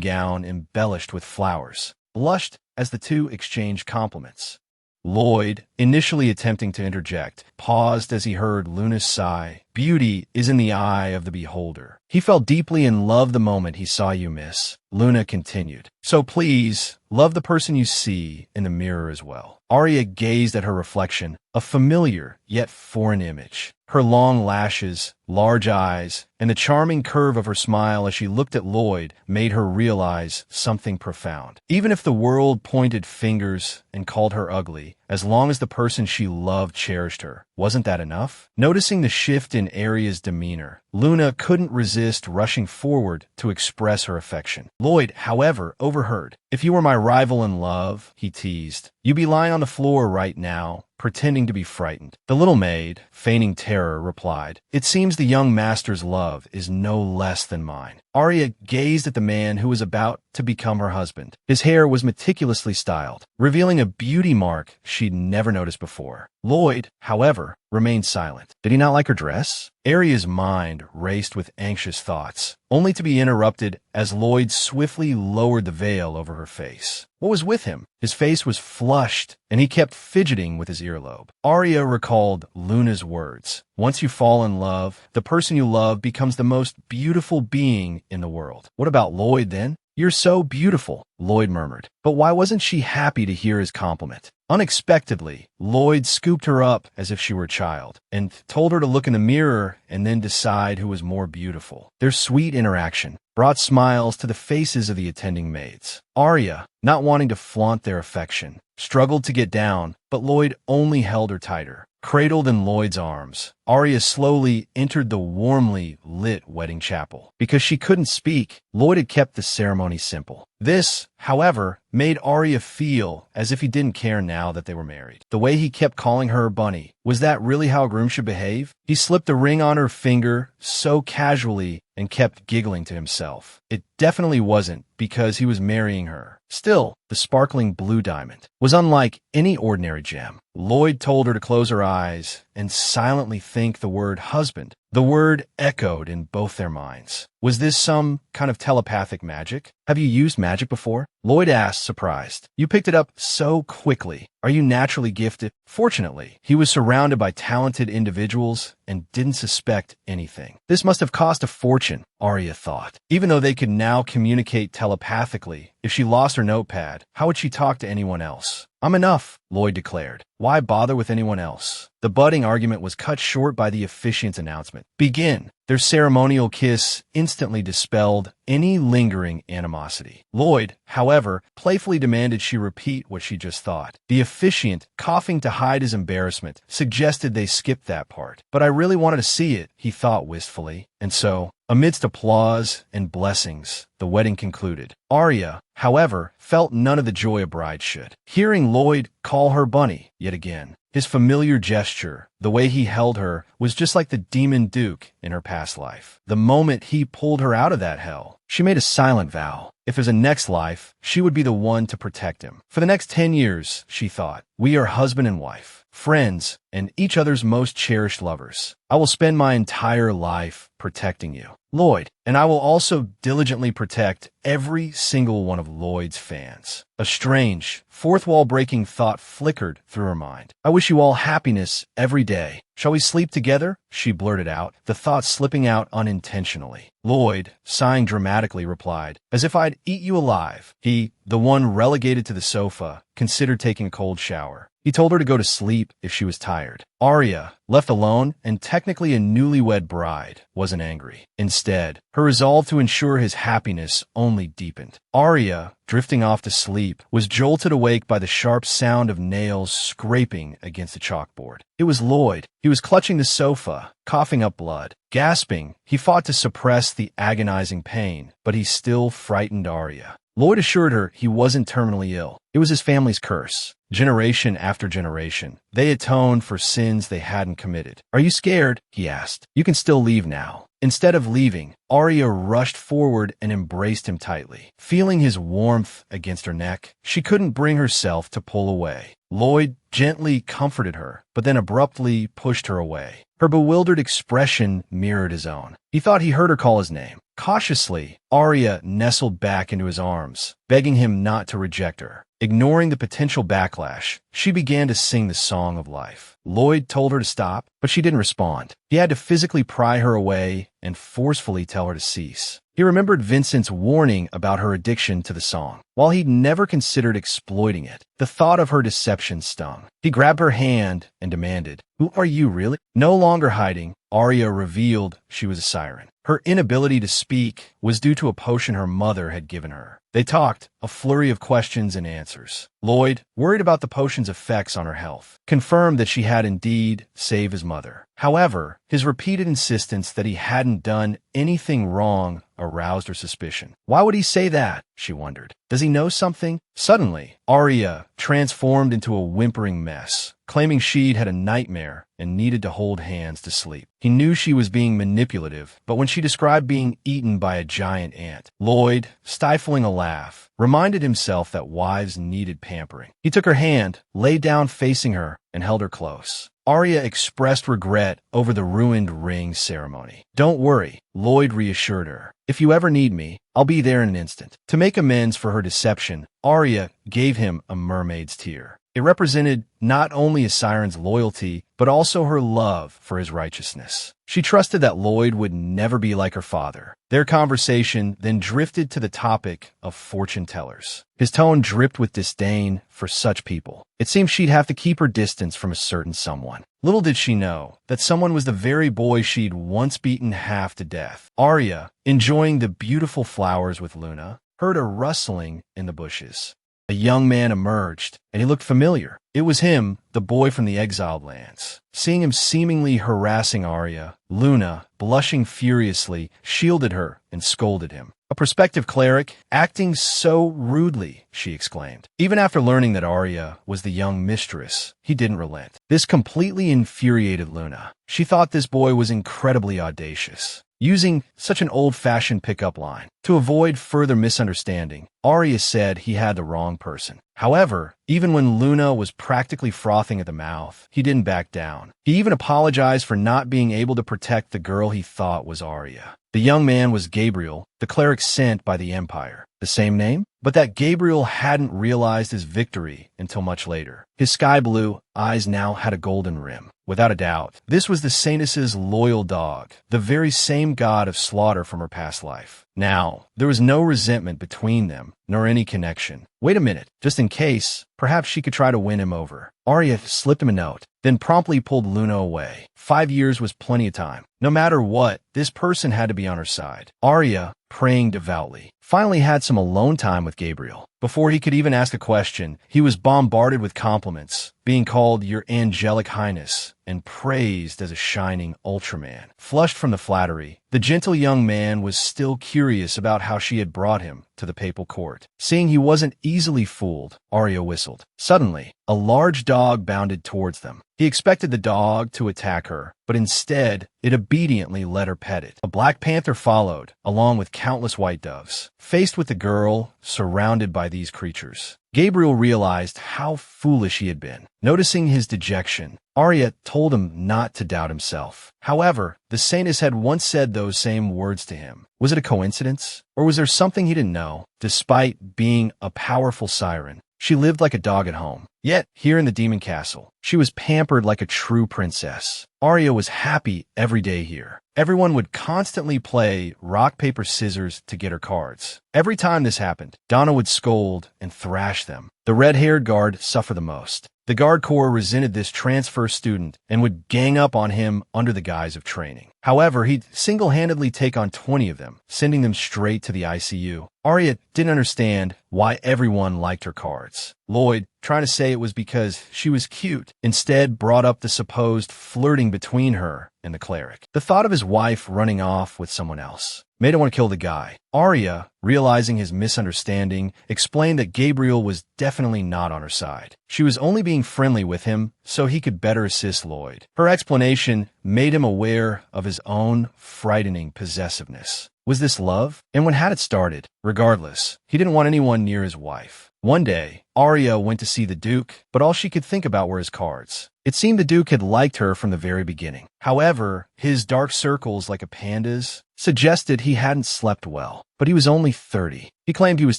gown embellished with flowers, blushed as the two exchanged compliments. Lloyd, initially attempting to interject, paused as he heard Luna's sigh. "Beauty is in the eye of the beholder. He fell deeply in love the moment he saw you, miss." Luna continued, "So please, love the person you see in the mirror as well." Arya gazed at her reflection, a familiar yet foreign image. Her long lashes, large eyes, and the charming curve of her smile as she looked at Lloyd made her realize something profound. Even if the world pointed fingers and called her ugly, as long as the person she loved cherished her, wasn't that enough? Noticing the shift in Arya's demeanor, Luna couldn't resist rushing forward to express her affection. Lloyd, however, overheard. "If you were my rival in love," he teased, "you'd be lying on the floor right now, pretending to be frightened." The little maid, feigning terror, replied, "It seems the young master's love is no less than mine." Arya gazed at the man who was about to become her husband. His hair was meticulously styled, revealing a beauty mark she'd never noticed before. Lloyd, however, remained silent. Did he not like her dress? Arya's mind raced with anxious thoughts, only to be interrupted as Lloyd swiftly lowered the veil over her face. What was with him? His face was flushed, and he kept fidgeting with his earlobe. Arya recalled Luna's words. "Once you fall in love, the person you love becomes the most beautiful being in the world." "What about Lloyd, then?" "You're so beautiful," Lloyd murmured. But why wasn't she happy to hear his compliment? Unexpectedly, Lloyd scooped her up as if she were a child, and told her to look in the mirror and then decide who was more beautiful. Their sweet interaction brought smiles to the faces of the attending maids. Arya, not wanting to flaunt their affection, struggled to get down, but Lloyd only held her tighter. Cradled in Lloyd's arms, Arya slowly entered the warmly lit wedding chapel. Because she couldn't speak, Lloyd had kept the ceremony simple. This, however, made Arya feel as if he didn't care now that they were married. The way he kept calling her Bunny, was that really how a groom should behave? He slipped a ring on her finger so casually and kept giggling to himself. It definitely wasn't because he was marrying her. Still, the sparkling blue diamond was unlike any ordinary gem. Lloyd told her to close her eyes and silently think the word husband. The word echoed in both their minds. Was this some kind of telepathic magic? "Have you used magic before?" Lloyd asked, surprised. "You picked it up so quickly. Are you naturally gifted?" Fortunately, he was surrounded by talented individuals and didn't suspect anything. This must have cost a fortune, Arya thought. Even though they could now communicate telepathically, if she lost her notepad, how would she talk to anyone else? "I'm enough," Lloyd declared. "Why bother with anyone else?" The budding argument was cut short by the officiant's announcement. Begin. Their ceremonial kiss instantly dispelled any lingering animosity. Lloyd, however, playfully demanded she repeat what she just thought. The officiant, coughing to hide his embarrassment, suggested they skip that part. But I really wanted to see it, he thought wistfully. And so, amidst applause and blessings, the wedding concluded. Arya, however, felt none of the joy a bride should. Hearing Lloyd call her Bunny yet again, his familiar gesture, the way he held her, was just like the demon duke in her past life. The moment he pulled her out of that hell, she made a silent vow. If there's a next life, she would be the one to protect him. For the next 10 years, she thought, we are husband and wife, friends, and each other's most cherished lovers. I will spend my entire life protecting you, Lloyd, and I will also diligently protect every single one of Lloyd's fans. A strange, fourth-wall-breaking thought flickered through her mind. I wish you all happiness every day. Shall we sleep together? She blurted out, the thought slipping out unintentionally. Lloyd, sighing dramatically, replied, as if I'd eat you alive. He, the one relegated to the sofa, considered taking a cold shower. He told her to go to sleep if she was tired. Arya, left alone and technically a newlywed bride, wasn't angry. Instead, her resolve to ensure his happiness only deepened. Arya, drifting off to sleep, was jolted awake by the sharp sound of nails scraping against the chalkboard. It was Lloyd. He was clutching the sofa, coughing up blood. Gasping, he fought to suppress the agonizing pain, but he still frightened Arya. Lloyd assured her he wasn't terminally ill. It was his family's curse. Generation after generation, they atoned for sins they hadn't committed. Are you scared? He asked. You can still leave now. Instead of leaving, Arya rushed forward and embraced him tightly. Feeling his warmth against her neck, she couldn't bring herself to pull away. Lloyd gently comforted her, but then abruptly pushed her away. Her bewildered expression mirrored his own. He thought he heard her call his name. Cautiously, Arya nestled back into his arms, begging him not to reject her. Ignoring the potential backlash, she began to sing the song of life. Lloyd told her to stop, but she didn't respond. He had to physically pry her away and forcefully tell her to cease. He remembered Vincent's warning about her addiction to the song. While he'd never considered exploiting it, the thought of her deception stung. He grabbed her hand and demanded, "Who are you, really?" No longer hiding, Arya revealed she was a siren. Her inability to speak was due to a potion her mother had given her. They talked, a flurry of questions and answers. Lloyd, worried about the potion's effects on her health, confirmed that she had indeed saved his mother. However, his repeated insistence that he hadn't done anything wrong aroused her suspicion. Why would he say that? She wondered. Does he know something? Suddenly, Arya transformed into a whimpering mess, claiming she'd had a nightmare and needed to hold hands to sleep. He knew she was being manipulative, but when she described being eaten by a giant ant, Lloyd, stifling a laugh, reminded himself that wives needed pampering. He took her hand, lay down facing her, and held her close. Arya expressed regret over the ruined ring ceremony. Don't worry, Lloyd reassured her. If you ever need me, I'll be there in an instant. To make amends for her deception, Arya gave him a mermaid's tear. It represented not only a siren's loyalty, but also her love for his righteousness. She trusted that Lloyd would never be like her father. Their conversation then drifted to the topic of fortune tellers. His tone dripped with disdain for such people. It seemed she'd have to keep her distance from a certain someone. Little did she know that someone was the very boy she'd once beaten half to death. Arya, enjoying the beautiful flowers with Luna, heard a rustling in the bushes. A young man emerged, and he looked familiar. It was him, the boy from the exiled lands. Seeing him seemingly harassing Arya, Luna, blushing furiously, shielded her and scolded him. A prospective cleric, acting so rudely, she exclaimed. Even after learning that Arya was the young mistress, he didn't relent. This completely infuriated Luna. She thought this boy was incredibly audacious, using such an old-fashioned pickup line. To avoid further misunderstanding, Arya said he had the wrong person. However, even when Luna was practically frothing at the mouth, he didn't back down. He even apologized for not being able to protect the girl he thought was Arya. The young man was Gabriel, the cleric sent by the Empire. The same name? But that Gabriel hadn't realized his victory until much later. His sky-blue eyes now had a golden rim. Without a doubt, this was the saintess's loyal dog, the very same god of slaughter from her past life. Now, there was no resentment between them, nor any connection. Wait a minute, just in case, perhaps she could try to win him over. Arya slipped him a note, then promptly pulled Luna away. 5 years was plenty of time. No matter what, this person had to be on her side. Arya, praying devoutly, finally had some alone time with Gabriel. Before he could even ask a question, he was bombarded with compliments, being called Your Angelic Highness and praised as a shining Ultraman. Flushed from the flattery, the gentle young man was still curious about how she had brought him to the papal court. Seeing he wasn't easily fooled, Arya whistled. Suddenly, a large dog bounded towards them. He expected the dog to attack her, but instead, it obediently let her pet it. A black panther followed, along with countless white doves. Faced with the girl, surrounded by these creatures, Gabriel realized how foolish he had been. Noticing his dejection, Arya told him not to doubt himself. However, the saintess had once said those same words to him. Was it a coincidence? Or was there something he didn't know? Despite being a powerful siren, she lived like a dog at home. Yet, here in the demon castle, she was pampered like a true princess. Arya was happy every day here. Everyone would constantly play rock, paper, scissors to get her cards. Every time this happened, Donna would scold and thrash them. The red-haired guard suffered the most. The guard corps resented this transfer student and would gang up on him under the guise of training. However, he'd single-handedly take on 20 of them, sending them straight to the ICU. Arya didn't understand why everyone liked her cards. Lloyd, trying to say it was because she was cute, instead brought up the supposed flirting between her and the cleric. The thought of his wife running off with someone else made him want to kill the guy. Arya, realizing his misunderstanding, explained that Gabriel was definitely not on her side. She was only being friendly with him so he could better assist Lloyd. Her explanation made him aware of his own frightening possessiveness. Was this love? And when had it started? Regardless, he didn't want anyone near his wife. One day, Arya went to see the Duke, but all she could think about were his cards. It seemed the Duke had liked her from the very beginning. However, his dark circles like a panda's suggested he hadn't slept well. But he was only 30. He claimed he was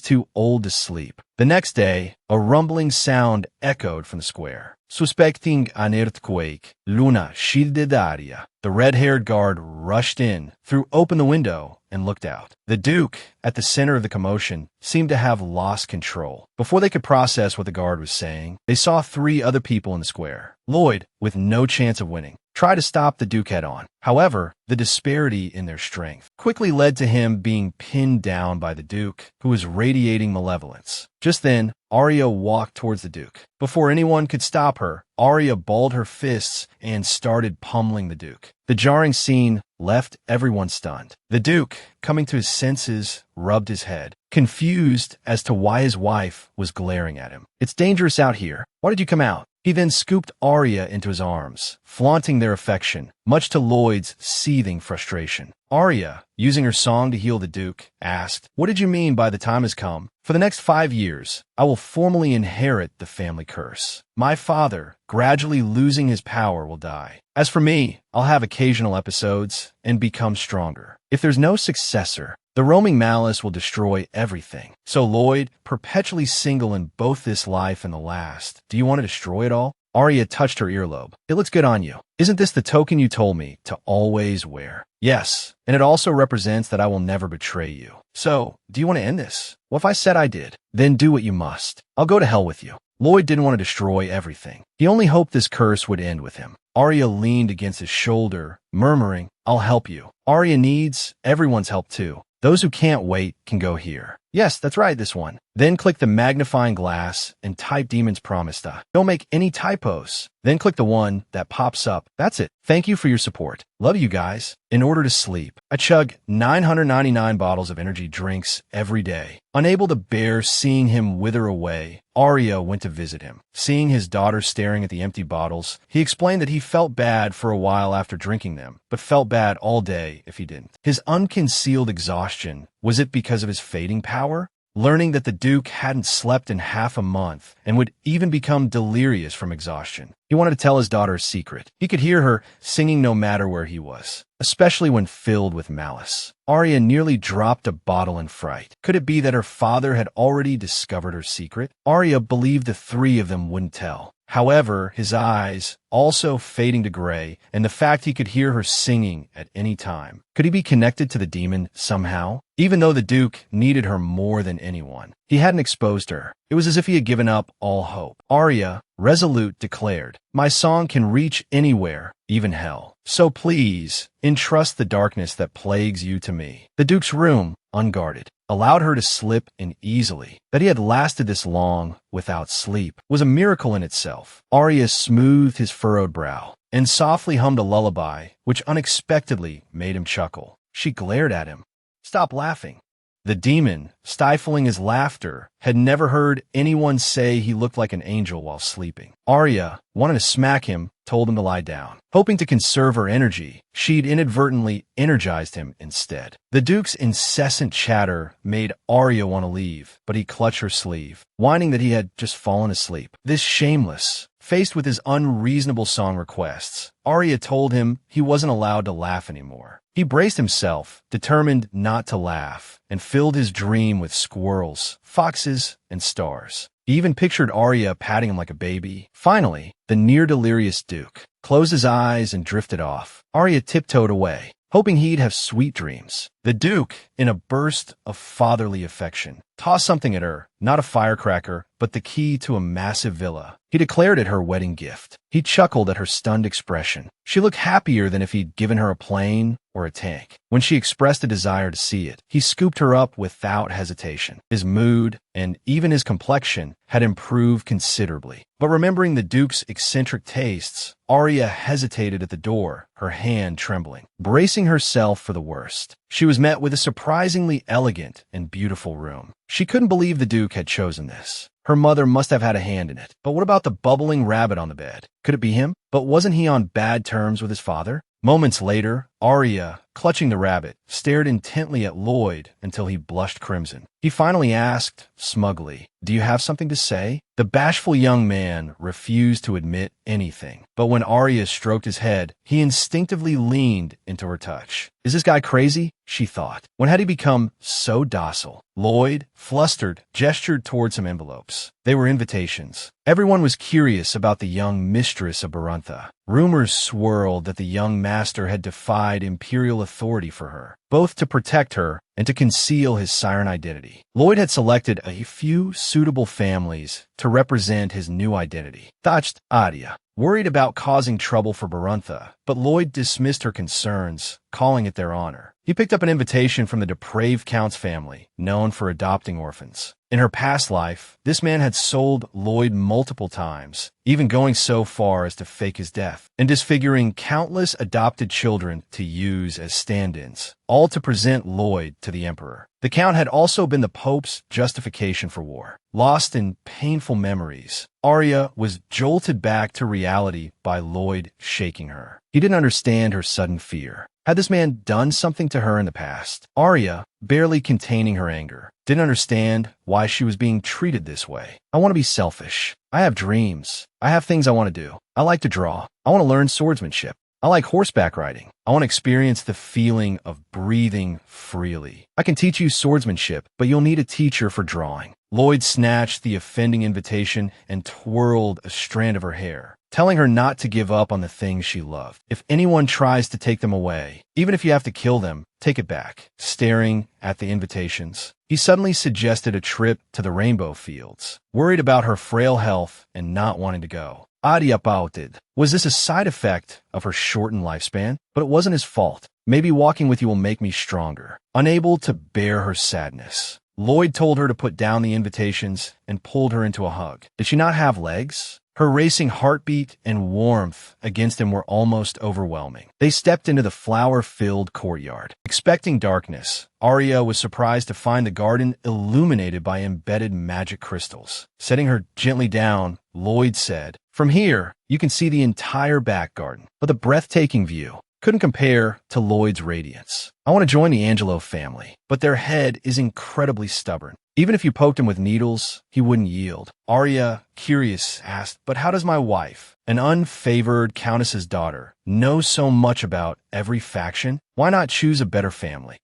too old to sleep. The next day, a rumbling sound echoed from the square. Suspecting an earthquake, Luna shielded Arya. The red-haired guard rushed in, threw open the window, and looked out. The Duke, at the center of the commotion, seemed to have lost control. Before they could process what the guard was saying, they saw 3 other people in the square. Lloyd, with no chance of winning, tried to stop the Duke head-on. However, the disparity in their strength quickly led to him being pinned down by the Duke, who was radiating malevolence. Just then, Arya walked towards the Duke. Before anyone could stop her, Arya balled her fists and started pummeling the Duke. The jarring scene left everyone stunned. The Duke, coming to his senses, rubbed his head, confused as to why his wife was glaring at him. "It's dangerous out here. Why did you come out?" He then scooped Arya into his arms, flaunting their affection, much to Lloyd's seething frustration. Arya, using her song to heal the Duke, asked, "What did you mean by the time has come? For the next 5 years, I will formally inherit the family curse. My father, gradually losing his power, will die. As for me, I'll have occasional episodes and become stronger. If there's no successor, the roaming malice will destroy everything. So Lloyd, perpetually single in both this life and the last, do you want to destroy it all?" Arya touched her earlobe. "It looks good on you. Isn't this the token you told me to always wear?" "Yes, and it also represents that I will never betray you. So, do you want to end this?" "Well, if I said I did, then do what you must. I'll go to hell with you." Lloyd didn't want to destroy everything. He only hoped this curse would end with him. Arya leaned against his shoulder, murmuring, "I'll help you." Arya needs everyone's help too. Those who can't wait can go here. Yes, that's right, this one. Then click the magnifying glass and type Demon's Promise. Don't make any typos. Then click the one that pops up. That's it. Thank you for your support. Love you guys. In order to sleep, I chug 999 bottles of energy drinks every day. Unable to bear seeing him wither away, Arya went to visit him. Seeing his daughter staring at the empty bottles, he explained that he felt bad for a while after drinking them, but felt bad all day if he didn't. His unconcealed exhaustion, was it because of his fading power? Learning that the Duke hadn't slept in half a month and would even become delirious from exhaustion. He wanted to tell his daughter a secret. He could hear her singing no matter where he was, especially when filled with malice. Arya nearly dropped a bottle in fright. Could it be that her father had already discovered her secret? Arya believed the 3 of them wouldn't tell. However, his eyes also fading to gray, and the fact he could hear her singing at any time. Could he be connected to the demon somehow? Even though the Duke needed her more than anyone, he hadn't exposed her. It was as if he had given up all hope. Arya, resolute, declared, "My song can reach anywhere, even hell. So please, entrust the darkness that plagues you to me." The Duke's room, unguarded, allowed her to slip in easily. That he had lasted this long without sleep was a miracle in itself. Arya smoothed his furrowed brow and softly hummed a lullaby, which unexpectedly made him chuckle. She glared at him. "Stop laughing." The demon, stifling his laughter, had never heard anyone say he looked like an angel while sleeping. Arya, wanting to smack him, told him to lie down. Hoping to conserve her energy, she'd inadvertently energized him instead. The Duke's incessant chatter made Arya want to leave, but he clutched her sleeve, whining that he had just fallen asleep. This shameless, faced with his unreasonable song requests, Arya told him he wasn't allowed to laugh anymore. He braced himself, determined not to laugh, and filled his dream with squirrels, foxes, and stars. He even pictured Arya patting him like a baby. Finally, the near-delirious Duke closed his eyes and drifted off. Arya tiptoed away, hoping he'd have sweet dreams. The Duke, in a burst of fatherly affection, tossed something at her, not a firecracker, but the key to a massive villa. He declared it her wedding gift. He chuckled at her stunned expression. She looked happier than if he'd given her a plane or a tank. When she expressed a desire to see it, he scooped her up without hesitation. His mood, and even his complexion, had improved considerably. But remembering the Duke's eccentric tastes, Arya hesitated at the door, her hand trembling, bracing herself for the worst. She was met with a surprisingly elegant and beautiful room. She couldn't believe the Duke had chosen this. Her mother must have had a hand in it. But what about the bubbling rabbit on the bed? Could it be him? But wasn't he on bad terms with his father? Moments later, Arya, clutching the rabbit, stared intently at Lloyd until he blushed crimson. He finally asked, smugly, "Do you have something to say?" The bashful young man refused to admit anything, but when Arya stroked his head, he instinctively leaned into her touch. "Is this guy crazy?" she thought. When had he become so docile? Lloyd, flustered, gestured toward some envelopes. They were invitations. Everyone was curious about the young mistress of Baruntha. Rumors swirled that the young master had defied imperial authority for her, both to protect her and to conceal his siren identity. Lloyd had selected a few suitable families to represent his new identity. Touched Arya, worried about causing trouble for Baruntha, but Lloyd dismissed her concerns, calling it their honor. He picked up an invitation from the depraved Count's family, known for adopting orphans. In her past life, this man had sold Lloyd multiple times, even going so far as to fake his death, and disfiguring countless adopted children to use as stand-ins, all to present Lloyd to the Emperor. The Count had also been the Pope's justification for war. Lost in painful memories, Arya was jolted back to reality by Lloyd shaking her. He didn't understand her sudden fear. Had this man done something to her in the past? Arya, barely containing her anger, didn't understand why she was being treated this way. "I want to be selfish. I have dreams. I have things I want to do. I like to draw. I want to learn swordsmanship. I like horseback riding. I want to experience the feeling of breathing freely. I can teach you swordsmanship, but you'll need a teacher for drawing." Lloyd snatched the offending invitation and twirled a strand of her hair, telling her not to give up on the things she loved. "If anyone tries to take them away, even if you have to kill them, take it back." Staring at the invitations, he suddenly suggested a trip to the Rainbow Fields, worried about her frail health and not wanting to go. Arya pouted. Was this a side effect of her shortened lifespan? But it wasn't his fault. "Maybe walking with you will make me stronger." Unable to bear her sadness, Lloyd told her to put down the invitations and pulled her into a hug. Did she not have legs? Her racing heartbeat and warmth against him were almost overwhelming. They stepped into the flower-filled courtyard. Expecting darkness, Arya was surprised to find the garden illuminated by embedded magic crystals. Setting her gently down, Lloyd said, "From here, you can see the entire back garden, but the breathtaking view couldn't compare to Lloyd's radiance." I want to join the Angelo family, but their head is incredibly stubborn. Even if you poked him with needles, he wouldn't yield. Arya, curious, asked, but how does my wife, an unfavored countess's daughter, know so much about every faction? Why not choose a better family?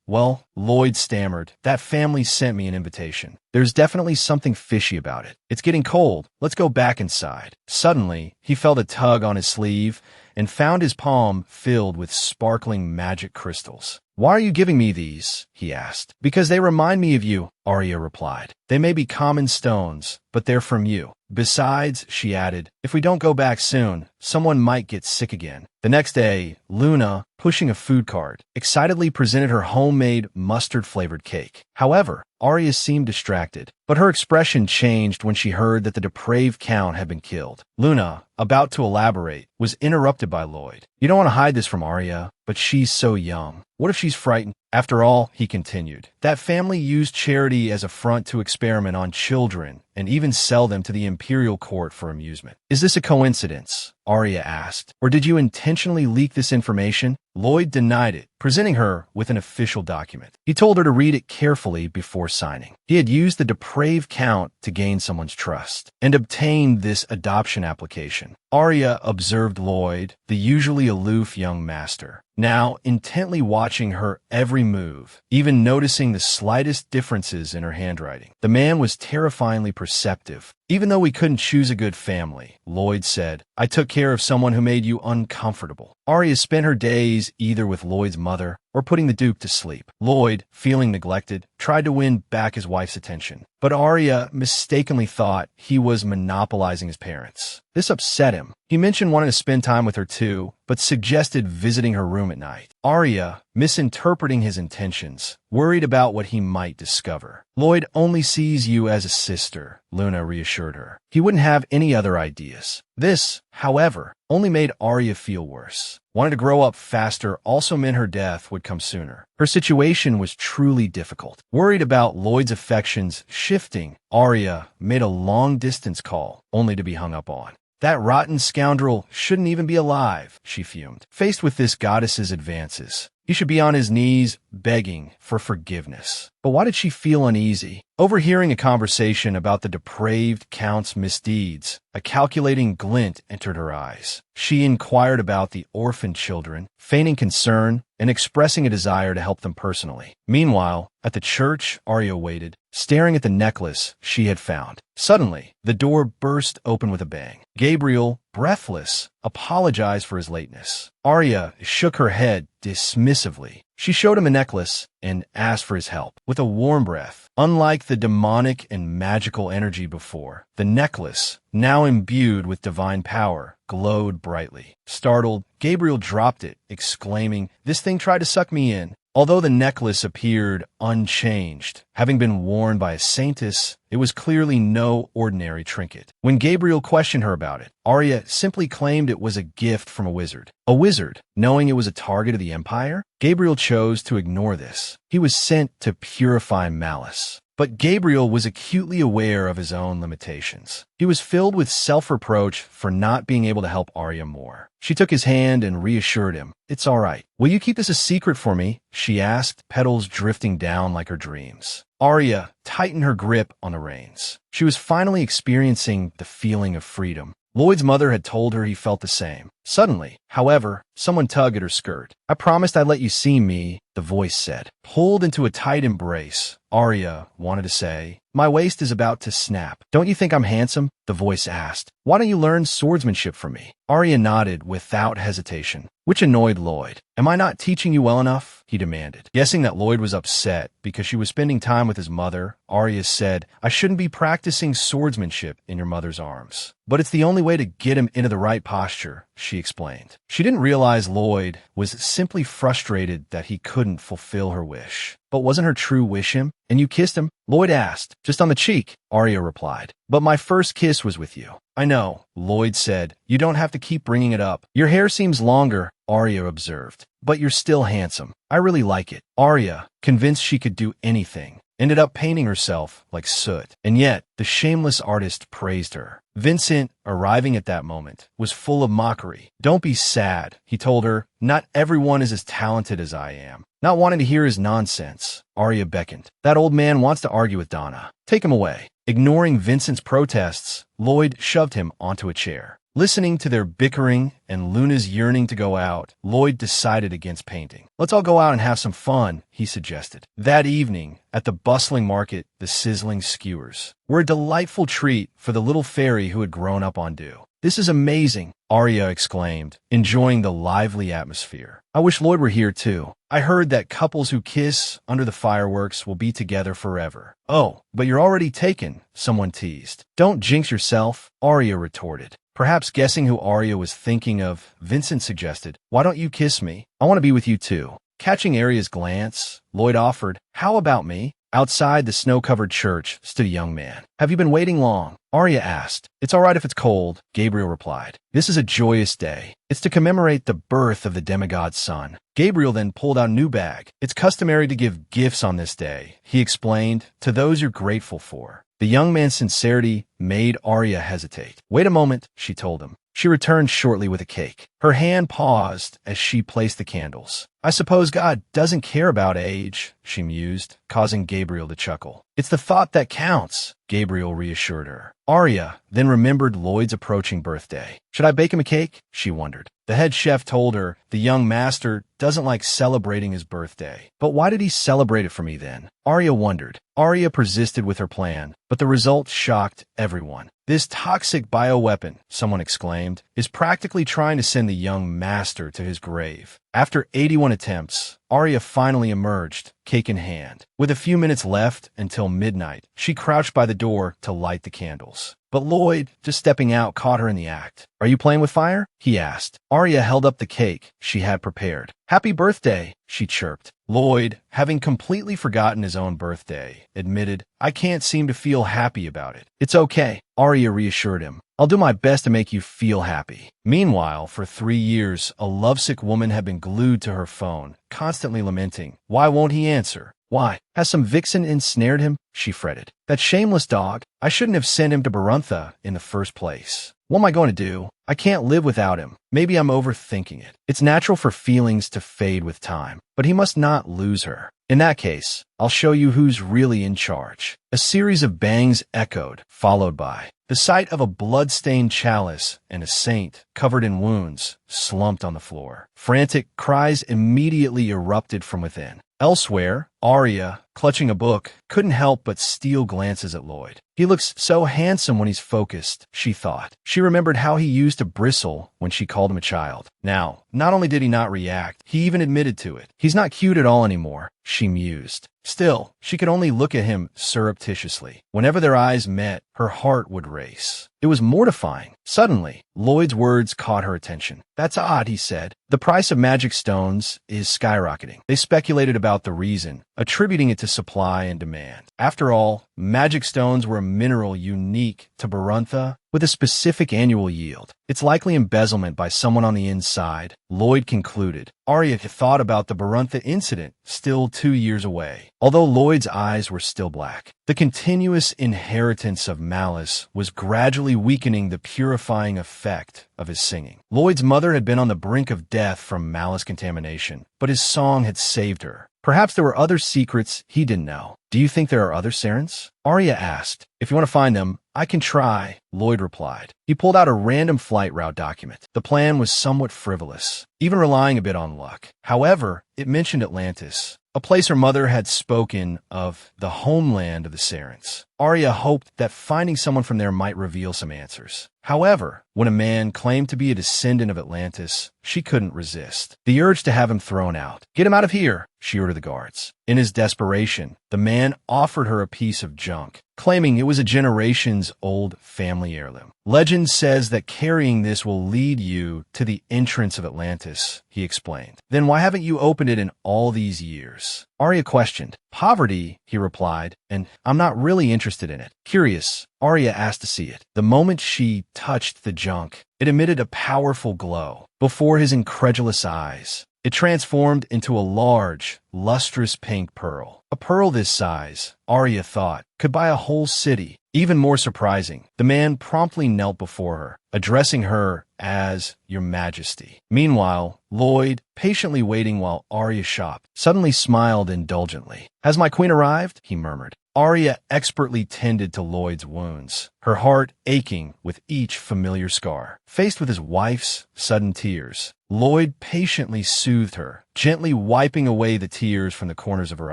Well, Lloyd stammered. That family sent me an invitation. There's definitely something fishy about it. It's getting cold. Let's go back inside. Suddenly, he felt a tug on his sleeve and found his palm filled with sparkling magic crystals. Why are you giving me these? He asked. Because they remind me of you, Arya replied. They may be common stones, but they're from you. Besides, she added, if we don't go back soon, someone might get sick again. The next day, Luna, pushing a food cart, excitedly presented her homemade mustard-flavored cake. However, Arya seemed distracted, but her expression changed when she heard that the depraved count had been killed. Luna, about to elaborate, was interrupted by Lloyd. You don't want to hide this from Arya, but she's so young. What if she's frightened? After all, he continued, that family used charity as a front to experiment on children and even sell them to the imperial court for amusement. Is this a coincidence? Arya asked. Or did you intentionally leak this information? Lloyd denied it, presenting her with an official document. He told her to read it carefully before signing. He had used the depraved count to gain someone's trust and obtained this adoption application. Arya observed Lloyd, the usually aloof young master, now intently watching her every move, even noticing the slightest differences in her handwriting. The man was terrifyingly perceptive. Even though we couldn't choose a good family, Lloyd said, I took care of someone who made you uncomfortable. Arya spent her days either with Lloyd's mother or putting the Duke to sleep. Lloyd, feeling neglected, tried to win back his wife's attention, but Arya mistakenly thought he was monopolizing his parents. This upset him. He mentioned wanting to spend time with her too, but suggested visiting her room at night. Arya, misinterpreting his intentions, worried about what he might discover. Lloyd only sees you as a sister, Luna reassured her. He wouldn't have any other ideas. This, however, only made Arya feel worse. Wanting to grow up faster also meant her death would come sooner. Her situation was truly difficult. Worried about Lloyd's affections shifting, Arya made a long-distance call, only to be hung up on. That rotten scoundrel shouldn't even be alive, she fumed. Faced with this goddess's advances, he should be on his knees begging for forgiveness. But why did she feel uneasy? Overhearing a conversation about the depraved count's misdeeds, a calculating glint entered her eyes. She inquired about the orphan children, feigning concern and expressing a desire to help them personally. Meanwhile, at the church, Arya waited, staring at the necklace she had found. Suddenly, the door burst open with a bang. Gabriel, breathless, apologized for his lateness. Arya shook her head dismissively. She showed him a necklace and asked for his help. With a warm breath, unlike the demonic and magical energy before, the necklace, now imbued with divine power, glowed brightly. Startled, Gabriel dropped it, exclaiming, "This thing tried to suck me in." Although the necklace appeared unchanged, having been worn by a saintess, it was clearly no ordinary trinket. When Gabriel questioned her about it, Arya simply claimed it was a gift from a wizard. A wizard, knowing it was a target of the Empire? Gabriel chose to ignore this. He was sent to purify malice. But Gabriel was acutely aware of his own limitations. He was filled with self-reproach for not being able to help Arya more. She took his hand and reassured him. "It's all right. Will you keep this a secret for me?" she asked, petals drifting down like her dreams. Arya tightened her grip on the reins. She was finally experiencing the feeling of freedom. Lloyd's mother had told her he felt the same. Suddenly, however, someone tugged at her skirt. "I promised I'd let you see me," the voice said. Pulled into a tight embrace, Arya wanted to say, "My waist is about to snap." "Don't you think I'm handsome?" the voice asked. "Why don't you learn swordsmanship from me?" Arya nodded without hesitation, which annoyed Lloyd. "Am I not teaching you well enough?" he demanded. Guessing that Lloyd was upset because she was spending time with his mother, Arya said, "I shouldn't be practicing swordsmanship in your mother's arms. But it's the only way to get him into the right posture," she explained. She didn't realize Lloyd was simply frustrated that he couldn't fulfill her wish. But wasn't her true wish him? "And you kissed him?" Lloyd asked. "Just on the cheek," Arya replied. "But my first kiss was with you." "I know," Lloyd said. "You don't have to keep bringing it up." "Your hair seems longer," Arya observed. "But you're still handsome. I really like it." Arya, convinced she could do anything, ended up painting herself like soot. And yet, the shameless artist praised her. Vincent, arriving at that moment, was full of mockery. "Don't be sad," he told her. "Not everyone is as talented as I am." Not wanting to hear his nonsense, Arya beckoned. "That old man wants to argue with Donna. Take him away." Ignoring Vincent's protests, Lloyd shoved him onto a chair. Listening to their bickering and Luna's yearning to go out, Lloyd decided against painting. "Let's all go out and have some fun," he suggested. That evening, at the bustling market, the sizzling skewers were a delightful treat for the little fairy who had grown up on dew. "This is amazing," Arya exclaimed, enjoying the lively atmosphere. "I wish Lloyd were here too. I heard that couples who kiss under the fireworks will be together forever." "Oh, but you're already taken," someone teased. "Don't jinx yourself," Arya retorted. Perhaps guessing who Arya was thinking of, Vincent suggested, "Why don't you kiss me? I want to be with you too." Catching Arya's glance, Lloyd offered, "How about me?" Outside the snow-covered church stood a young man. "Have you been waiting long?" Arya asked. "It's all right if it's cold," Gabriel replied. "This is a joyous day. It's to commemorate the birth of the demigod's son." Gabriel then pulled out a new bag. "It's customary to give gifts on this day," he explained, "to those you're grateful for." The young man's sincerity made Arya hesitate. "Wait a moment," she told him. She returned shortly with a cake. Her hand paused as she placed the candles. "I suppose God doesn't care about age," she mused, causing Gabriel to chuckle. "It's the thought that counts," Gabriel reassured her. Arya then remembered Lloyd's approaching birthday. "Should I bake him a cake?" she wondered. The head chef told her the young master doesn't like celebrating his birthday. "But why did he celebrate it for me then?" Arya wondered. Arya persisted with her plan, but the result shocked everyone. "This toxic bioweapon," someone exclaimed, "is practically trying to send the young master to his grave." After 81 attempts, Arya finally emerged, cake in hand. With a few minutes left until midnight, she crouched by the door to light the candles. But Lloyd, just stepping out, caught her in the act. "Are you playing with fire?" he asked. Arya held up the cake she had prepared. "Happy birthday," she chirped. Lloyd, having completely forgotten his own birthday, admitted, "I can't seem to feel happy about it." "It's okay," Arya reassured him. "I'll do my best to make you feel happy." Meanwhile, for 3 years, a lovesick woman had been glued to her phone, constantly lamenting, "Why won't he answer? Why? Has some vixen ensnared him?" she fretted. "That shameless dog. I shouldn't have sent him to Baruntha in the first place. What am I going to do? I can't live without him. Maybe I'm overthinking it. It's natural for feelings to fade with time, but he must not lose her. In that case, I'll show you who's really in charge." A series of bangs echoed, followed by the sight of a blood-stained chalice and a saint, covered in wounds, slumped on the floor. Frantic cries immediately erupted from within. Elsewhere, Arya, clutching a book, couldn't help but steal glances at Lloyd. "He looks so handsome when he's focused," she thought. She remembered how he used to bristle when she called him a child. Now, not only did he not react, he even admitted to it. "He's not cute at all anymore," she mused. Still, she could only look at him surreptitiously. Whenever their eyes met, her heart would race. It was mortifying. Suddenly, Lloyd's words caught her attention. "That's odd," he said. "The price of magic stones is skyrocketing." They speculated about the reason, attributing it to supply and demand. After all, magic stones were a mineral unique to Baruntha with a specific annual yield. "It's likely embezzlement by someone on the inside," Lloyd concluded. Arya thought about the Baruntha incident, still 2 years away, although Lloyd's eyes were still black. The continuous inheritance of malice was gradually weakening the purifying effect of his singing. Lloyd's mother had been on the brink of death from malice contamination, but his song had saved her. Perhaps there were other secrets he didn't know. "Do you think there are other Sarens?" Arya asked. "If you want to find them, I can try," Lloyd replied. He pulled out a random flight route document. The plan was somewhat frivolous, even relying a bit on luck. However, it mentioned Atlantis, a place her mother had spoken of the homeland of the Sarens. Arya hoped that finding someone from there might reveal some answers. However, when a man claimed to be a descendant of Atlantis, she couldn't resist the urge to have him thrown out. "Get him out of here," she ordered the guards. In his desperation, the man offered her a piece of junk, claiming it was a generations-old family heirloom. "Legend says that carrying this will lead you to the entrance of Atlantis," he explained. "Then why haven't you opened it in all these years?" Arya questioned. "Poverty," he replied, "and I'm not really interested in it." Curious, Arya asked to see it. The moment she touched the junk, it emitted a powerful glow. Before his incredulous eyes, It transformed into a large, lustrous pink pearl. A pearl this size, Arya thought, could buy a whole city. Even more surprising, the man promptly knelt before her, addressing her as Your Majesty. Meanwhile, Lloyd, patiently waiting while Arya shopped, suddenly smiled indulgently. "Has my queen arrived?" he murmured. Arya expertly tended to Lloyd's wounds, her heart aching with each familiar scar. Faced with his wife's sudden tears, Lloyd patiently soothed her, gently wiping away the tears from the corners of her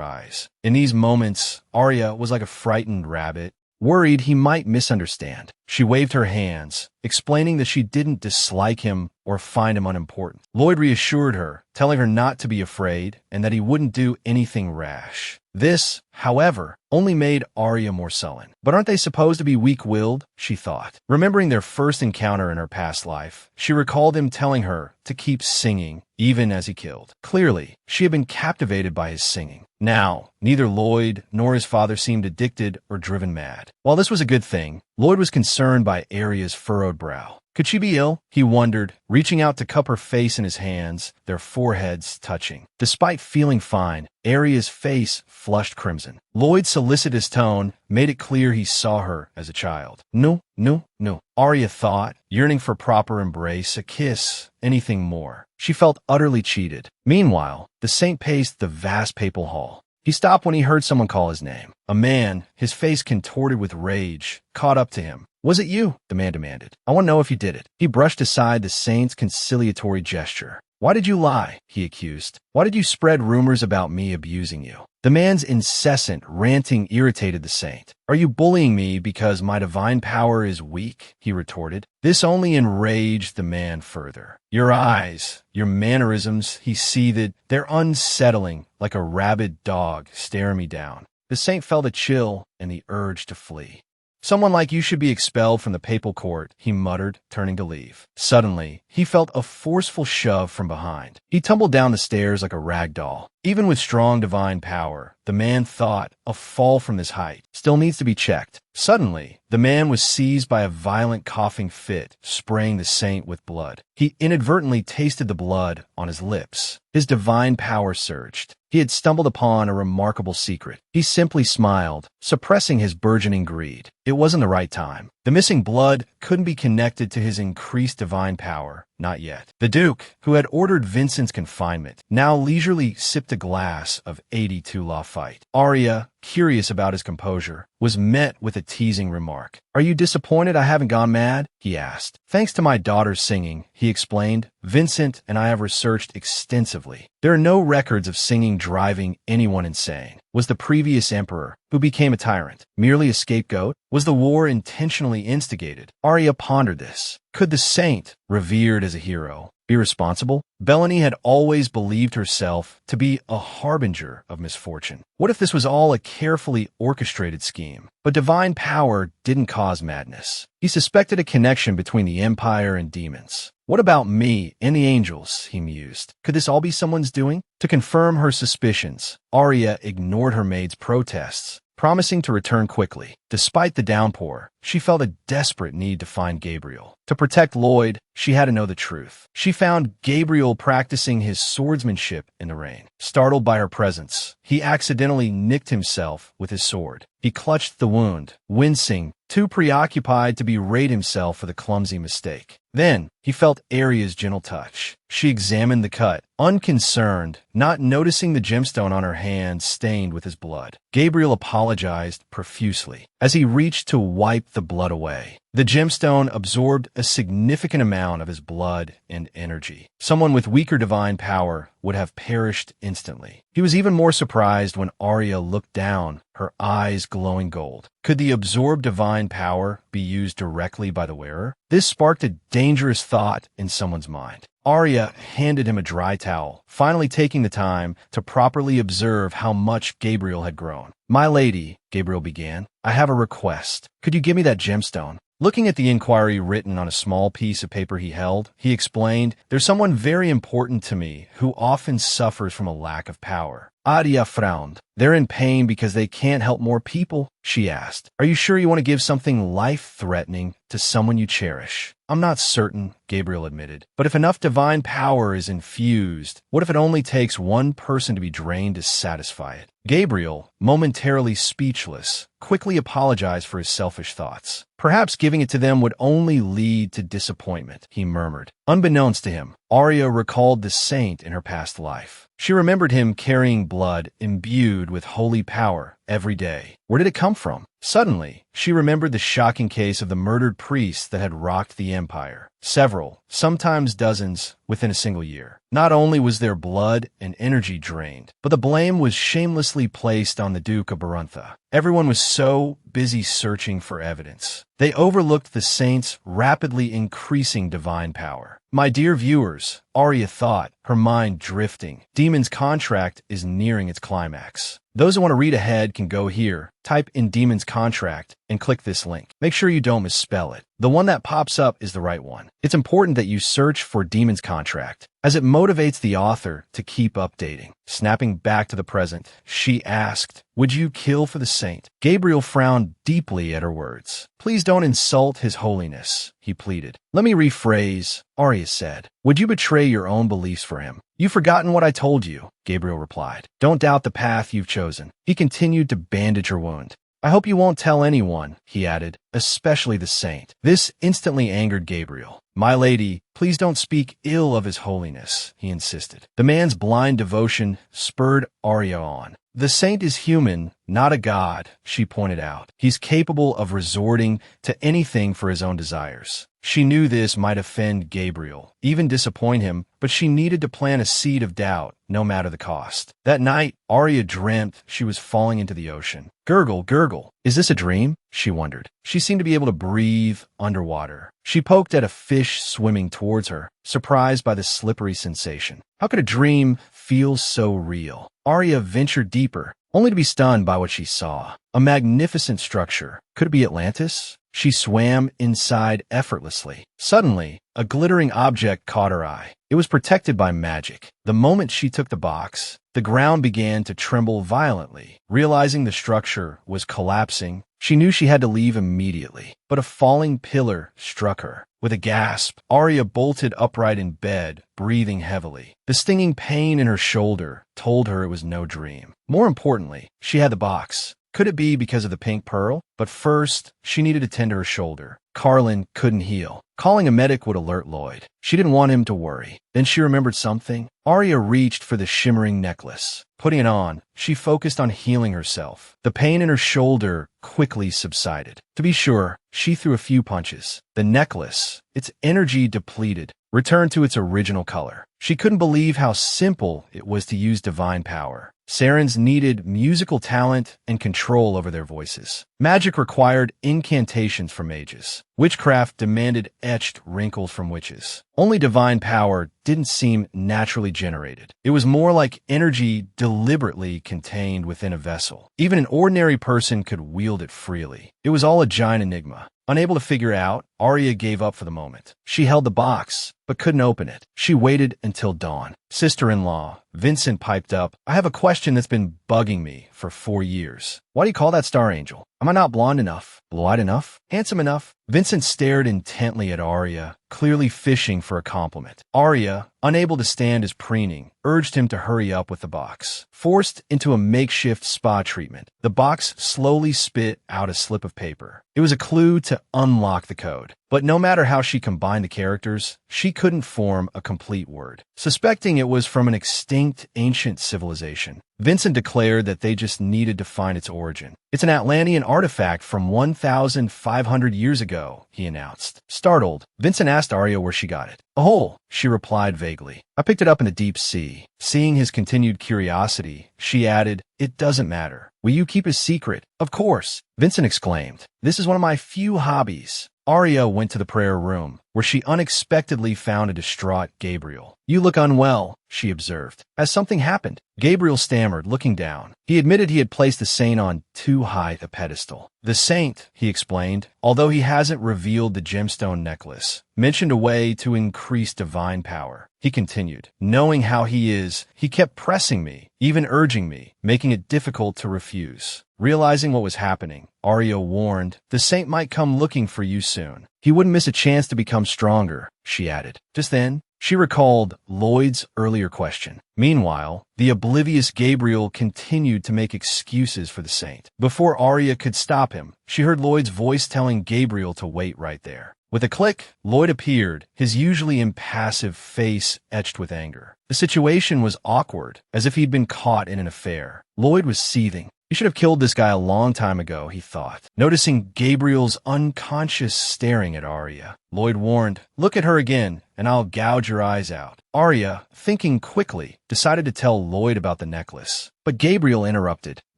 eyes. In these moments, Arya was like a frightened rabbit, worried he might misunderstand. She waved her hands, explaining that she didn't dislike him or find him unimportant. Lloyd reassured her, telling her not to be afraid and that he wouldn't do anything rash. This, however, only made Arya more sullen. But aren't they supposed to be weak-willed? She thought. Remembering their first encounter in her past life, she recalled him telling her to keep singing, even as he killed. Clearly, she had been captivated by his singing. Now, neither Lloyd nor his father seemed addicted or driven mad. While this was a good thing, Lloyd was concerned by Arya's furrowed brow. Could she be ill? He wondered, reaching out to cup her face in his hands, their foreheads touching. Despite feeling fine, Arya's face flushed crimson. Lloyd's solicitous tone made it clear he saw her as a child. No, no, no, Arya thought, yearning for proper embrace, a kiss, anything more. She felt utterly cheated. Meanwhile, the saint paced the vast papal hall. He stopped when he heard someone call his name. A man, his face contorted with rage, caught up to him. "Was it you?" the man demanded. "I want to know if you did it." He brushed aside the saint's conciliatory gesture. "Why did you lie?" he accused. "Why did you spread rumors about me abusing you?" The man's incessant ranting irritated the saint. "Are you bullying me because my divine power is weak?" he retorted. This only enraged the man further. "Your eyes, your mannerisms," he seethed, "they're unsettling, like a rabid dog staring me down." The saint felt a chill and the urge to flee. "Someone like you should be expelled from the papal court," he muttered, turning to leave. Suddenly, he felt a forceful shove from behind. He tumbled down the stairs like a rag doll. Even with strong divine power, the man thought a fall from this height still needs to be checked. Suddenly, the man was seized by a violent coughing fit, spraying the saint with blood. He inadvertently tasted the blood on his lips. His divine power surged. He had stumbled upon a remarkable secret. He simply smiled, suppressing his burgeoning greed. It wasn't the right time. The missing blood couldn't be connected to his increased divine power. Not yet. The Duke, who had ordered Vincent's confinement, now leisurely sipped a glass of 82 Lafite. Arya, curious about his composure, was met with a teasing remark. "Are you disappointed I haven't gone mad?" he asked. "Thanks to my daughter's singing," he explained. "Vincent and I have researched extensively. There are no records of singing driving anyone insane. Was the previous emperor, who became a tyrant, merely a scapegoat? Was the war intentionally instigated? Arya pondered this. Could the saint, revered as a hero, be responsible? Bellany had always believed herself to be a harbinger of misfortune. What if this was all a carefully orchestrated scheme? But divine power didn't cause madness. He suspected a connection between the Empire and demons. What about me and the angels, he mused. Could this all be someone's doing? To confirm her suspicions, Arya ignored her maid's protests, promising to return quickly. Despite the downpour, she felt a desperate need to find Gabriel. To protect Lloyd, she had to know the truth. She found Gabriel practicing his swordsmanship in the rain. Startled by her presence, he accidentally nicked himself with his sword. He clutched the wound, wincing, too preoccupied to berate himself for the clumsy mistake. Then, he felt Arya's gentle touch. She examined the cut, unconcerned, not noticing the gemstone on her hand stained with his blood. Gabriel apologized profusely as he reached to wipe the blood away. The gemstone absorbed a significant amount of his blood and energy. Someone with weaker divine power would have perished instantly. He was even more surprised when Arya looked down, her eyes glowing gold. Could the absorbed divine power be used directly by the wearer? This sparked a dangerous thought in someone's mind. Arya handed him a dry towel, finally taking the time to properly observe how much Gabriel had grown. "My lady," Gabriel began, "I have a request. Could you give me that gemstone?" Looking at the inquiry written on a small piece of paper he held, he explained, "There's someone very important to me who often suffers from a lack of power." Arya frowned. They're in pain because they can't help more people, she asked. Are you sure you want to give something life-threatening to someone you cherish? I'm not certain, Gabriel admitted. But if enough divine power is infused, what if it only takes one person to be drained to satisfy it? Gabriel, momentarily speechless, quickly apologized for his selfish thoughts. Perhaps giving it to them would only lead to disappointment, he murmured. Unbeknownst to him, Arya recalled the saint in her past life. She remembered him carrying blood imbued with holy power every day. Where did it come from? Suddenly, she remembered the shocking case of the murdered priests that had rocked the empire. Several, sometimes dozens, within a single year. Not only was their blood and energy drained, but the blame was shamelessly placed on the Duke of Baruntha. Everyone was so busy searching for evidence. They overlooked the saint's rapidly increasing divine power. My dear viewers, Arya thought, her mind drifting. Demon's Contract is nearing its climax. Those who want to read ahead can go here, type in Demon's Contract, and click this link. Make sure you don't misspell it. The one that pops up is the right one. It's important that you search for Demon's Contract, as it motivates the author to keep updating. Snapping back to the present, she asked, "Would you kill for the saint?" Gabriel frowned deeply at her words. "Please don't insult his holiness," he pleaded. "Let me rephrase," Arya said. "Would you betray your own beliefs for him?" "You've forgotten what I told you," Gabriel replied. "Don't doubt the path you've chosen." He continued to bandage her wound. "I hope you won't tell anyone," he added, "especially the saint." This instantly angered Gabriel. "My lady, please don't speak ill of his holiness," he insisted. The man's blind devotion spurred Arya on. "The saint is human, not a god," she pointed out. "He's capable of resorting to anything for his own desires." She knew this might offend Gabriel, even disappoint him, but she needed to plant a seed of doubt, no matter the cost. That night, Arya dreamt she was falling into the ocean. Gurgle, gurgle. Is this a dream? She wondered. She seemed to be able to breathe underwater. She poked at a fish swimming towards her, surprised by the slippery sensation. How could a dream feel so real? Arya ventured deeper, only to be stunned by what she saw. A magnificent structure. Could it be Atlantis? She swam inside effortlessly. Suddenly, a glittering object caught her eye. It was protected by magic. The moment she took the box, the ground began to tremble violently. Realizing the structure was collapsing, she knew she had to leave immediately. But a falling pillar struck her. With a gasp, Arya bolted upright in bed, breathing heavily. The stinging pain in her shoulder told her it was no dream. More importantly, she had the box. Could it be because of the pink pearl? But first, she needed to tend to her shoulder. Carlin couldn't heal. Calling a medic would alert Lloyd. She didn't want him to worry. Then she remembered something. Arya reached for the shimmering necklace. Putting it on, she focused on healing herself. The pain in her shoulder quickly subsided. To be sure, she threw a few punches. The necklace, its energy depleted, returned to its original color. She couldn't believe how simple it was to use divine power. Sarens needed musical talent and control over their voices. Magic required incantations from mages. Witchcraft demanded etched wrinkles from witches. Only divine power didn't seem naturally generated. It was more like energy deliberately contained within a vessel. Even an ordinary person could wield it freely. It was all a giant enigma. Unable to figure out, Arya gave up for the moment. She held the box, but couldn't open it. She waited until dawn. Sister-in-law, Vincent piped up, "I have a question that's been bugging me for 4 years. Why do you call that Star Angel? Am I not blonde enough? Blue-eyed enough? Handsome enough?" Vincent stared intently at Arya, clearly fishing for a compliment. Arya, unable to stand his preening, urged him to hurry up with the box. Forced into a makeshift spa treatment, the box slowly spit out a slip of paper. It was a clue to unlock the code. But no matter how she combined the characters, she couldn't form a complete word. Suspecting it was from an extinct ancient civilization, Vincent declared that they just needed to find its origin. "It's an Atlantean artifact from 1,500 years ago," he announced. Startled, Vincent asked Arya where she got it. "A hole," she replied vaguely. "I picked it up in the deep sea." Seeing his continued curiosity, she added, "It doesn't matter. Will you keep a secret?" "Of course," Vincent exclaimed. "This is one of my few hobbies." Arya went to the prayer room, where she unexpectedly found a distraught Gabriel. "You look unwell," she observed. "Has something happened?" Gabriel stammered, looking down. He admitted he had placed the saint on too high a pedestal. "The saint," he explained, "although he hasn't revealed the gemstone necklace, mentioned a way to increase divine power." He continued, "Knowing how he is, he kept pressing me, even urging me, making it difficult to refuse." Realizing what was happening, Arya warned, "The saint might come looking for you soon. He wouldn't miss a chance to become stronger," she added. Just then, she recalled Lloyd's earlier question. Meanwhile, the oblivious Gabriel continued to make excuses for the saint. Before Arya could stop him, she heard Lloyd's voice telling Gabriel to wait right there. With a click, Lloyd appeared, his usually impassive face etched with anger. The situation was awkward, as if he'd been caught in an affair. Lloyd was seething. "You should have killed this guy a long time ago," he thought. Noticing Gabriel's unconscious staring at Arya, Lloyd warned, "Look at her again, and I'll gouge your eyes out." Arya, thinking quickly, decided to tell Lloyd about the necklace. But Gabriel interrupted.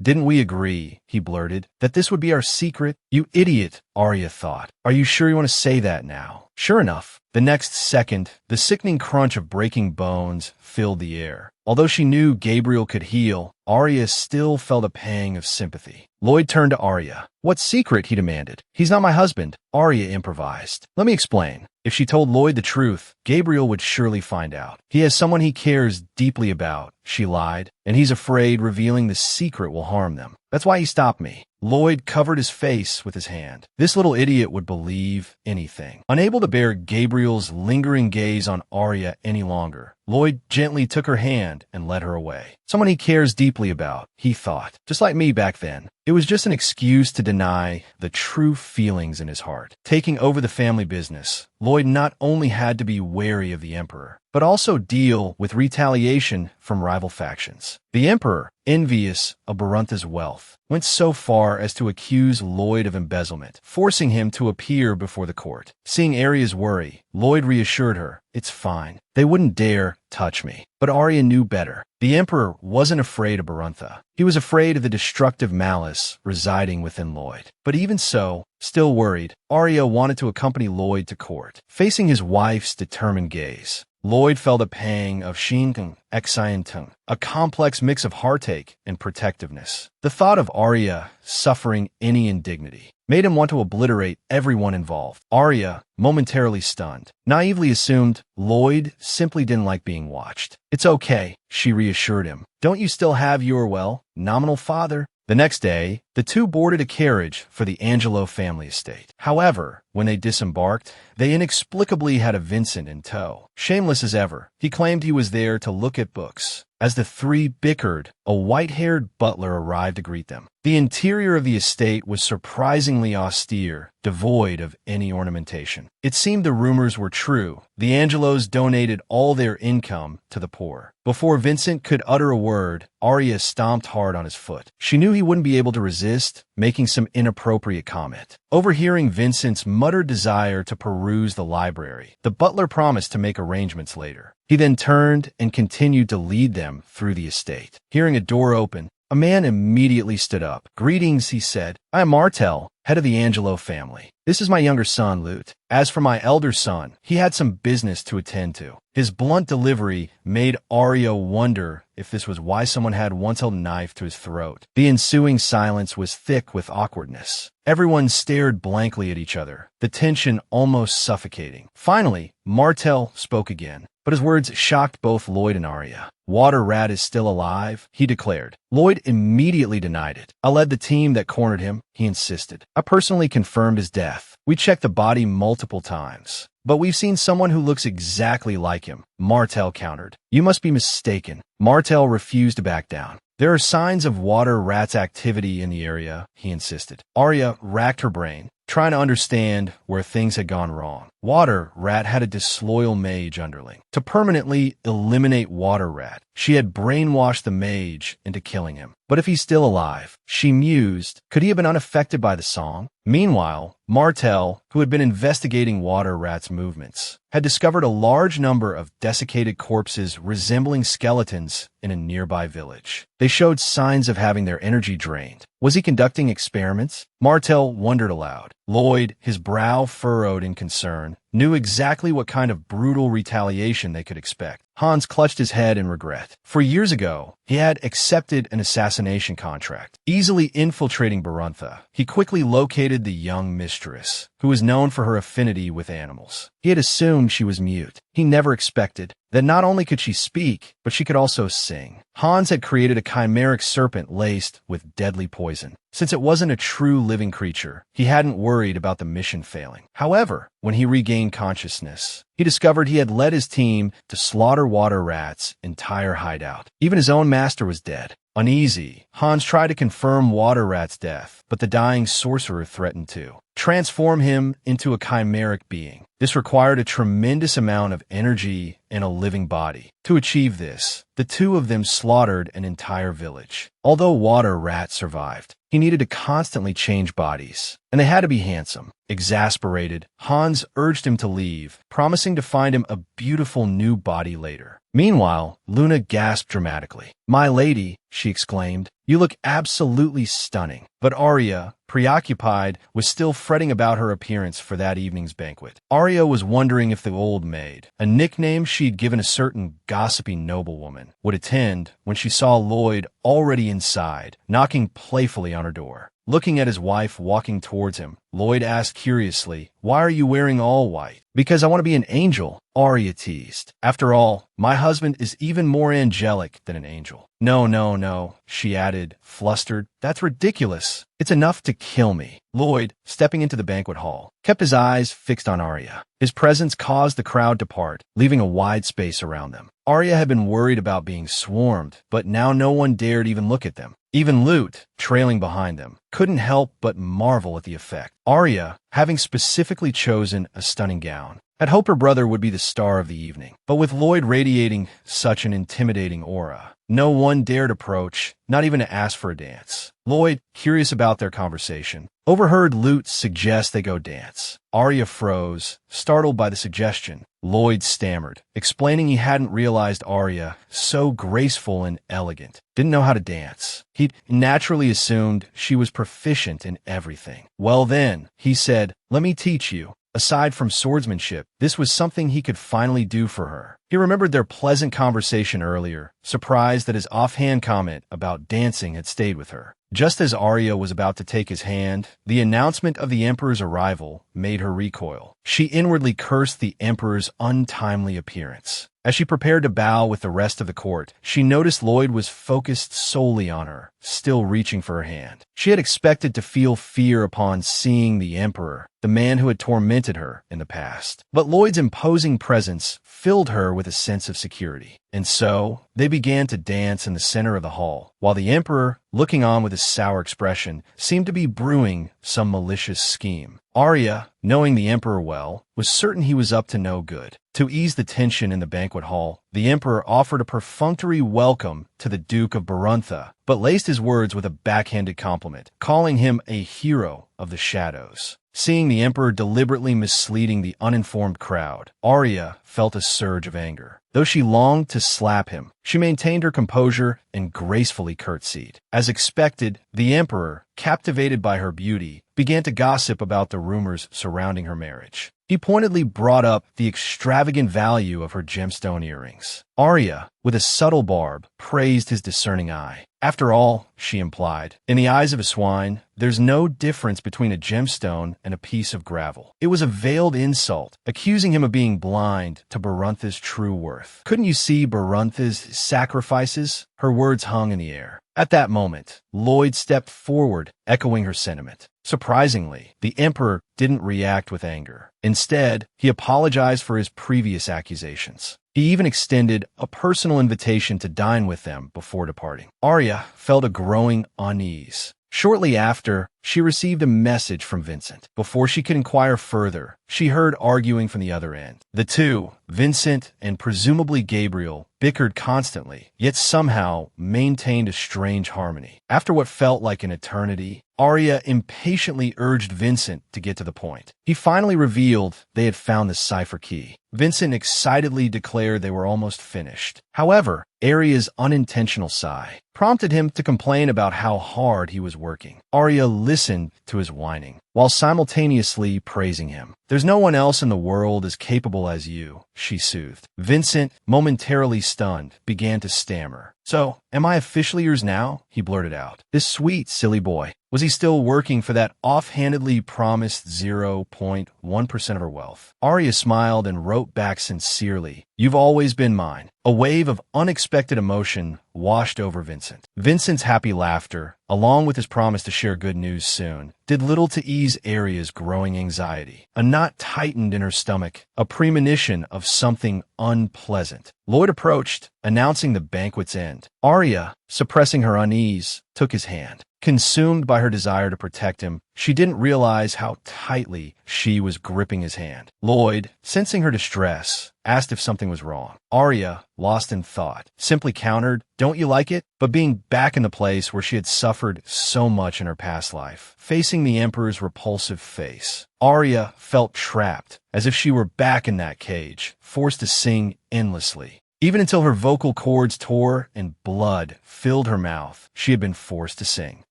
"Didn't we agree," he blurted, "that this would be our secret?" "You idiot," Arya thought. "Are you sure you want to say that now?" Sure enough, the next second, the sickening crunch of breaking bones filled the air. Although she knew Gabriel could heal, Arya still felt a pang of sympathy. Lloyd turned to Arya. "What secret?" he demanded. "He's not my husband," Arya improvised. "Let me explain. If she told Lloyd the truth, Gabriel would surely find out. He has someone he cares deeply about," she lied, "and he's afraid revealing the secret will harm them. That's why he stopped me." Lloyd covered his face with his hand. This little idiot would believe anything. Unable to bear Gabriel's lingering gaze on Arya any longer, Lloyd gently took her hand and led her away. Someone he cares deeply about, he thought. Just like me back then. It was just an excuse to deny the true feelings in his heart. Taking over the family business, Lloyd not only had to be wary of the Emperor, but also deal with retaliation from rival factions. The Emperor, envious of Baruntha's wealth, went so far as to accuse Lloyd of embezzlement, forcing him to appear before the court. Seeing Arya's worry, Lloyd reassured her, "It's fine. They wouldn't dare touch me." But Arya knew better. The Emperor wasn't afraid of Baruntha. He was afraid of the destructive malice residing within Lloyd. But even so, still worried, Arya wanted to accompany Lloyd to court. Facing his wife's determined gaze, Lloyd felt a pang of Shintung, Excientung, a complex mix of heartache and protectiveness. The thought of Arya suffering any indignity made him want to obliterate everyone involved. Arya, momentarily stunned, naively assumed Lloyd simply didn't like being watched. "It's okay," she reassured him. "Don't you still have your, well, nominal father?" The next day, the two boarded a carriage for the Angelo family estate. However, when they disembarked, they inexplicably had a Vincent in tow. Shameless as ever, he claimed he was there to look at books. As the three bickered, a white-haired butler arrived to greet them. The interior of the estate was surprisingly austere, devoid of any ornamentation. It seemed the rumors were true. The Angelos donated all their income to the poor. Before Vincent could utter a word, Arya stomped hard on his foot. She knew he wouldn't be able to resist, making some inappropriate comment. Overhearing Vincent's muttered desire to peruse the library, the butler promised to make arrangements later. He then turned and continued to lead them through the estate. Hearing a door open, a man immediately stood up. "Greetings," he said. "I am Martel, head of the Angelo family. This is my younger son, Lute. As for my elder son, he had some business to attend to." His blunt delivery made Arya wonder if this was why someone had once held a knife to his throat. The ensuing silence was thick with awkwardness. Everyone stared blankly at each other, the tension almost suffocating. Finally, Martel spoke again, but his words shocked both Lloyd and Arya. "Water Rat is still alive," he declared. Lloyd immediately denied it. "I led the team that cornered him," he insisted. "I personally confirmed his death. We checked the body multiple times. But we've seen someone who looks exactly like him," Martel countered. "You must be mistaken." Martel refused to back down. "There are signs of Water Rat's activity in the area," he insisted. Arya racked her brain, trying to understand where things had gone wrong. Water Rat had a disloyal mage underling. To permanently eliminate Water Rat, she had brainwashed the mage into killing him. But if he's still alive, she mused, could he have been unaffected by the song? Meanwhile, Martel, who had been investigating water rats' movements, had discovered a large number of desiccated corpses resembling skeletons in a nearby village. They showed signs of having their energy drained. Was he conducting experiments? Martel wondered aloud. Lloyd, his brow furrowed in concern, knew exactly what kind of brutal retaliation they could expect. Hans clutched his head in regret. For years ago, he had accepted an assassination contract. Easily infiltrating Baruntha, he quickly located the young mistress, who was known for her affinity with animals. He had assumed she was mute. He never expected that not only could she speak, but she could also sing. Hans had created a chimeric serpent laced with deadly poison. Since it wasn't a true living creature, he hadn't worried about the mission failing. However, when he regained consciousness, he discovered he had led his team to slaughter water rats' entire hideout. Even his own master was dead. Uneasy, Hans tried to confirm Water Rat's death, but the dying sorcerer threatened to transform him into a chimeric being. This required a tremendous amount of energy in a living body. To achieve this, the two of them slaughtered an entire village. Although Water Rat survived, he needed to constantly change bodies, and they had to be handsome. Exasperated, Hans urged him to leave, promising to find him a beautiful new body later. Meanwhile, Luna gasped dramatically. "My lady," she exclaimed, "you look absolutely stunning." But Arya, preoccupied, was still fretting about her appearance for that evening's banquet. Arya was wondering if the old maid, a nickname she'd given a certain gossipy noblewoman, would attend when she saw Lloyd already inside, knocking playfully on her door. Looking at his wife walking towards him, Lloyd asked curiously, "Why are you wearing all white?" "Because I want to be an angel," Arya teased. "After all, my husband is even more angelic than an angel." No, no, no," she added, flustered. "That's ridiculous. It's enough to kill me." Lloyd, stepping into the banquet hall, kept his eyes fixed on Arya. His presence caused the crowd to part, leaving a wide space around them. Arya had been worried about being swarmed, but now no one dared even look at them. Even Lute, trailing behind them, couldn't help but marvel at the effect. Arya, having specifically chosen a stunning gown, had hoped her brother would be the star of the evening. But with Lloyd radiating such an intimidating aura, no one dared approach, not even to ask for a dance. Lloyd, curious about their conversation, overheard Lute suggest they go dance. Arya froze, startled by the suggestion. Lloyd stammered, explaining he hadn't realized Arya, so graceful and elegant, didn't know how to dance. He'd naturally assumed she was proficient in everything. "Well then," he said, "let me teach you." Aside from swordsmanship, this was something he could finally do for her. He remembered their pleasant conversation earlier, surprised that his offhand comment about dancing had stayed with her. Just as Arya was about to take his hand, the announcement of the Emperor's arrival made her recoil. She inwardly cursed the Emperor's untimely appearance. As she prepared to bow with the rest of the court, she noticed Lloyd was focused solely on her, still reaching for her hand. She had expected to feel fear upon seeing the Emperor, the man who had tormented her in the past. But Lloyd's imposing presence filled her with a sense of security. And so, they began to dance in the center of the hall, while the Emperor, looking on with a sour expression, seemed to be brewing some malicious scheme. Arya, knowing the Emperor well, was certain he was up to no good. To ease the tension in the banquet hall, the Emperor offered a perfunctory welcome to the Duke of Baruntha, but laced his words with a backhanded compliment, calling him a hero of the shadows. Seeing the Emperor deliberately misleading the uninformed crowd, Arya felt a surge of anger. Though she longed to slap him, she maintained her composure and gracefully curtsied. As expected, the Emperor, captivated by her beauty, began to gossip about the rumors surrounding her marriage. He pointedly brought up the extravagant value of her gemstone earrings. Arya, with a subtle barb, praised his discerning eye. "After all," she implied, "in the eyes of a swine, there's no difference between a gemstone and a piece of gravel." It was a veiled insult, accusing him of being blind to Baruntha's true worth. "Couldn't you see Baruntha's sacrifices?" Her words hung in the air. At that moment, Lloyd stepped forward, echoing her sentiment. Surprisingly, the Emperor didn't react with anger. Instead, he apologized for his previous accusations. He even extended a personal invitation to dine with them before departing. Arya felt a growing unease. Shortly after, she received a message from Vincent. Before she could inquire further, she heard arguing from the other end. The two, Vincent and presumably Gabriel, bickered constantly, yet somehow maintained a strange harmony. After what felt like an eternity, Arya impatiently urged Vincent to get to the point. He finally revealed they had found the cipher key. Vincent excitedly declared they were almost finished. However, Arya's unintentional sigh prompted him to complain about how hard he was working. Arya listened to his whining, while simultaneously praising him. "There's no one else in the world as capable as you," she soothed. Vincent, momentarily stunned, began to stammer. "So, am I officially yours now?" he blurted out. This sweet, silly boy. Was he still working for that offhandedly promised 0.1% of her wealth? Arya smiled and wrote back sincerely, "You've always been mine." A wave of unexpected emotion washed over Vincent. Vincent's happy laughter, along with his promise to share good news soon, did little to ease Arya's growing anxiety. A knot tightened in her stomach, a premonition of something unpleasant. Lloyd approached, announcing the banquet's end. Arya, suppressing her unease, took his hand. Consumed by her desire to protect him, she didn't realize how tightly she was gripping his hand. Lloyd, sensing her distress, asked if something was wrong. Arya, lost in thought, simply countered, "Don't you like it?" But being back in the place where she had suffered so much in her past life, facing the Emperor's repulsive face, Arya felt trapped, as if she were back in that cage, forced to sing endlessly. Even until her vocal cords tore and blood filled her mouth, she had been forced to sing.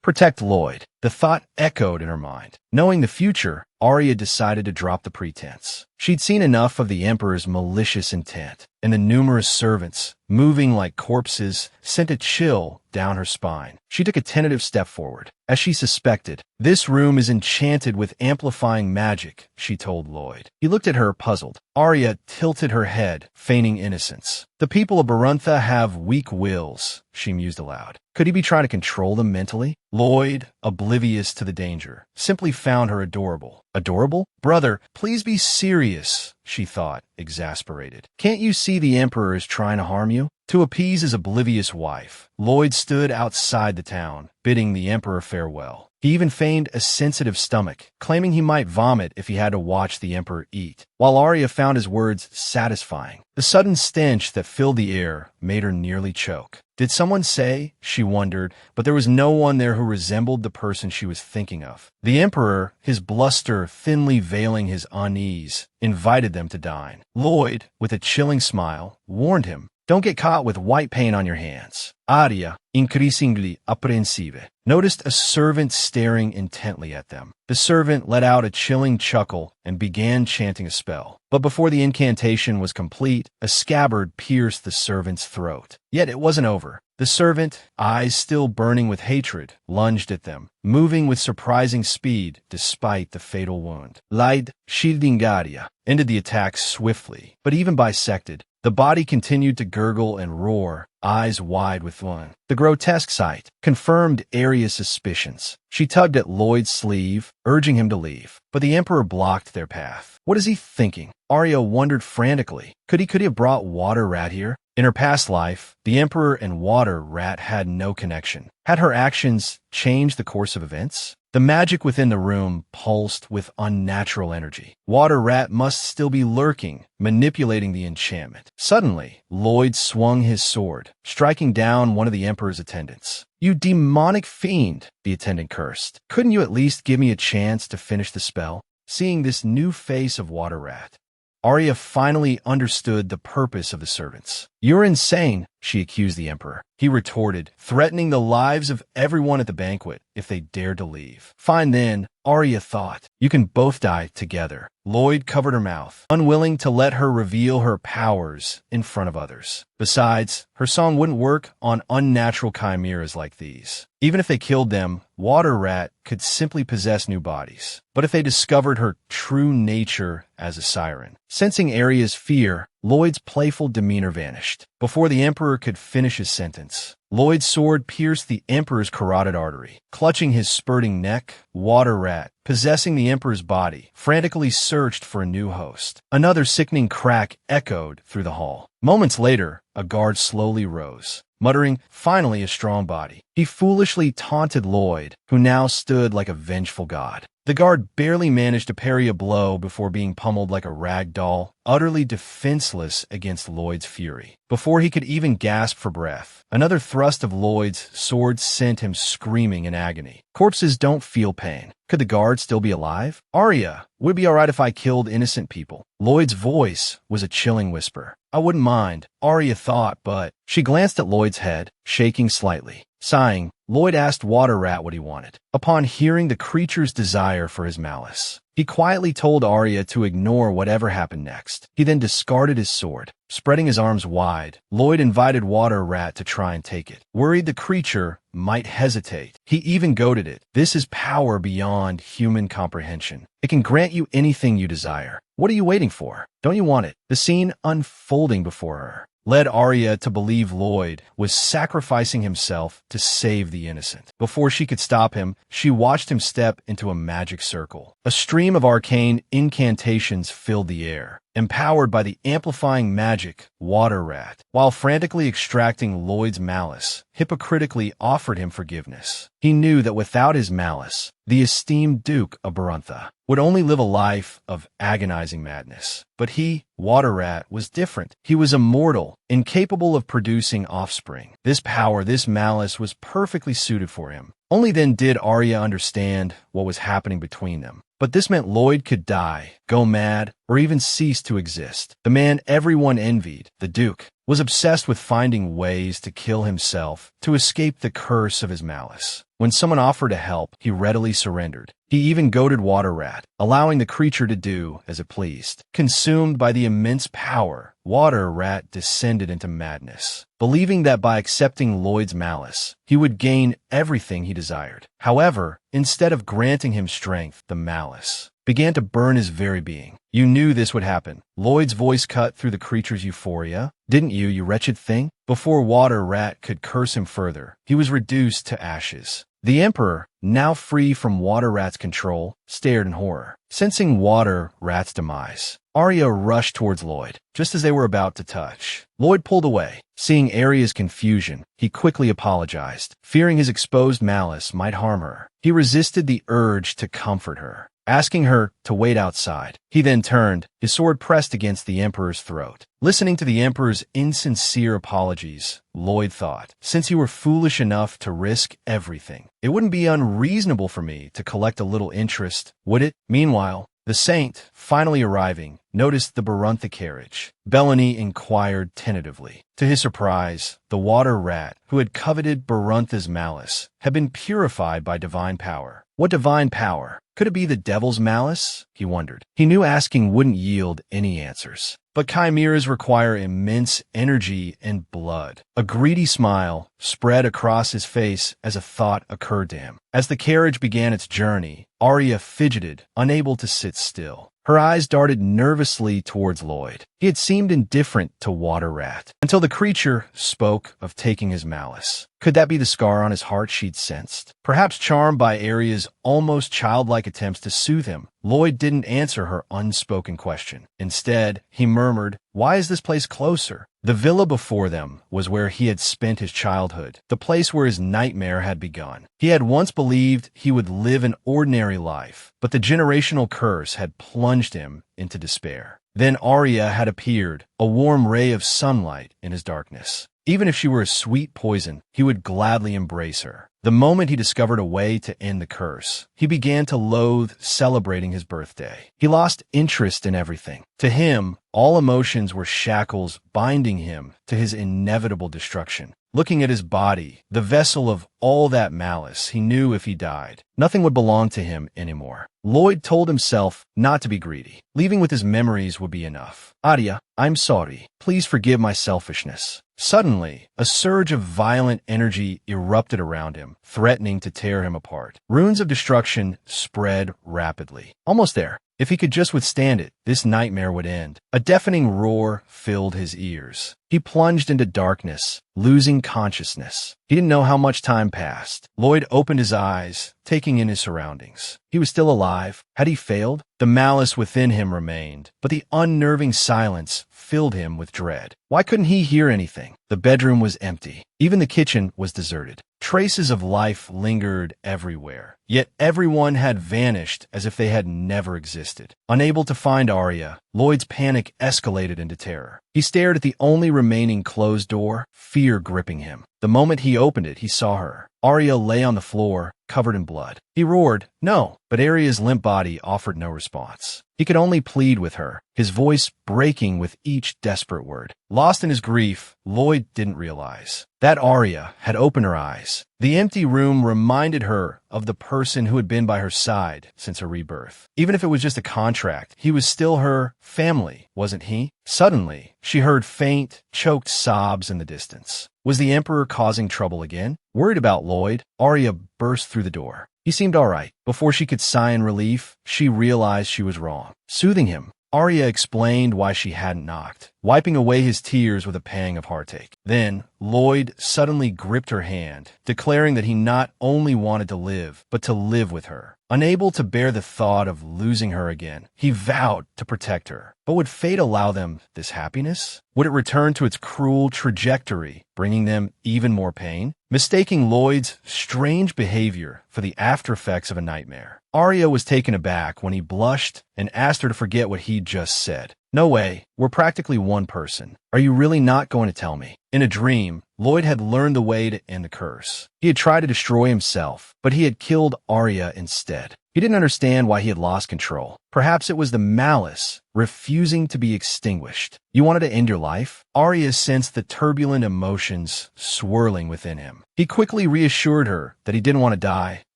Protect Lloyd. The thought echoed in her mind. Knowing the future, Arya decided to drop the pretense. She'd seen enough of the Emperor's malicious intent, and the numerous servants, moving like corpses, sent a chill down her spine. She took a tentative step forward. As she suspected, "This room is enchanted with amplifying magic," she told Lloyd. He looked at her, puzzled. Arya tilted her head, feigning innocence. "The people of Baruntha have weak wills," she mused aloud. Could he be trying to control them mentally? Lloyd, oblivious to the danger, simply found her adorable. Adorable? "Brother, please be serious," she thought, exasperated. "Can't you see the Emperor is trying to harm you?" To appease his oblivious wife, Lloyd stood outside the town, bidding the Emperor farewell. He even feigned a sensitive stomach, claiming he might vomit if he had to watch the Emperor eat. While Arya found his words satisfying, the sudden stench that filled the air made her nearly choke. Did someone say? She wondered, but there was no one there who resembled the person she was thinking of. The Emperor, his bluster thinly veiling his unease, invited them to dine. Lloyd, with a chilling smile, warned him, "Don't get caught with white paint on your hands." Arya, increasingly apprehensive, noticed a servant staring intently at them. The servant let out a chilling chuckle and began chanting a spell. But before the incantation was complete, a scabbard pierced the servant's throat. Yet it wasn't over. The servant, eyes still burning with hatred, lunged at them, moving with surprising speed despite the fatal wound. Lyde Shildingaria ended the attack swiftly, but even bisected, the body continued to gurgle and roar, eyes wide with fun. The grotesque sight confirmed Arya's suspicions. She tugged at Lloyd's sleeve, urging him to leave, but the Emperor blocked their path. What is he thinking? Arya wondered frantically. Could he have brought Water Rat here? In her past life, the Emperor and Water Rat had no connection. Had her actions changed the course of events? The magic within the room pulsed with unnatural energy. Water Rat must still be lurking, manipulating the enchantment. Suddenly, Lloyd swung his sword, striking down one of the Emperor's attendants. "You demonic fiend," the attendant cursed. "Couldn't you at least give me a chance to finish the spell?" Seeing this new face of Water Rat, Arya finally understood the purpose of the servants. "You're insane," she accused the Emperor. He retorted, threatening the lives of everyone at the banquet if they dared to leave. "Fine then," Arya thought. "You can both die together." Lloyd covered her mouth, unwilling to let her reveal her powers in front of others. Besides, her song wouldn't work on unnatural chimeras like these. Even if they killed them, Water Rat could simply possess new bodies. But if they discovered her true nature as a siren? Sensing Arya's fear, Lloyd's playful demeanor vanished. Before the Emperor could finish his sentence, Lloyd's sword pierced the Emperor's carotid artery. Clutching his spurting neck, Water Rat, possessing the Emperor's body, frantically searched for a new host. Another sickening crack echoed through the hall. Moments later, a guard slowly rose, muttering, "Finally a strong body." He foolishly taunted Lloyd, who now stood like a vengeful god. The guard barely managed to parry a blow before being pummeled like a rag doll, utterly defenseless against Lloyd's fury. Before he could even gasp for breath, another thrust of Lloyd's sword sent him screaming in agony. Corpses don't feel pain. Could the guard still be alive? "Arya, would it be alright if I killed innocent people?" Lloyd's voice was a chilling whisper. "I wouldn't mind," Arya thought, but she glanced at Lloyd's head, shaking slightly. Sighing, Lloyd asked Water Rat what he wanted. Upon hearing the creature's desire for his malice, he quietly told Arya to ignore whatever happened next. He then discarded his sword. Spreading his arms wide, Lloyd invited Water Rat to try and take it. Worried the creature might hesitate, he even goaded it. "This is power beyond human comprehension. It can grant you anything you desire. What are you waiting for? Don't you want it?" The scene unfolding before her led Arya to believe Lloyd was sacrificing himself to save the innocent. Before she could stop him, she watched him step into a magic circle. A stream of arcane incantations filled the air, empowered by the amplifying magic Water Rat, while frantically extracting Lloyd's malice, hypocritically offered him forgiveness. He knew that without his malice, the esteemed Duke of Baruntha would only live a life of agonizing madness. But he, Water Rat, was different. He was immortal, incapable of producing offspring. This power, this malice was perfectly suited for him. Only then did Arya understand what was happening between them. But this meant Lloyd could die, go mad, or even cease to exist. The man everyone envied, the Duke, was obsessed with finding ways to kill himself to escape the curse of his malice. When someone offered to help, he readily surrendered. He even goaded Water Rat, allowing the creature to do as it pleased. Consumed by the immense power, Water Rat descended into madness, believing that by accepting Lloyd's malice, he would gain everything he desired. However, instead of granting him strength, the malice began to burn his very being. "You knew this would happen." Lloyd's voice cut through the creature's euphoria. "Didn't you, you wretched thing?" Before Water Rat could curse him further, he was reduced to ashes. The Emperor, now free from Water Rat's control, stared in horror. Sensing Water Rat's demise, Arya rushed towards Lloyd, just as they were about to touch. Lloyd pulled away. Seeing Arya's confusion, he quickly apologized, fearing his exposed malice might harm her. He resisted the urge to comfort her, asking her to wait outside. He then turned, his sword pressed against the Emperor's throat. Listening to the Emperor's insincere apologies, Lloyd thought, since you were foolish enough to risk everything, it wouldn't be unreasonable for me to collect a little interest, would it? Meanwhile, the Saint, finally arriving, noticed the Baruntha carriage. Bellany inquired tentatively. To his surprise, the Water Rat, who had coveted Baruntha's malice, had been purified by divine power. What divine power? Could it be the devil's malice? He wondered. He knew asking wouldn't yield any answers. But chimeras require immense energy and blood. A greedy smile spread across his face as a thought occurred to him. As the carriage began its journey, Arya fidgeted, unable to sit still. Her eyes darted nervously towards Lloyd. He had seemed indifferent to Water Rat, until the creature spoke of taking his malice. Could that be the scar on his heart she'd sensed? Perhaps charmed by Arya's almost childlike attempts to soothe him, Lloyd didn't answer her unspoken question. Instead, he murmured, "Why is this place closer?" The villa before them was where he had spent his childhood, the place where his nightmare had begun. He had once believed he would live an ordinary life, but the generational curse had plunged him into despair. Then Arya had appeared, a warm ray of sunlight in his darkness. Even if she were a sweet poison, he would gladly embrace her. The moment he discovered a way to end the curse, he began to loathe celebrating his birthday. He lost interest in everything. To him, all emotions were shackles binding him to his inevitable destruction. Looking at his body, the vessel of all that malice, he knew if he died, nothing would belong to him anymore. Lloyd told himself not to be greedy. Leaving with his memories would be enough. "Arya, I'm sorry. Please forgive my selfishness." Suddenly, a surge of violent energy erupted around him, threatening to tear him apart. Runes of destruction spread rapidly. Almost there. If he could just withstand it, this nightmare would end. A deafening roar filled his ears. He plunged into darkness, losing consciousness. He didn't know how much time passed. Lloyd opened his eyes, taking in his surroundings. He was still alive. Had he failed? The malice within him remained, but the unnerving silence filled him with dread. Why couldn't he hear anything? The bedroom was empty. Even the kitchen was deserted. Traces of life lingered everywhere, yet everyone had vanished as if they had never existed. Unable to find Arya, Lloyd's panic escalated into terror. He stared at the only remaining closed door, fear gripping him. The moment he opened it, he saw her. Arya lay on the floor, covered in blood. He roared, "No!" But Arya's limp body offered no response. He could only plead with her, his voice breaking with each desperate word. Lost in his grief, Lloyd didn't realize that Arya had opened her eyes. The empty room reminded her of the person who had been by her side since her rebirth. Even if it was just a contract, he was still her family, wasn't he? Suddenly, she heard faint, choked sobs in the distance. Was the Emperor causing trouble again? Worried about Lloyd, Arya burst through the door. He seemed all right. Before she could sigh in relief, she realized she was wrong. Soothing him, Arya explained why she hadn't knocked, wiping away his tears with a pang of heartache. Then, Lloyd suddenly gripped her hand, declaring that he not only wanted to live, but to live with her. Unable to bear the thought of losing her again, he vowed to protect her. But would fate allow them this happiness? Would it return to its cruel trajectory, bringing them even more pain? Mistaking Lloyd's strange behavior for the after effects of a nightmare, Arya was taken aback when he blushed and asked her to forget what he'd just said. "No way, we're practically one person. Are you really not going to tell me?" In a dream, Lloyd had learned the way to end the curse. He had tried to destroy himself, but he had killed Arya instead. He didn't understand why he had lost control. Perhaps it was the malice refusing to be extinguished. You wanted to end your life? Arya sensed the turbulent emotions swirling within him. He quickly reassured her that he didn't want to die,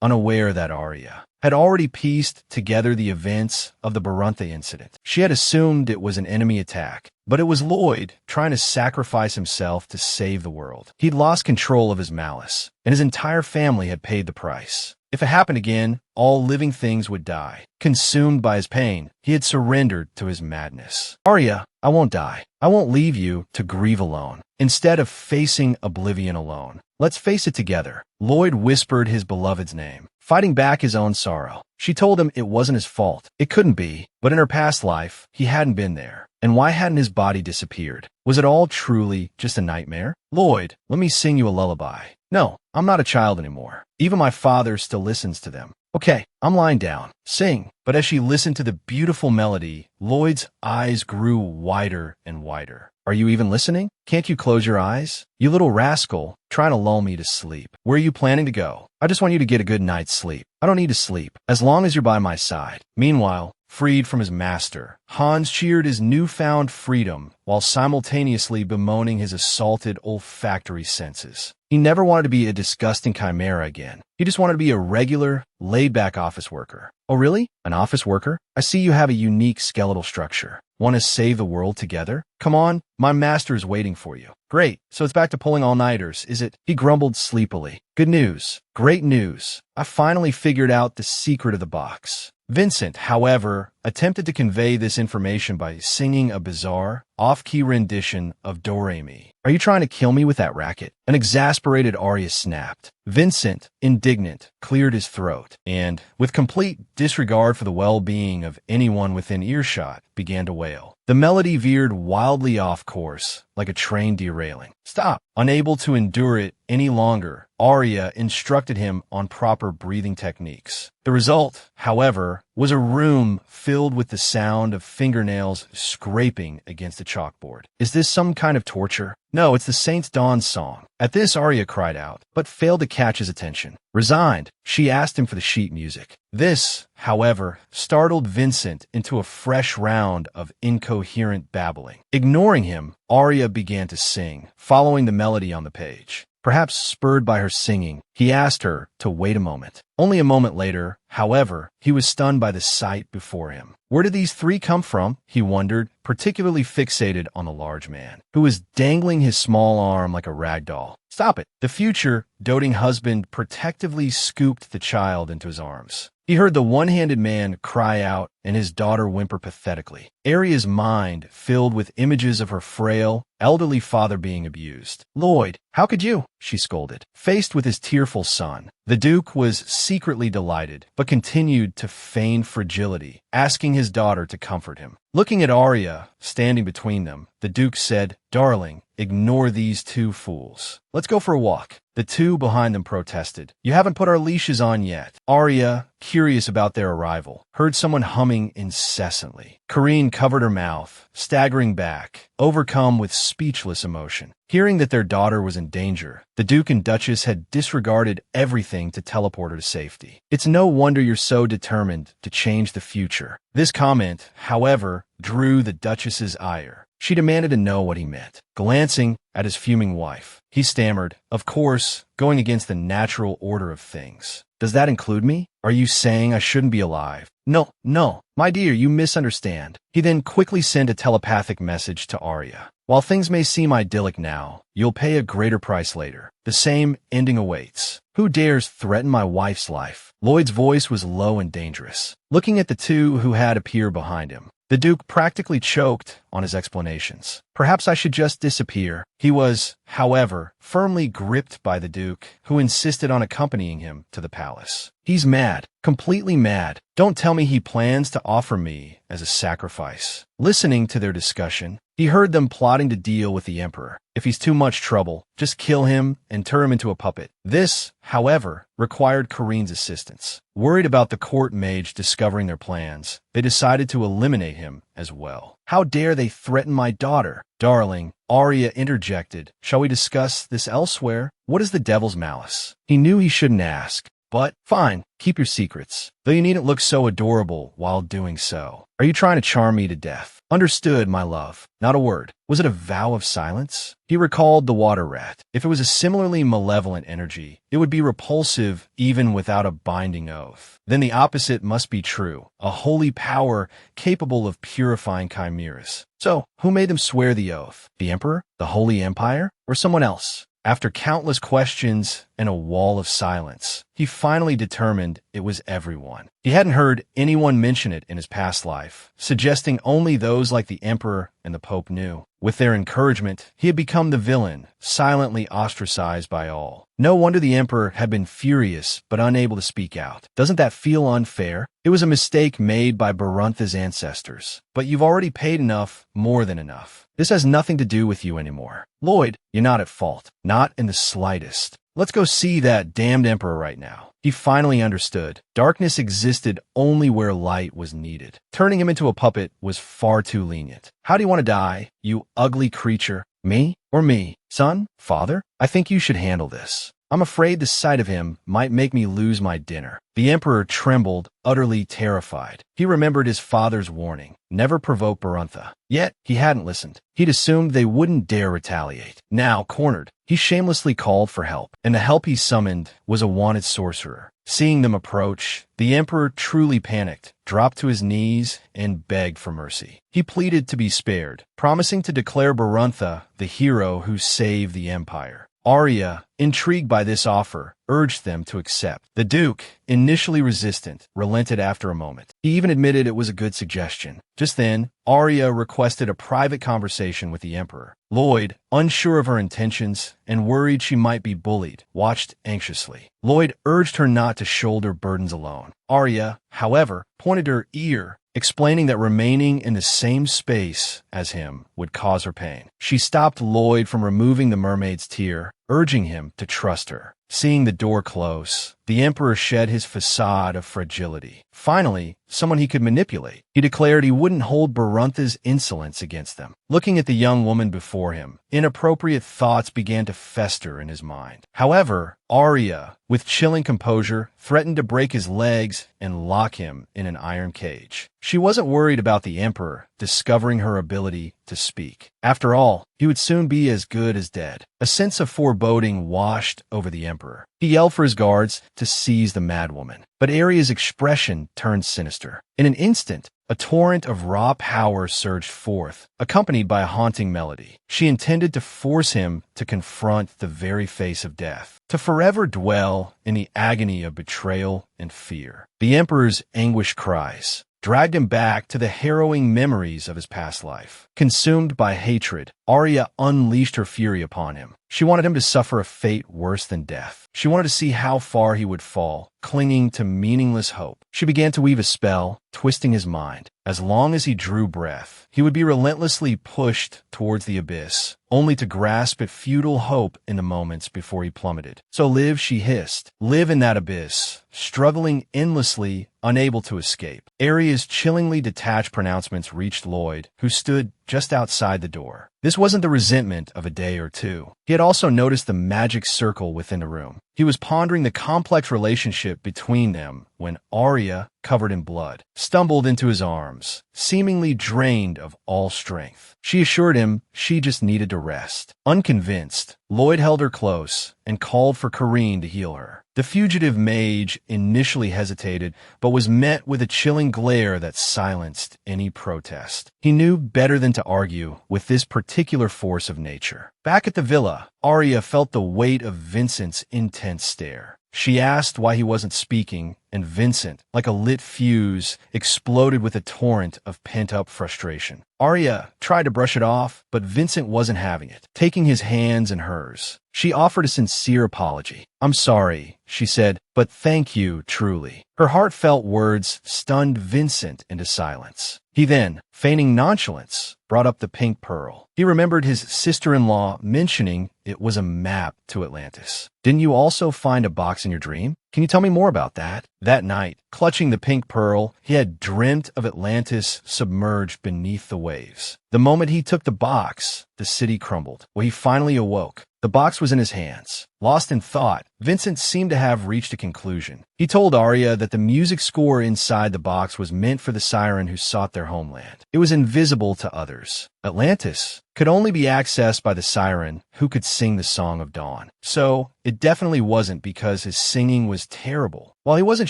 unaware that Arya had already pieced together the events of the Baruntha incident. She had assumed it was an enemy attack, but it was Lloyd trying to sacrifice himself to save the world. He'd lost control of his malice, and his entire family had paid the price. If it happened again, all living things would die. Consumed by his pain, he had surrendered to his madness. "Arya, I won't die. I won't leave you to grieve alone. Instead of facing oblivion alone, let's face it together." Lloyd whispered his beloved's name, fighting back his own sorrow. She told him it wasn't his fault. It couldn't be, but in her past life, he hadn't been there. And why hadn't his body disappeared? Was it all truly just a nightmare? "Lloyd, let me sing you a lullaby." "No, I'm not a child anymore. Even my father still listens to them." "Okay, I'm lying down. Sing." But as she listened to the beautiful melody, Lloyd's eyes grew wider and wider. "Are you even listening? Can't you close your eyes? You little rascal, trying to lull me to sleep. Where are you planning to go? I just want you to get a good night's sleep. I don't need to sleep, as long as you're by my side." Meanwhile, freed from his master, Hans cheered his newfound freedom while simultaneously bemoaning his assaulted olfactory senses. He never wanted to be a disgusting chimera again. He just wanted to be a regular, laid-back office worker. "Oh really? An office worker? I see you have a unique skeletal structure. Want to save the world together? Come on, my master is waiting for you." "Great, so it's back to pulling all-nighters, is it?" He grumbled sleepily. "Good news. Great news. I finally figured out the secret of the box." Vincent, however, attempted to convey this information by singing a bizarre, off-key rendition of Do Re Mi. "Are you trying to kill me with that racket?" An exasperated Arya snapped. Vincent, indignant, cleared his throat, and, with complete disregard for the well-being of anyone within earshot, began to wail. The melody veered wildly off course, like a train derailing. "Stop!" Unable to endure it any longer, Arya instructed him on proper breathing techniques. The result, however, was a room filled with the sound of fingernails scraping against a chalkboard. "Is this some kind of torture?" "No, it's the Saint's Dawn song." At this, Arya cried out, but failed to catch his attention. Resigned, she asked him for the sheet music. This, however, startled Vincent into a fresh round of incoherent babbling. Ignoring him, Arya began to sing, following the melody on the page. Perhaps spurred by her singing, he asked her to wait a moment. Only a moment later, however, he was stunned by the sight before him. Where did these three come from? He wondered, particularly fixated on the large man, who was dangling his small arm like a rag doll. "Stop it!" The future, doting husband protectively scooped the child into his arms. He heard the one-handed man cry out and his daughter whimper pathetically. Arya's mind filled with images of her frail, elderly father being abused. "Lloyd, how could you?" she scolded. Faced with his tearful son, the Duke was secretly delighted, but continued to feign fragility, asking his daughter to comfort him. Looking at Arya, standing between them, the Duke said, "Darling, ignore these two fools. Let's go for a walk." The two behind them protested. "You haven't put our leashes on yet." Arya, curious about their arrival, heard someone humming incessantly. Karine covered her mouth, staggering back, overcome with speechless emotion. Hearing that their daughter was in danger, the Duke and Duchess had disregarded everything to teleport her to safety. "It's no wonder you're so determined to change the future." This comment, however, drew the Duchess's ire. She demanded to know what he meant. Glancing at his fuming wife, he stammered, "Of course, going against the natural order of things. Does that include me? Are you saying I shouldn't be alive?" No, my dear, you misunderstand." He then quickly sent a telepathic message to Arya. "While things may seem idyllic now, you'll pay a greater price later. The same ending awaits. Who dares threaten my wife's life?" Lloyd's voice was low and dangerous. Looking at the two who had appeared behind him, the Duke practically choked on his explanations. "Perhaps I should just disappear." He was, however, firmly gripped by the Duke, who insisted on accompanying him to the palace. "He's mad, completely mad. Don't tell me he plans to offer me as a sacrifice." Listening to their discussion, he heard them plotting to deal with the Emperor. If he's too much trouble, just kill him and turn him into a puppet. This, however, required Karine's assistance. Worried about the court mage discovering their plans, they decided to eliminate him as well. "How dare they threaten my daughter?" "Darling," Arya interjected, "shall we discuss this elsewhere? What is the devil's malice?" He knew he shouldn't ask, but fine, keep your secrets. Though you needn't look so adorable while doing so. Are you trying to charm me to death? "Understood, my love." Not a word. Was it a vow of silence? He recalled the water rat. If it was a similarly malevolent energy, it would be repulsive even without a binding oath. Then the opposite must be true, a holy power capable of purifying chimeras. So, who made them swear the oath? The Emperor? The Holy Empire? Or someone else? After countless questions and a wall of silence, he finally determined it was everyone. He hadn't heard anyone mention it in his past life, suggesting only those like the Emperor and the Pope knew. With their encouragement, he had become the villain, silently ostracized by all. No wonder the Emperor had been furious but unable to speak out. Doesn't that feel unfair? It was a mistake made by Baruntha's ancestors. But you've already paid enough, more than enough. This has nothing to do with you anymore. Lloyd, you're not at fault. Not in the slightest. Let's go see that damned Emperor right now. He finally understood. Darkness existed only where light was needed. Turning him into a puppet was far too lenient. "How do you want to die, you ugly creature? Me or me? Son? Father? I think you should handle this. I'm afraid the sight of him might make me lose my dinner." The Emperor trembled, utterly terrified. He remembered his father's warning, never provoke Baruntha. Yet, he hadn't listened. He'd assumed they wouldn't dare retaliate. Now, cornered, he shamelessly called for help, and the help he summoned was a wanted sorcerer. Seeing them approach, the Emperor truly panicked, dropped to his knees, and begged for mercy. He pleaded to be spared, promising to declare Baruntha the hero who saved the Empire. Arya, intrigued by this offer, urged them to accept. The Duke, initially resistant, relented after a moment. He even admitted it was a good suggestion. Just then, Arya requested a private conversation with the Emperor. Lloyd, unsure of her intentions and worried she might be bullied, watched anxiously. Lloyd urged her not to shoulder burdens alone. Arya, however, pointed her ear, explaining that remaining in the same space as him would cause her pain. She stopped Lloyd from removing the mermaid's tear, urging him to trust her. Seeing the door close, the Emperor shed his facade of fragility. Finally, someone he could manipulate. He declared he wouldn't hold Baruntha's insolence against them. Looking at the young woman before him, inappropriate thoughts began to fester in his mind. However, Arya, with chilling composure, threatened to break his legs and lock him in an iron cage. She wasn't worried about the Emperor discovering her ability to speak. After all, he would soon be as good as dead. A sense of foreboding washed over the Emperor. He yelled for his guards, to seize the madwoman. But Arya's expression turned sinister. In an instant, a torrent of raw power surged forth, accompanied by a haunting melody. She intended to force him to confront the very face of death, to forever dwell in the agony of betrayal and fear. The Emperor's anguished cries dragged him back to the harrowing memories of his past life. Consumed by hatred, Arya unleashed her fury upon him. She wanted him to suffer a fate worse than death. She wanted to see how far he would fall, clinging to meaningless hope. She began to weave a spell, twisting his mind. As long as he drew breath, he would be relentlessly pushed towards the abyss, only to grasp at futile hope in the moments before he plummeted. So live, she hissed. Live in that abyss, struggling endlessly, unable to escape. Arya's chillingly detached pronouncements reached Lloyd, who stood just outside the door. This wasn't the resentment of a day or two. He had also noticed the magic circle within the room. He was pondering the complex relationship between them when Arya, covered in blood, stumbled into his arms, seemingly drained of all strength. She assured him she just needed to rest. Unconvinced, Lloyd held her close and called for Kareen to heal her. The fugitive mage initially hesitated, but was met with a chilling glare that silenced any protest. He knew better than to argue with this particular force of nature. Back at the villa, Arya felt the weight of Vincent's intense stare. She asked why he wasn't speaking, and Vincent, like a lit fuse, exploded with a torrent of pent-up frustration. Arya tried to brush it off, but Vincent wasn't having it, taking his hands in hers. She offered a sincere apology. "I'm sorry," she said, "but thank you, truly." Her heartfelt words stunned Vincent into silence. He then, feigning nonchalance, brought up the pink pearl. He remembered his sister-in-law mentioning it was a map to Atlantis. "Didn't you also find a box in your dream? Can you tell me more about that?" That night, clutching the pink pearl, he had dreamt of Atlantis submerged beneath the waves. The moment he took the box, the city crumbled. When he finally awoke, the box was in his hands. Lost in thought, Vincent seemed to have reached a conclusion. He told Arya that the music score inside the box was meant for the siren who sought their homeland. It was invisible to others. Atlantis could only be accessed by the siren who could sing the Song of Dawn. So, it definitely wasn't because his singing was terrible. While he wasn't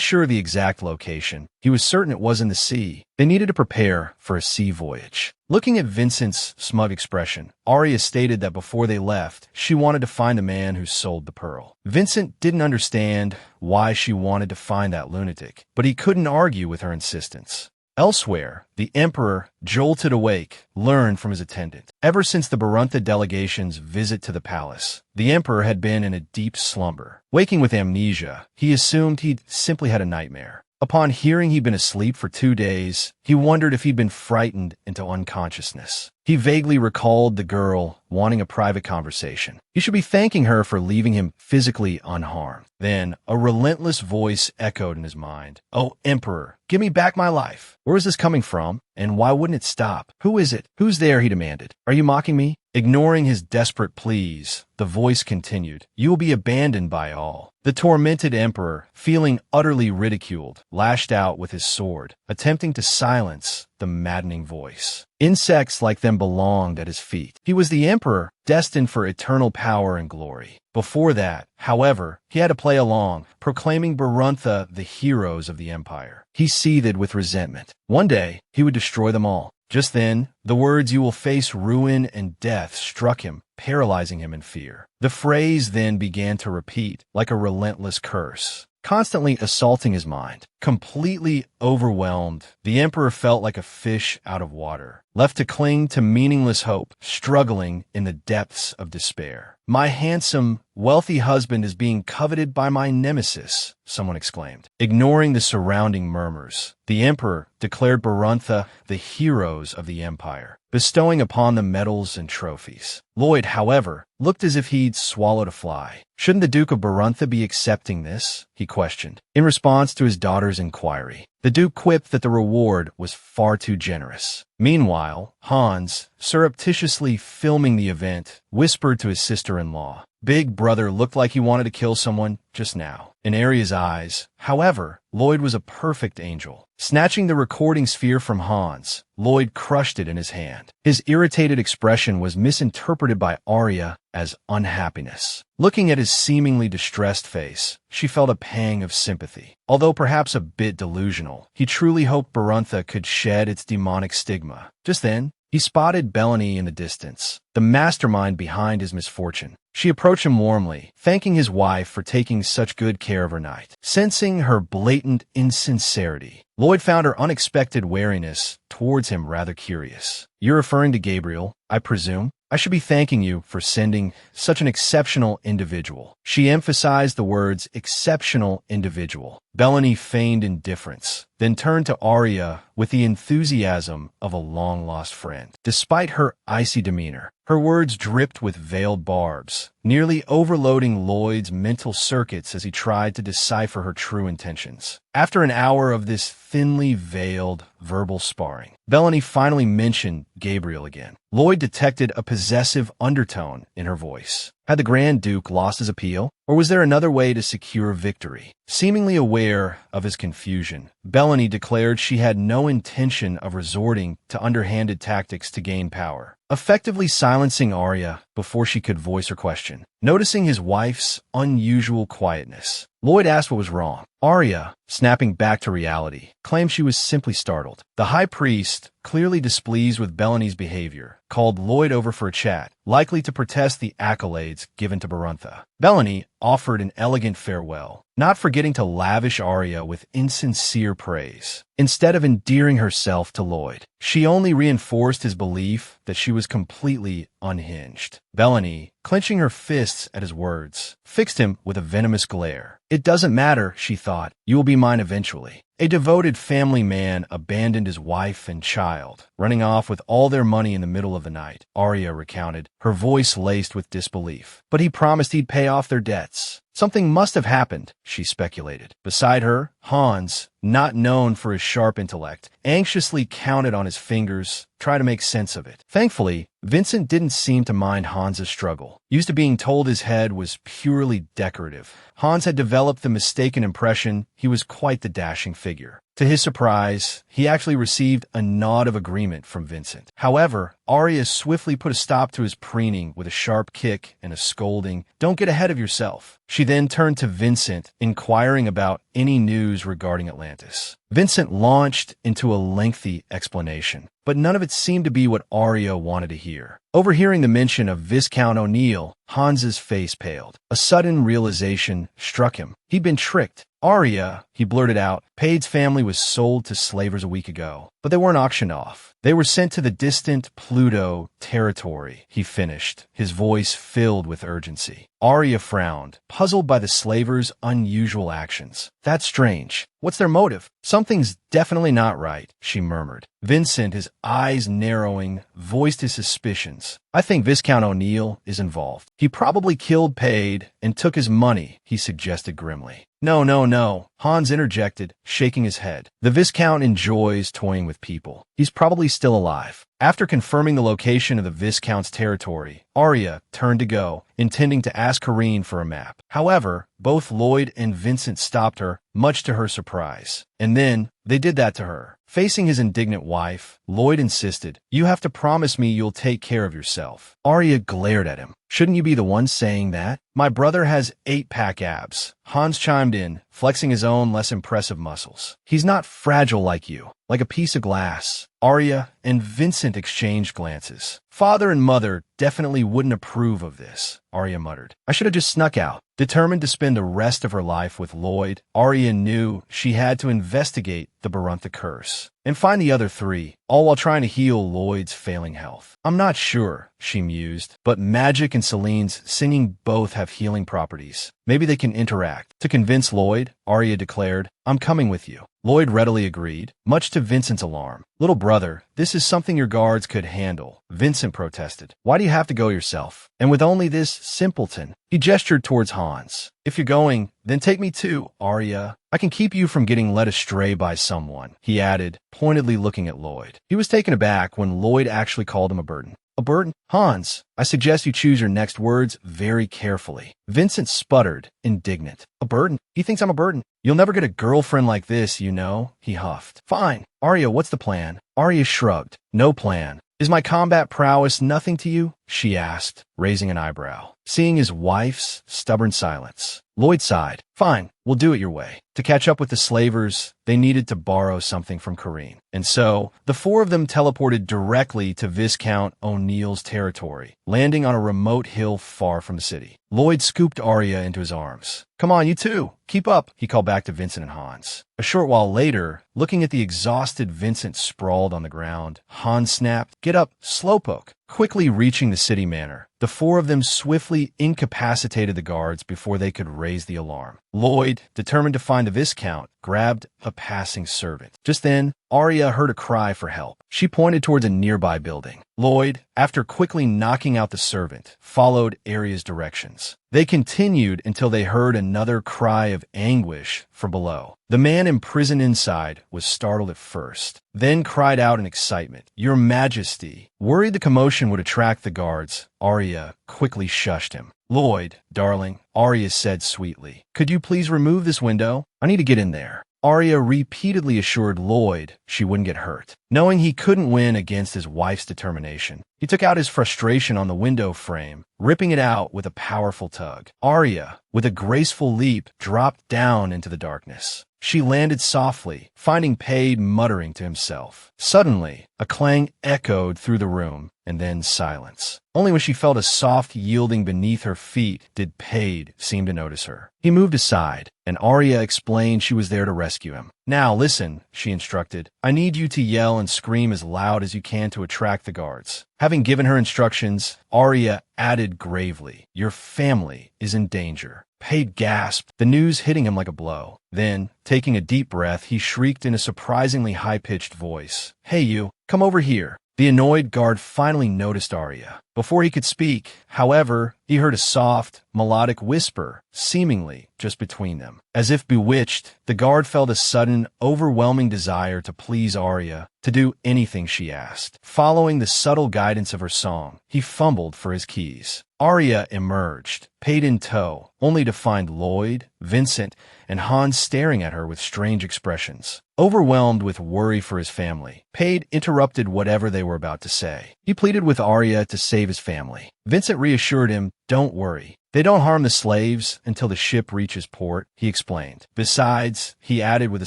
sure of the exact location, he was certain it was in the sea. They needed to prepare for a sea voyage. Looking at Vincent's smug expression, Arya stated that before they left, she wanted to find the man who sold the pearl. Vincent didn't understand why she wanted to find that lunatic, but he couldn't argue with her insistence. Elsewhere, the Emperor, jolted awake, learned from his attendant. Ever since the Baruntha delegation's visit to the palace, the Emperor had been in a deep slumber. Waking with amnesia, he assumed he'd simply had a nightmare. Upon hearing he'd been asleep for 2 days, he wondered if he'd been frightened into unconsciousness. He vaguely recalled the girl wanting a private conversation. He should be thanking her for leaving him physically unharmed. Then, a relentless voice echoed in his mind. "Oh, Emperor, give me back my life. Where is this coming from? And why wouldn't it stop? Who is it? Who's there?" he demanded. "Are you mocking me?" Ignoring his desperate pleas, the voice continued. "You will be abandoned by all." The tormented Emperor, feeling utterly ridiculed, lashed out with his sword, attempting to silence the maddening voice. Insects like them belonged at his feet. He was the Emperor, destined for eternal power and glory. Before that, however, he had to play along, proclaiming Baruntha the heroes of the Empire. He seethed with resentment. One day, he would destroy them all. Just then, the words "you will face ruin and death" struck him, paralyzing him in fear. The phrase then began to repeat, like a relentless curse, constantly assaulting his mind. Completely overwhelmed, the Emperor felt like a fish out of water, left to cling to meaningless hope, struggling in the depths of despair. "My handsome, wealthy husband is being coveted by my nemesis," someone exclaimed. Ignoring the surrounding murmurs, the Emperor declared Baruntha the heroes of the Empire, bestowing upon them medals and trophies. Lloyd, however, looked as if he'd swallowed a fly. "Shouldn't the Duke of Baruntha be accepting this?" he questioned. In response to his daughter's inquiry, the Duke quipped that the reward was far too generous. Meanwhile, Hans, surreptitiously filming the event, whispered to his sister-in-law, "Big Brother looked like he wanted to kill someone just now." In Arya's eyes, however, Lloyd was a perfect angel. Snatching the recording sphere from Hans, Lloyd crushed it in his hand. His irritated expression was misinterpreted by Arya as unhappiness. Looking at his seemingly distressed face, she felt a pang of sympathy. Although perhaps a bit delusional, he truly hoped Baruntha could shed its demonic stigma. Just then, he spotted Bellany in the distance, the mastermind behind his misfortune. She approached him warmly, thanking his wife for taking such good care of her knight. Sensing her blatant insincerity, Lloyd found her unexpected wariness towards him rather curious. "You're referring to Gabriel, I presume? I should be thanking you for sending such an exceptional individual." She emphasized the words exceptional individual. Bellany feigned indifference, then turned to Arya with the enthusiasm of a long-lost friend. Despite her icy demeanor, her words dripped with veiled barbs, nearly overloading Lloyd's mental circuits as he tried to decipher her true intentions. After an hour of this thinly veiled verbal sparring, Bellany finally mentioned Gabriel again. Lloyd detected a possessive undertone in her voice. Had the Grand Duke lost his appeal, or was there another way to secure victory? Seemingly aware of his confusion, Bellany declared she had no intention of resorting to underhanded tactics to gain power, effectively silencing Arya before she could voice her question. Noticing his wife's unusual quietness, Lloyd asked what was wrong. Arya, snapping back to reality, claimed she was simply startled. The High Priest, clearly displeased with Bellany's behavior, called Lloyd over for a chat, likely to protest the accolades given to Baruntha. Bellany offered an elegant farewell, not forgetting to lavish Arya with insincere praise. Instead of endearing herself to Lloyd, she only reinforced his belief that she was completely unhinged. Bellany, clenching her fists at his words, fixed him with a venomous glare. "It doesn't matter," she thought. "You will be mine eventually." A devoted family man abandoned his wife and child, running off with all their money in the middle of the night, Arya recounted, her voice laced with disbelief. But he promised he'd pay off their debts. Something must have happened, she speculated. Beside her, Hans, not known for his sharp intellect, anxiously counted on his fingers, trying to make sense of it. Thankfully, Vincent didn't seem to mind Hans's struggle. Used to being told his head was purely decorative, Hans had developed the mistaken impression he was quite the dashing figure. To his surprise, he actually received a nod of agreement from Vincent. However, Arya swiftly put a stop to his preening with a sharp kick and a scolding, "Don't get ahead of yourself." She then turned to Vincent, inquiring about any news regarding Atlantis. Vincent launched into a lengthy explanation, but none of it seemed to be what Arya wanted to hear. Overhearing the mention of Viscount O'Neill, Hans's face paled. A sudden realization struck him. He'd been tricked. "Arya," he blurted out, "Pade's family was sold to slavers a week ago, but they weren't auctioned off. They were sent to the distant Pluto territory," he finished, his voice filled with urgency. Arya frowned, puzzled by the slavers' unusual actions. "That's strange. What's their motive?" "Something's definitely not right," she murmured. Vincent, his eyes narrowing, voiced his suspicions. "I think Viscount O'Neill is involved. He probably killed Pade and took his money," he suggested grimly. "No, no, no," Hans interjected, shaking his head. "The Viscount enjoys toying with people. He's probably still alive." After confirming the location of the Viscount's territory, Arya turned to go, intending to ask Karine for a map. However, both Lloyd and Vincent stopped her, much to her surprise. And then, they did that to her. Facing his indignant wife, Lloyd insisted, "You have to promise me you'll take care of yourself." Arya glared at him. "Shouldn't you be the one saying that?" "My brother has 8-pack abs," Hans chimed in, flexing his own less impressive muscles. "He's not fragile like you, like a piece of glass." Arya and Vincent exchanged glances. "Father and mother definitely wouldn't approve of this," Arya muttered. "I should have just snuck out." Determined to spend the rest of her life with Lloyd, Arya knew she had to investigate the Baruntha curse and find the other 3, all while trying to heal Lloyd's failing health. "I'm not sure," she mused, "but magic and Celine's singing both have healing properties. Maybe they can interact." To convince Lloyd, Arya declared, "I'm coming with you." Lloyd readily agreed, much to Vincent's alarm. "Little brother, this is something your guards could handle," Vincent protested. "Why do you have to go yourself? And with only this simpleton?" He gestured towards Hans. "If you're going, then take me too, Arya. I can keep you from getting led astray by someone," he added, pointedly looking at Lloyd. He was taken aback when Lloyd actually called him a burden. A burden? Hans, I suggest you choose your next words very carefully. Vincent sputtered, indignant. A burden? He thinks I'm a burden. You'll never get a girlfriend like this, you know, he huffed. Fine. Arya, what's the plan? Arya shrugged. No plan. Is my combat prowess nothing to you? She asked, raising an eyebrow. Seeing his wife's stubborn silence, Lloyd sighed. Fine, we'll do it your way. To catch up with the slavers, they needed to borrow something from Kareen. And so, the four of them teleported directly to Viscount O'Neill's territory, landing on a remote hill far from the city. Lloyd scooped Arya into his arms. Come on, you two. Keep up, he called back to Vincent and Hans. A short while later, looking at the exhausted Vincent sprawled on the ground, Hans snapped, Get up, slowpoke. Quickly reaching the city manor, the four of them swiftly incapacitated the guards before they could raise the alarm. Lloyd, determined to find the Viscount, grabbed a passing servant. Just then, Arya heard a cry for help. She pointed towards a nearby building. Lloyd, after quickly knocking out the servant, followed Arya's directions. They continued until they heard another cry of anguish from below. The man imprisoned inside was startled at first, then cried out in excitement, Your Majesty! Worried the commotion would attract the guards, Arya quickly shushed him. Lloyd, darling, Arya said sweetly, could you please remove this window? I need to get in there. Arya repeatedly assured Lloyd she wouldn't get hurt. Knowing he couldn't win against his wife's determination, he took out his frustration on the window frame, ripping it out with a powerful tug. Arya, with a graceful leap, dropped down into the darkness. She landed softly, finding Pade muttering to himself. Suddenly, a clang echoed through the room, and then silence. Only when she felt a soft yielding beneath her feet did Pade seem to notice her. He moved aside, and Arya explained she was there to rescue him. Now listen, she instructed. I need you to yell and scream as loud as you can to attract the guards. Having given her instructions, Arya added gravely, Your family is in danger. Pade gasped, the news hitting him like a blow. Then, taking a deep breath, he shrieked in a surprisingly high-pitched voice, Hey you, come over here. The annoyed guard finally noticed Arya. Before he could speak, however, he heard a soft, melodic whisper, seemingly just between them. As if bewitched, the guard felt a sudden, overwhelming desire to please Arya, to do anything she asked. Following the subtle guidance of her song, he fumbled for his keys. Arya emerged, Pade in tow, only to find Lloyd, Vincent, and Hans staring at her with strange expressions. Overwhelmed with worry for his family, Pade interrupted whatever they were about to say. He pleaded with Arya to save his family. Vincent reassured him, Don't worry. They don't harm the slaves until the ship reaches port, he explained. Besides, he added with a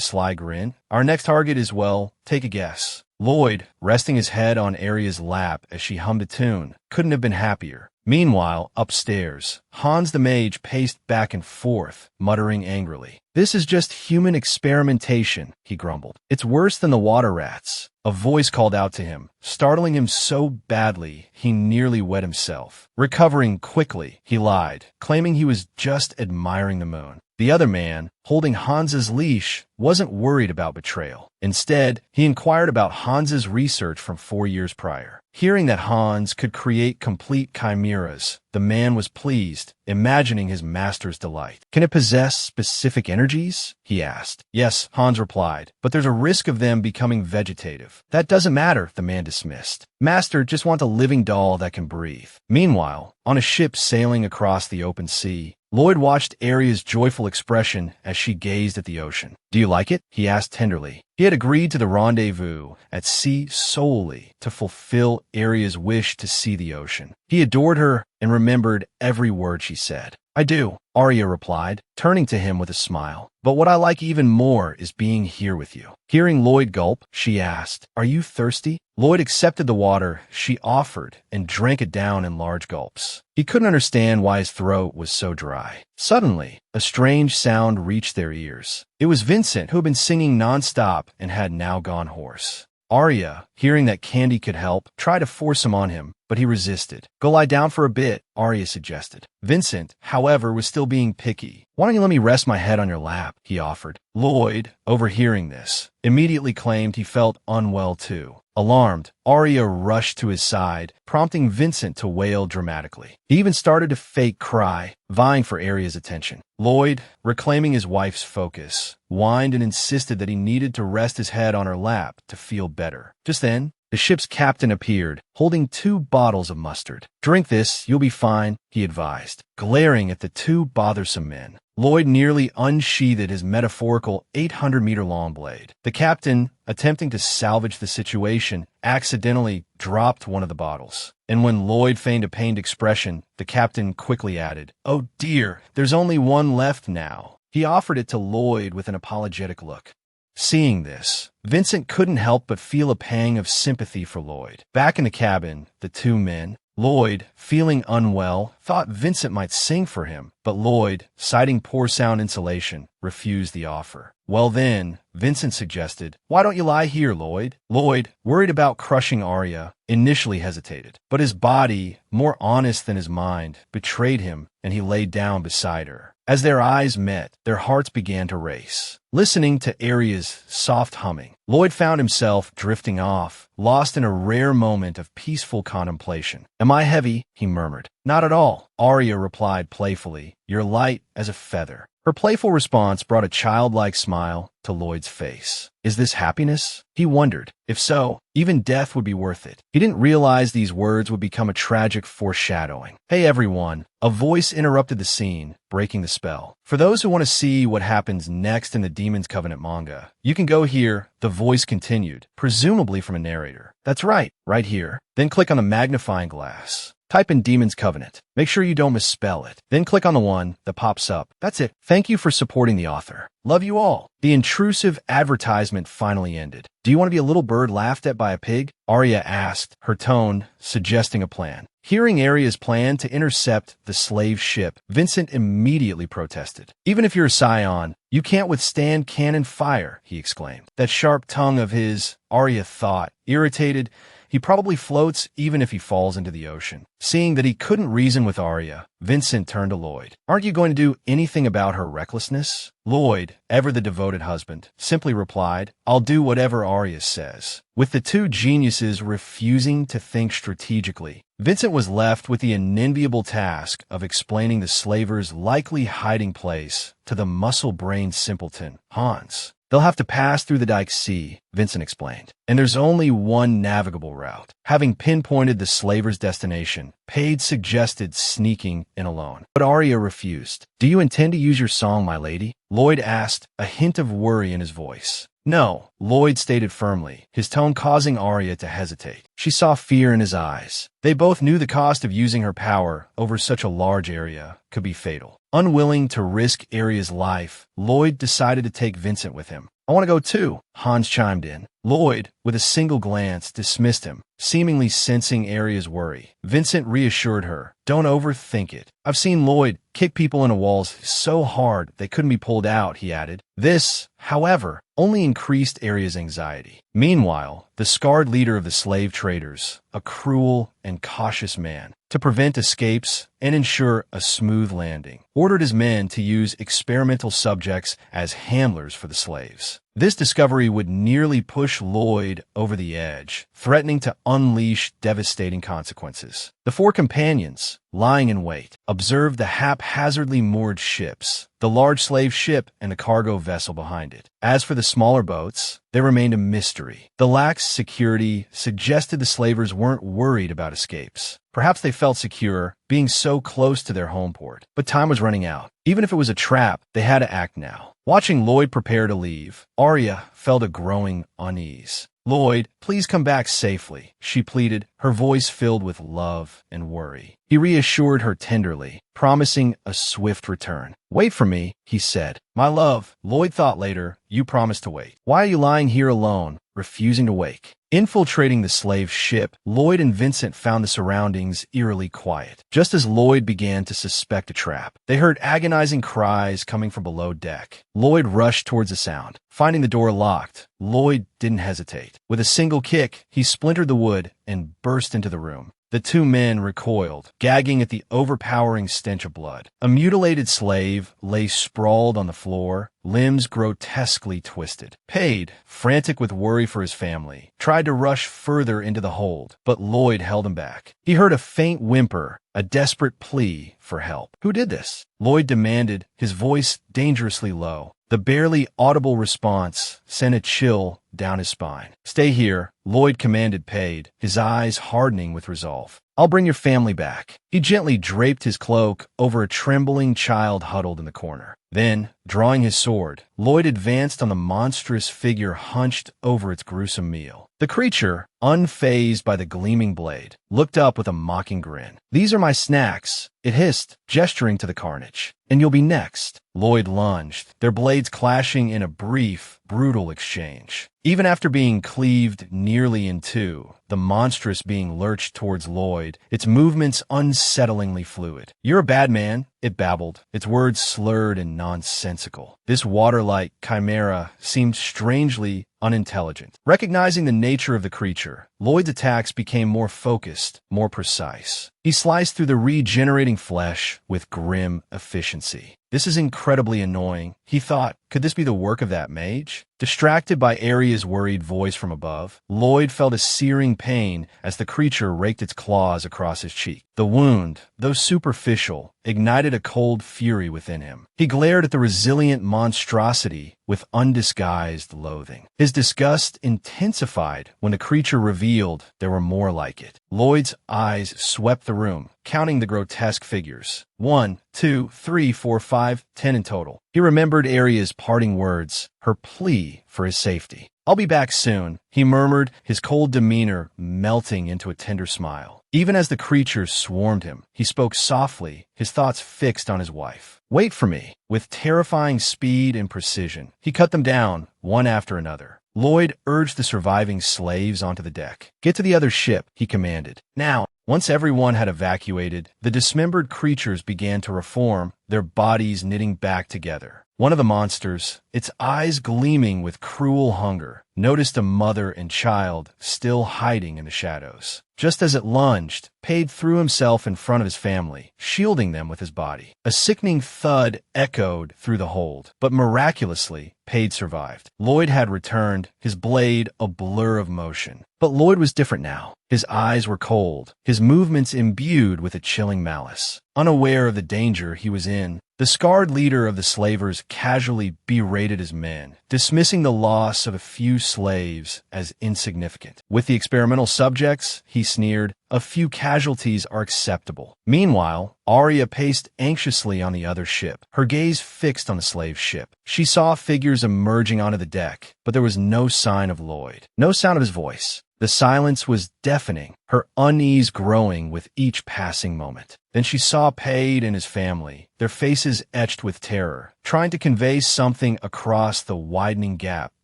sly grin, our next target is, well, take a guess. Lloyd, resting his head on Arya's lap as she hummed a tune, couldn't have been happier. Meanwhile, upstairs, Hans the mage paced back and forth, muttering angrily. This is just human experimentation, he grumbled. It's worse than the water rats. A voice called out to him, startling him so badly he nearly wet himself. Recovering quickly, he lied, claiming he was just admiring the moon. The other man, holding Hans's leash, wasn't worried about betrayal. Instead, he inquired about Hans's research from 4 years prior. Hearing that Hans could create complete chimeras, the man was pleased, imagining his master's delight. Can it possess specific energies? He asked. Yes, Hans replied, but there's a risk of them becoming vegetative. That doesn't matter, the man dismissed. Master just wants a living doll that can breathe. Meanwhile, on a ship sailing across the open sea, Lloyd watched Arya's joyful expression as she gazed at the ocean. Do you like it? He asked tenderly. He had agreed to the rendezvous at sea solely to fulfill Arya's wish to see the ocean. He adored her and remembered every word she said. I do, Arya replied, turning to him with a smile. But what I like even more is being here with you. Hearing Lloyd gulp, she asked, Are you thirsty? Lloyd accepted the water she offered and drank it down in large gulps. He couldn't understand why his throat was so dry. Suddenly, a strange sound reached their ears. It was Vincent, who had been singing nonstop and had now gone hoarse. Arya, hearing that candy could help, tried to force him on him, but he resisted. Go lie down for a bit, Arya suggested. Vincent, however, was still being picky. Why don't you let me rest my head on your lap, he offered. Lloyd, overhearing this, immediately claimed he felt unwell too. Alarmed, Arya rushed to his side, prompting Vincent to wail dramatically. He even started to fake cry, vying for Arya's attention. Lloyd, reclaiming his wife's focus, whined and insisted that he needed to rest his head on her lap to feel better. Just then, the ship's captain appeared, holding 2 bottles of mustard. "Drink this, you'll be fine," he advised, glaring at the 2 bothersome men. Lloyd nearly unsheathed his metaphorical 800-meter-long blade. The captain, attempting to salvage the situation, accidentally dropped one of the bottles. And when Lloyd feigned a pained expression, the captain quickly added, "Oh dear, there's only one left now." He offered it to Lloyd with an apologetic look. Seeing this, Vincent couldn't help but feel a pang of sympathy for Lloyd. Back in the cabin, the 2 men, Lloyd, feeling unwell, thought Vincent might sing for him, but Lloyd, citing poor sound insulation, refused the offer. Well then, Vincent suggested, "Why don't you lie here, Lloyd?" Lloyd, worried about crushing Arya, initially hesitated, but his body, more honest than his mind, betrayed him, and he lay down beside her. As their eyes met, their hearts began to race. Listening to Arya's soft humming, Lloyd found himself drifting off, lost in a rare moment of peaceful contemplation. "Am I heavy?" he murmured. "Not at all," Arya replied playfully. "You're light as a feather." Her playful response brought a childlike smile to Lloyd's face. Is this happiness? He wondered. If so, even death would be worth it. He didn't realize these words would become a tragic foreshadowing. "Hey everyone," a voice interrupted the scene, breaking the spell. "For those who want to see what happens next in the Demon's Covenant manga, you can go here," the voice continued, presumably from a narrator. "That's right, right here. Then click on the magnifying glass. Type in Demon's Covenant. Make sure you don't misspell it. Then click on the one that pops up. That's it. Thank you for supporting the author. Love you all." The intrusive advertisement finally ended. "Do you want to be a little bird laughed at by a pig?" Arya asked, her tone suggesting a plan. Hearing Arya's plan to intercept the slave ship, Vincent immediately protested. "Even if you're a scion, you can't withstand cannon fire," he exclaimed. That sharp tongue of his, Arya thought. Irritated, he probably floats even if he falls into the ocean. Seeing that he couldn't reason with Arya, Vincent turned to Lloyd. "Aren't you going to do anything about her recklessness?" Lloyd, ever the devoted husband, simply replied, "I'll do whatever Arya says." With the 2 geniuses refusing to think strategically, Vincent was left with the unenviable task of explaining the slaver's likely hiding place to the muscle-brained simpleton, Hans. "They'll have to pass through the Dyke Sea," Vincent explained, "and there's only one navigable route." Having pinpointed the slaver's destination, Paige suggested sneaking in alone, but Arya refused. "Do you intend to use your song, my lady?" Lloyd asked, a hint of worry in his voice. "No," Lloyd stated firmly, his tone causing Arya to hesitate. She saw fear in his eyes. They both knew the cost of using her power over such a large area could be fatal. Unwilling to risk Arya's life, Lloyd decided to take Vincent with him. "I want to go too," Hans chimed in. Lloyd, with a single glance, dismissed him, seemingly sensing Arya's worry. Vincent reassured her, "Don't overthink it. I've seen Lloyd kick people into walls so hard they couldn't be pulled out," he added. This, however, only increased Arya's anxiety. Meanwhile, the scarred leader of the slave traders, a cruel and cautious man, to prevent escapes and ensure a smooth landing, ordered his men to use experimental subjects as handlers for the slaves. This discovery would nearly push Lloyd over the edge, threatening to unleash devastating consequences. The 4 companions, lying in wait, observed the haphazardly moored ships, the large slave ship and the cargo vessel behind it. As for the smaller boats, they remained a mystery. The lax security suggested the slavers weren't worried about escapes. Perhaps they felt secure being so close to their home port. But time was running out. Even if it was a trap, they had to act now. Watching Lloyd prepare to leave, Arya felt a growing unease. "Lloyd, please come back safely," she pleaded, her voice filled with love and worry. He reassured her tenderly, promising a swift return. "Wait for me," he said. "My love," Lloyd thought later, "you promised to wait. Why are you lying here alone, refusing to wake?" Infiltrating the slave ship, Lloyd and Vincent found the surroundings eerily quiet. Just as Lloyd began to suspect a trap, they heard agonizing cries coming from below deck. Lloyd rushed towards the sound. Finding the door locked, Lloyd didn't hesitate. With a single kick, he splintered the wood and burst into the room. The 2 men recoiled, gagging at the overpowering stench of blood. A mutilated slave lay sprawled on the floor, limbs grotesquely twisted. Paid, frantic with worry for his family, tried to rush further into the hold, but Lloyd held him back. He heard a faint whimper, a desperate plea for help. "Who did this?" Lloyd demanded, his voice dangerously low. The barely audible response sent a chill down his spine. "Stay here," Lloyd commanded Paid, his eyes hardening with resolve. "I'll bring your family back." He gently draped his cloak over a trembling child huddled in the corner. Then, drawing his sword, Lloyd advanced on the monstrous figure hunched over its gruesome meal. The creature, unfazed by the gleaming blade, looked up with a mocking grin. "These are my snacks," it hissed, gesturing to the carnage. "And you'll be next." Lloyd lunged, their blades clashing in a brief, brutal exchange. Even after being cleaved nearly in two, the monstrous being lurched towards Lloyd, its movements unsettlingly fluid. "You're a bad man," it babbled, its words slurred and nonsensical. This water-like chimera seemed strangely unintelligent. Recognizing the nature of the creature, Lloyd's attacks became more focused, more precise. He sliced through the regenerating flesh with grim efficiency. "This is incredibly annoying," he thought. Could this be the work of that mage? Distracted by Arya's worried voice from above, Lloyd felt a searing pain as the creature raked its claws across his cheek. The wound, though superficial, ignited a cold fury within him. He glared at the resilient monstrosity with undisguised loathing. His disgust intensified when the creature revealed there were more like it. Lloyd's eyes swept the room, counting the grotesque figures. 1, 2, 3, 4, 5, 10 in total. He remembered Arya's parting words, her plea for his safety. "I'll be back soon," he murmured, his cold demeanor melting into a tender smile. Even as the creatures swarmed him, he spoke softly, his thoughts fixed on his wife. "Wait for me." With terrifying speed and precision, he cut them down, one after another. Lloyd urged the surviving slaves onto the deck. "Get to the other ship," he commanded. "Now." Once everyone had evacuated, the dismembered creatures began to reform, their bodies knitting back together. One of the monsters, its eyes gleaming with cruel hunger, noticed a mother and child still hiding in the shadows. Just as it lunged, Paid threw himself in front of his family, shielding them with his body. A sickening thud echoed through the hold, but miraculously, Paid survived. Lloyd had returned, his blade a blur of motion. But Lloyd was different now. His eyes were cold, his movements imbued with a chilling malice. Unaware of the danger he was in, the scarred leader of the slavers casually berated his men, dismissing the loss of a few slaves as insignificant. With the experimental subjects, he sneered, a few casualties are acceptable. Meanwhile, Arya paced anxiously on the other ship, her gaze fixed on the slave ship. She saw figures emerging onto the deck, but there was no sign of Lloyd, no sound of his voice. The silence was deafening, her unease growing with each passing moment. Then she saw Paid and his family, their faces etched with terror, trying to convey something across the widening gap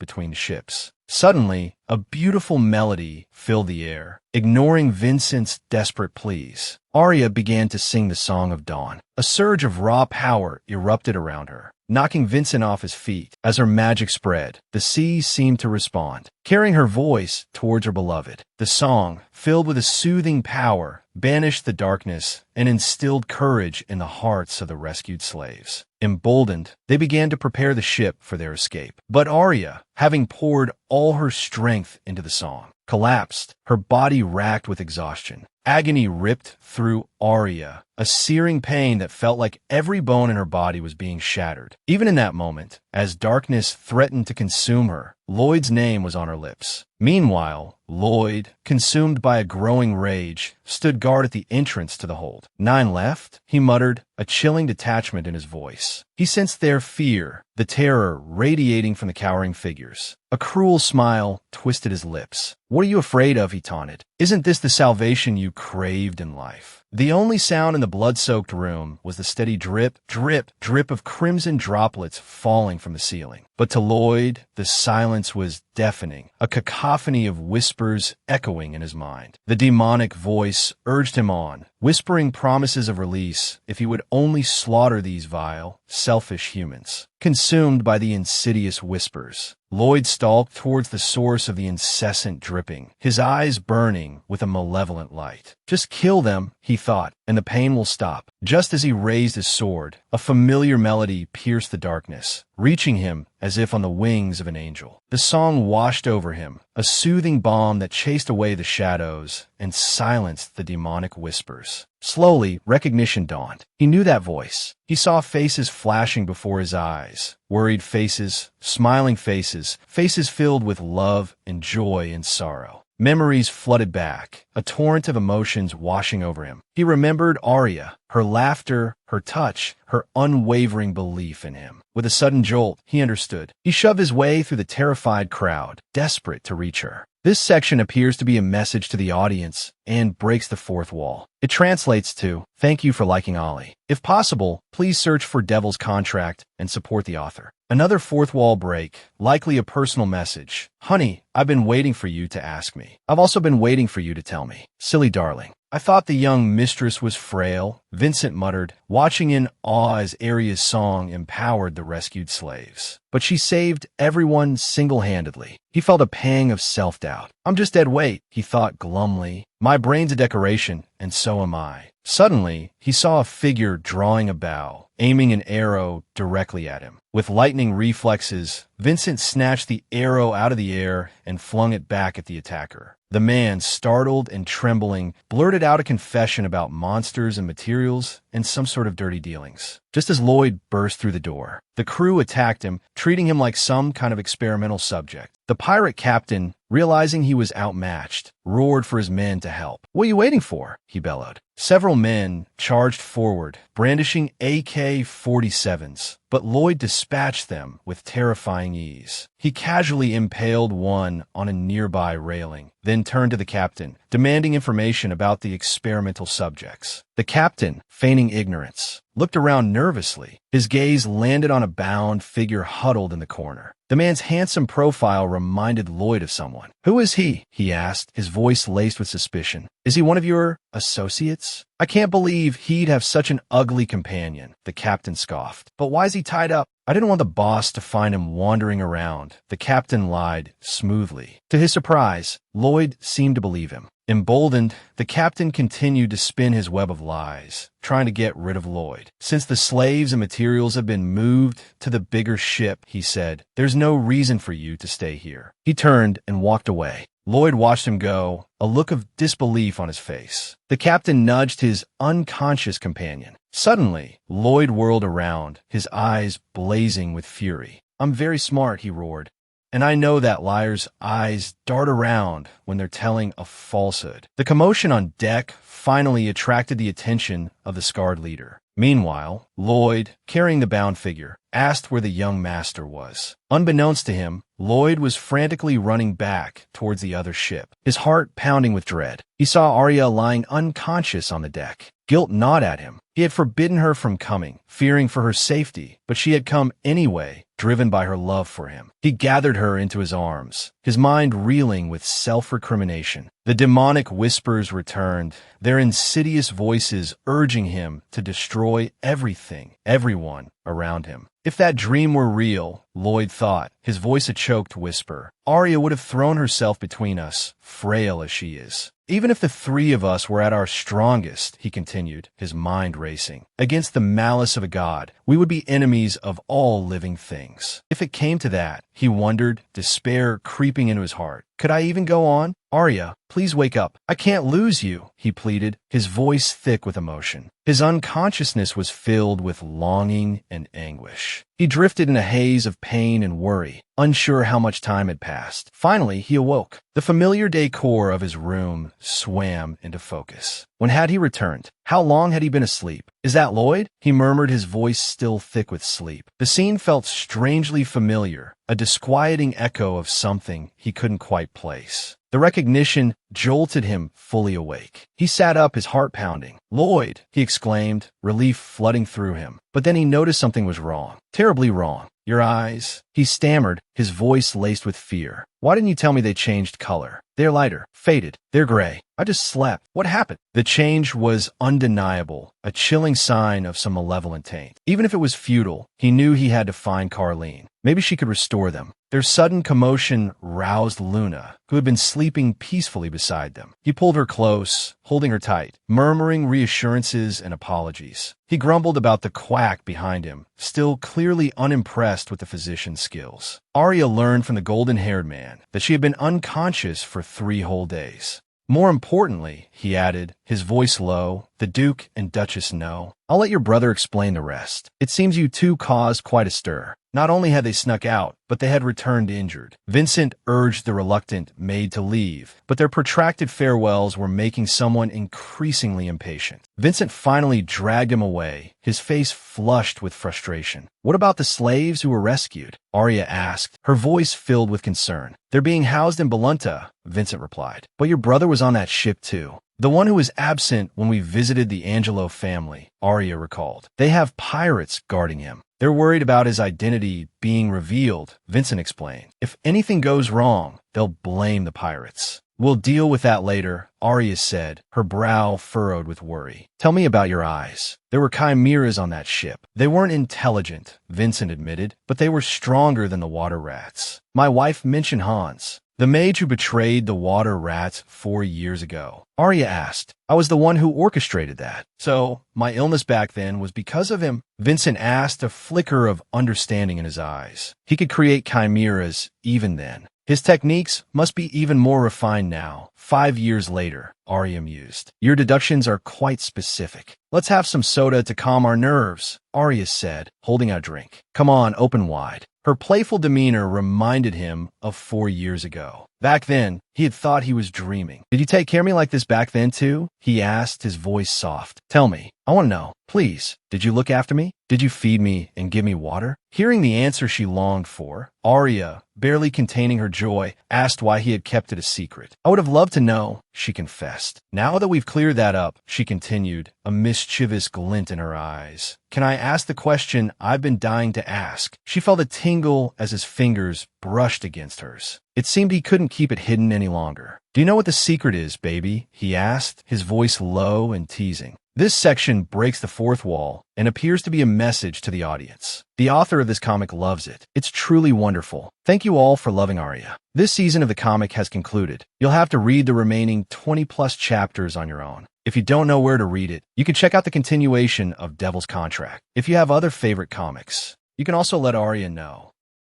between the ships. Suddenly, a beautiful melody filled the air. Ignoring Vincent's desperate pleas, Arya began to sing the Song of Dawn. A surge of raw power erupted around her, knocking Vincent off his feet. As her magic spread, the sea seemed to respond, carrying her voice towards her beloved. The song, filled with a soothing power, banished the darkness and instilled courage in the hearts of the rescued slaves. Emboldened, they began to prepare the ship for their escape. But Arya, having poured all her strength into the song, collapsed, her body racked with exhaustion. Agony ripped through Arya, a searing pain that felt like every bone in her body was being shattered. Even in that moment, as darkness threatened to consume her, Lloyd's name was on her lips. Meanwhile, Lloyd, consumed by a growing rage, stood guard at the entrance to the hold. 9 left, he muttered, a chilling detachment in his voice. He sensed their fear, the terror radiating from the cowering figures. A cruel smile twisted his lips. "What are you afraid of?" he taunted. "Isn't this the salvation you craved in life?" The only sound in the blood-soaked room was the steady drip, drip, drip of crimson droplets falling from the ceiling. But to Lloyd, the silence was deafening, a cacophony of whispers echoing in his mind. The demonic voice urged him on, whispering promises of release if he would only slaughter these vile, selfish humans. consumed by the insidious whispers. Lloyd stalked towards the source of the incessant dripping, his eyes burning with a malevolent light. Just kill them, he thought, and the pain will stop. Just as he raised his sword, a familiar melody pierced the darkness, reaching him as if on the wings of an angel. The song washed over him, a soothing balm that chased away the shadows and silenced the demonic whispers. Slowly, recognition dawned. He knew that voice. He saw faces flashing before his eyes. Worried faces, smiling faces, faces filled with love and joy and sorrow. Memories flooded back, a torrent of emotions washing over him. He remembered Arya, her laughter, her touch, her unwavering belief in him. With a sudden jolt, he understood. He shoved his way through the terrified crowd, desperate to reach her. This section appears to be a message to the audience and breaks the fourth wall. It translates to, "Thank you for liking Ollie. If possible, please search for Devil's Contract and support the author." Another fourth wall break, likely a personal message. "Honey, I've been waiting for you to ask me. I've also been waiting for you to tell me. Silly darling. I thought the young mistress was frail," Vincent muttered, watching in awe as Arya's song empowered the rescued slaves. "But she saved everyone single-handedly." He felt a pang of self-doubt. "I'm just dead weight," he thought glumly. "My brain's a decoration, and so am I." Suddenly, he saw a figure drawing a bow, aiming an arrow directly at him. With lightning reflexes, Vincent snatched the arrow out of the air and flung it back at the attacker. The man, startled and trembling, blurted out a confession about monsters and materials and some sort of dirty dealings. Just as Lloyd burst through the door, the crew attacked him, treating him like some kind of experimental subject. The pirate captain, realizing he was outmatched, roared for his men to help. "What are you waiting for?" he bellowed. Several men charged forward, brandishing AK-47s, but Lloyd dispatched them with terrifying ease. He casually impaled one on a nearby railing, then turned to the captain, demanding information about the experimental subjects. The captain, feigning ignorance, looked around nervously. His gaze landed on a bound figure huddled in the corner. The man's handsome profile reminded Lloyd of someone. "Who is he?" he asked, his voice laced with suspicion. "Is he one of your associates?" "I can't believe he'd have such an ugly companion," the captain scoffed. "But why is he tied up?" "I didn't want the boss to find him wandering around," the captain lied smoothly. To his surprise, Lloyd seemed to believe him. Emboldened, the captain continued to spin his web of lies, trying to get rid of Lloyd. "Since the slaves and materials have been moved to the bigger ship," he said, "there's no reason for you to stay here." He turned and walked away. Lloyd watched him go, a look of disbelief on his face. The captain nudged his unconscious companion. Suddenly, Lloyd whirled around, his eyes blazing with fury. "I'm very smart," he roared. "And I know that liars' eyes dart around when they're telling a falsehood." The commotion on deck finally attracted the attention of the scarred leader. Meanwhile, Lloyd, carrying the bound figure, asked where the young master was. Unbeknownst to him, Lloyd was frantically running back towards the other ship, his heart pounding with dread. He saw Arya lying unconscious on the deck. Guilt gnawed at him. He had forbidden her from coming, fearing for her safety, but she had come anyway, driven by her love for him. He gathered her into his arms, his mind reeling with self-recrimination. The demonic whispers returned, their insidious voices urging him to destroy everything, everyone around him. If that dream were real, Lloyd thought, his voice a choked whisper, Arya would have thrown herself between us, frail as she is. Even if the three of us were at our strongest, he continued, his mind racing, against the malice of a god, we would be enemies of all living things. If it came to that, he wondered, despair creeping into his heart. Could I even go on? Arya, please wake up. I can't lose you, he pleaded, his voice thick with emotion. His unconsciousness was filled with longing and anguish. He drifted in a haze of pain and worry, unsure how much time had passed. Finally, he awoke. The familiar decor of his room swam into focus. When had he returned? How long had he been asleep? Is that Lloyd? He murmured, his voice still thick with sleep. The scene felt strangely familiar, a disquieting echo of something he couldn't quite place. The recognition jolted him fully awake. He sat up, his heart pounding. Lloyd, he exclaimed, relief flooding through him. But then he noticed something was wrong, terribly wrong. Your eyes. He stammered, his voice laced with fear. Why didn't you tell me they changed color? They're lighter, faded. They're gray. I just slept. What happened? The change was undeniable, a chilling sign of some malevolent taint. Even if it was futile, he knew he had to find Carlene. Maybe she could restore them. Their sudden commotion roused Luna, who had been sleeping peacefully beside them. He pulled her close, holding her tight, murmuring reassurances and apologies. He grumbled about the quack behind him, still clearly unimpressed with the physician's skills. Arya learned from the golden-haired man that she had been unconscious for 3 whole days. More importantly, he added, his voice low, the Duke and Duchess know. I'll let your brother explain the rest. It seems you two caused quite a stir. Not only had they snuck out, but they had returned injured. Vincent urged the reluctant maid to leave, but their protracted farewells were making someone increasingly impatient. Vincent finally dragged him away, his face flushed with frustration. What about the slaves who were rescued? Arya asked, her voice filled with concern. They're being housed in Belunta, Vincent replied. But your brother was on that ship too. The one who was absent when we visited the Angelo family, Arya recalled. They have pirates guarding him. They're worried about his identity being revealed, Vincent explained. If anything goes wrong, they'll blame the pirates. We'll deal with that later, Arya said, her brow furrowed with worry. Tell me about your eyes. There were chimeras on that ship. They weren't intelligent, Vincent admitted, but they were stronger than the water rats. My wife mentioned Hans, the mage who betrayed the water rats 4 years ago. Arya asked. I was the one who orchestrated that. So, my illness back then was because of him? Vincent asked, a flicker of understanding in his eyes. He could create chimeras even then. His techniques must be even more refined now, 5 years later, Arya mused. Your deductions are quite specific. Let's have some soda to calm our nerves, Arya said, holding out a drink. Come on, open wide. Her playful demeanor reminded him of 4 years ago. Back then, he had thought he was dreaming. Did you take care of me like this back then too? He asked, his voice soft. Tell me. I want to know. Please. Did you look after me? Did you feed me and give me water? Hearing the answer she longed for, Arya, barely containing her joy, asked why he had kept it a secret. I would have loved to know, she confessed. Now that we've cleared that up, she continued, a mischievous glint in her eyes. Can I ask the question I've been dying to ask? She felt a tingle as his fingers brushed against hers. It seemed he couldn't keep it hidden any longer. Do you know what the secret is, baby? He asked, his voice low and teasing. This section breaks the fourth wall and appears to be a message to the audience. The author of this comic loves it. It's truly wonderful. Thank you all for loving Arya. This season of the comic has concluded. You'll have to read the remaining 20+ chapters on your own. If you don't know where to read it, you can check out the continuation of Devil's Contract. If you have other favorite comics, you can also let Arya know.